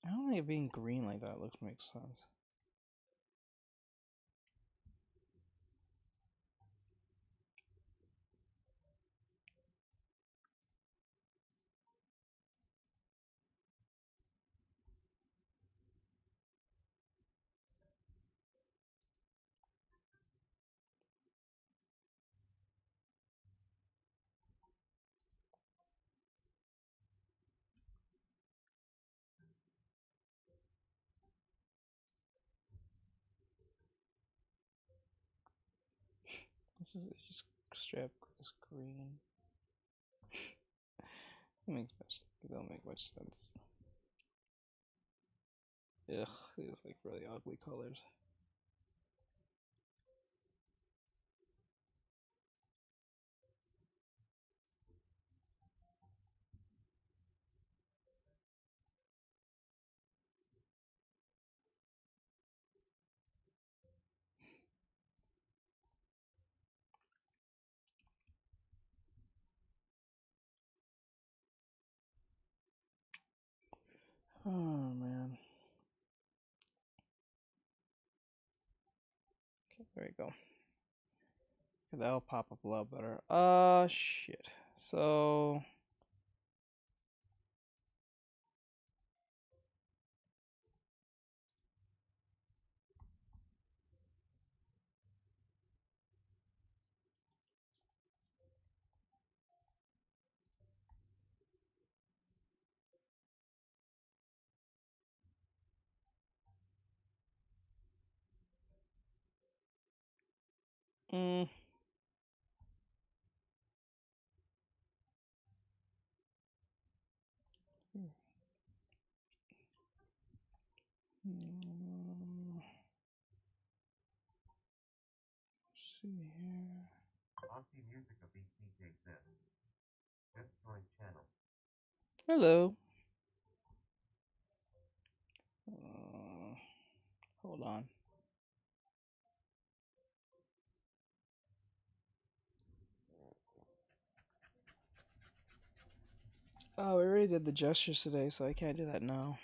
I don't think it being green like that makes sense. This is just straight up this green. It don't make much sense. Ugh, these like really ugly colors. Oh man. Okay, there we go. That'll pop up a lot better. Shit. So mm, see here. Auntie Musica BTK says, just join channel. Hello. Hold on. Oh, we already did the gestures today, so I can't do that now.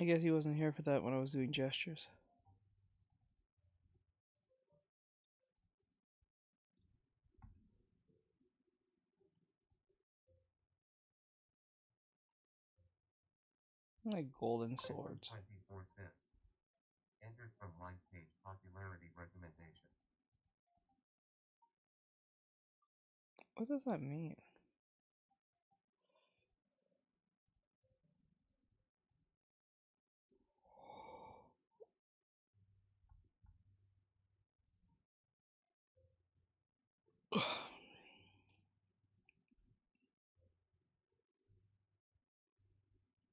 I guess he wasn't here for that when I was doing gestures. Like golden swords. 24 cents. Entered from live page popularity recommendation. What does that mean?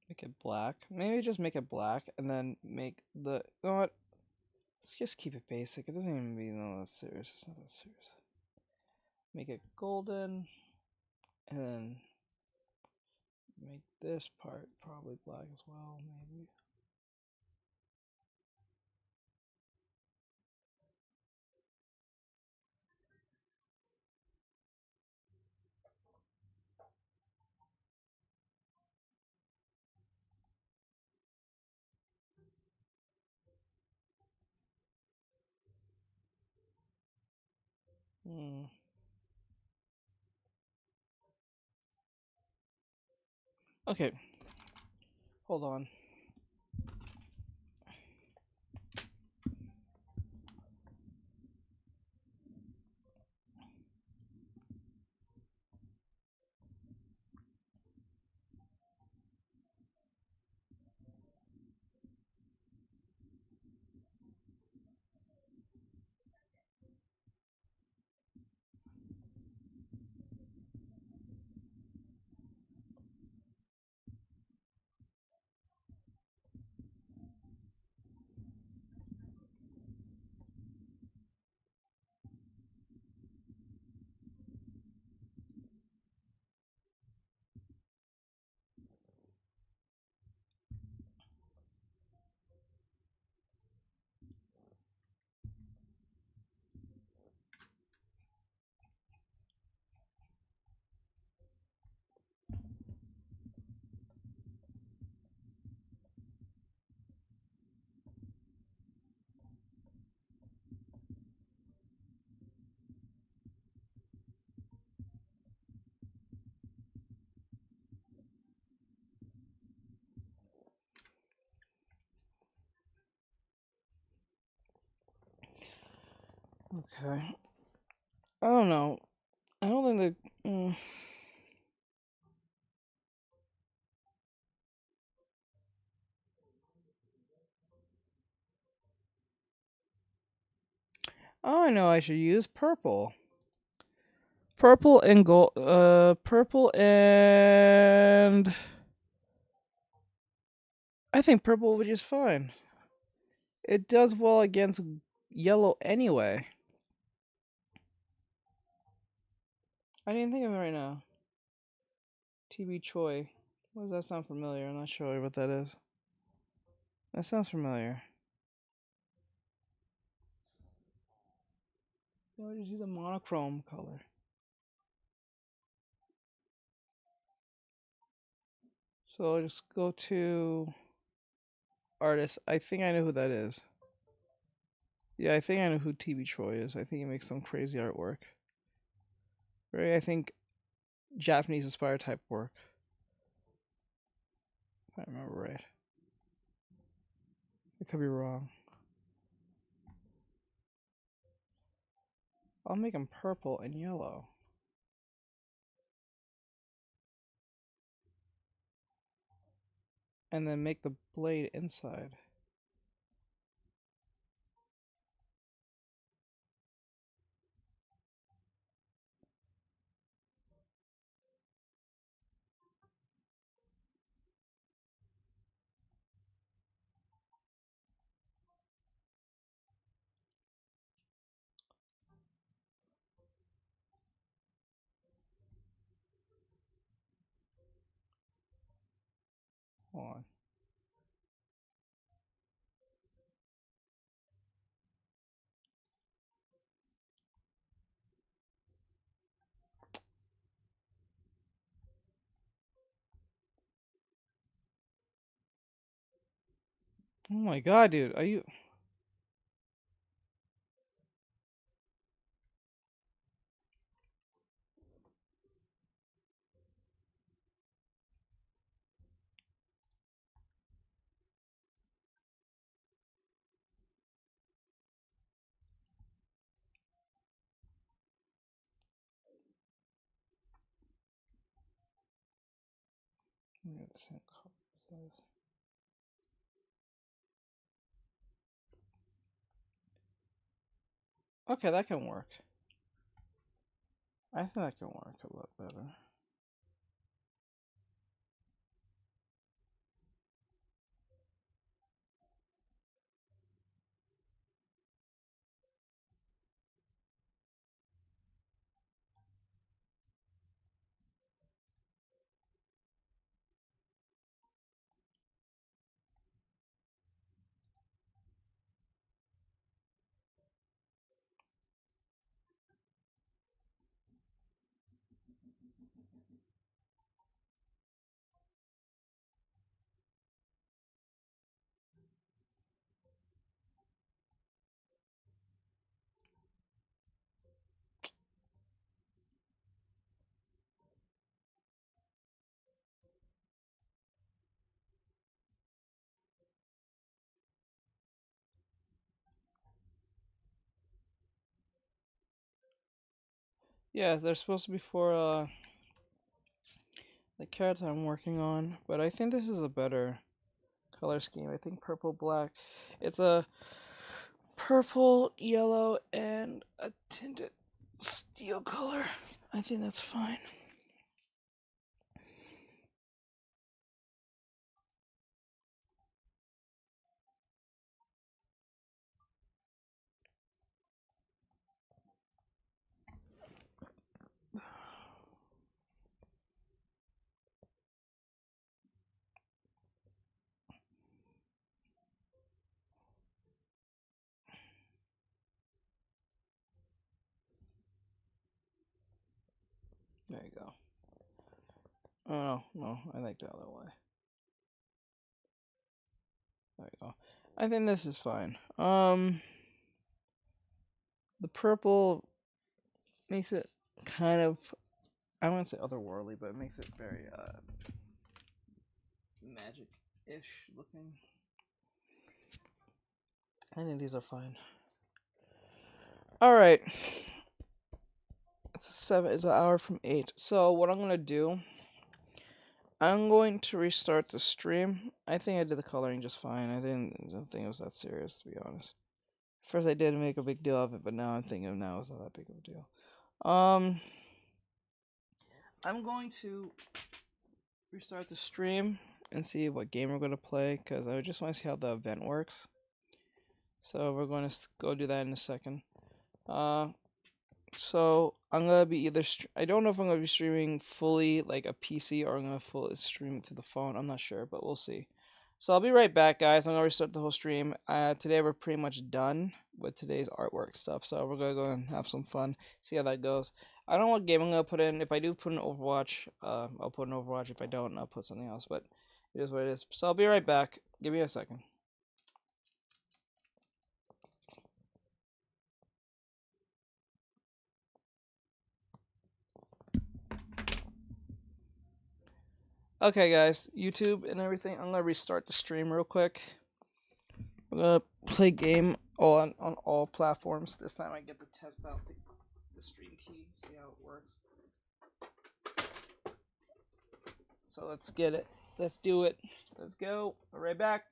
Make it black. Maybe just make it black and then make the. You know what? Let's just keep it basic. It doesn't even be that serious. It's not that serious. Make it golden, and then make this part probably black as well, maybe. Okay. Hold on. Okay. I don't know. I don't think the. Oh, I know. I should use purple. Purple and gold. Purple and. I think purple would just fine. It does well against yellow anyway. I didn't think of it right now. TB Choi. Why does that sound familiar? I'm not sure what that is. That sounds familiar. Yeah, I just use a monochrome color. So I'll just go to artist. I think I know who that is. Yeah, I think I know who TB Choi is. I think he makes some crazy artwork. Right? I think Japanese inspired type work. If I remember right. I could be wrong. I'll make them purple and yellow. And then make the blade inside. Hold on. Oh my god, dude. Are you... We have the same color. Okay, that can work. I think that can work a lot better. Yeah, they're supposed to be for the character I'm working on, but I think this is a better color scheme. I think purple black. It's a purple, yellow, and a tinted steel color. I think that's fine. There you go. Oh no, I like the other way. There you go. I think this is fine. The purple makes it kind of, I wouldn't say otherworldly, but it makes it very magic-ish looking. I think these are fine. All right. It's an hour from 8. So what I'm gonna do, I'm going to restart the stream. I think I did the coloring just fine. I don't think it was that serious, to be honest. First I did make a big deal of it, but now I'm thinking now it's not that big of a deal. I'm going to restart the stream and see what game we're gonna play, because I just want to see how the event works. So we're going to go do that in a second. So I'm gonna be either I don't know if I'm gonna be streaming fully like a PC or I'm gonna fully stream to the phone. I'm not sure, but we'll see. So I'll be right back, guys. I'm gonna restart the whole stream. Today we're pretty much done with today's artwork stuff, so we're gonna go and have some fun. See how that goes. I don't know what game I'm gonna put in. If I do put an Overwatch, I'll put an Overwatch. If I don't, I'll put something else. But it is what it is. So I'll be right back. Give me a second. Okay, guys, YouTube and everything. I'm gonna restart the stream real quick. I'm gonna play game on all platforms. This time I get to test out the stream key, see how it works. So let's get it. Let's do it. Let's go. We're right back.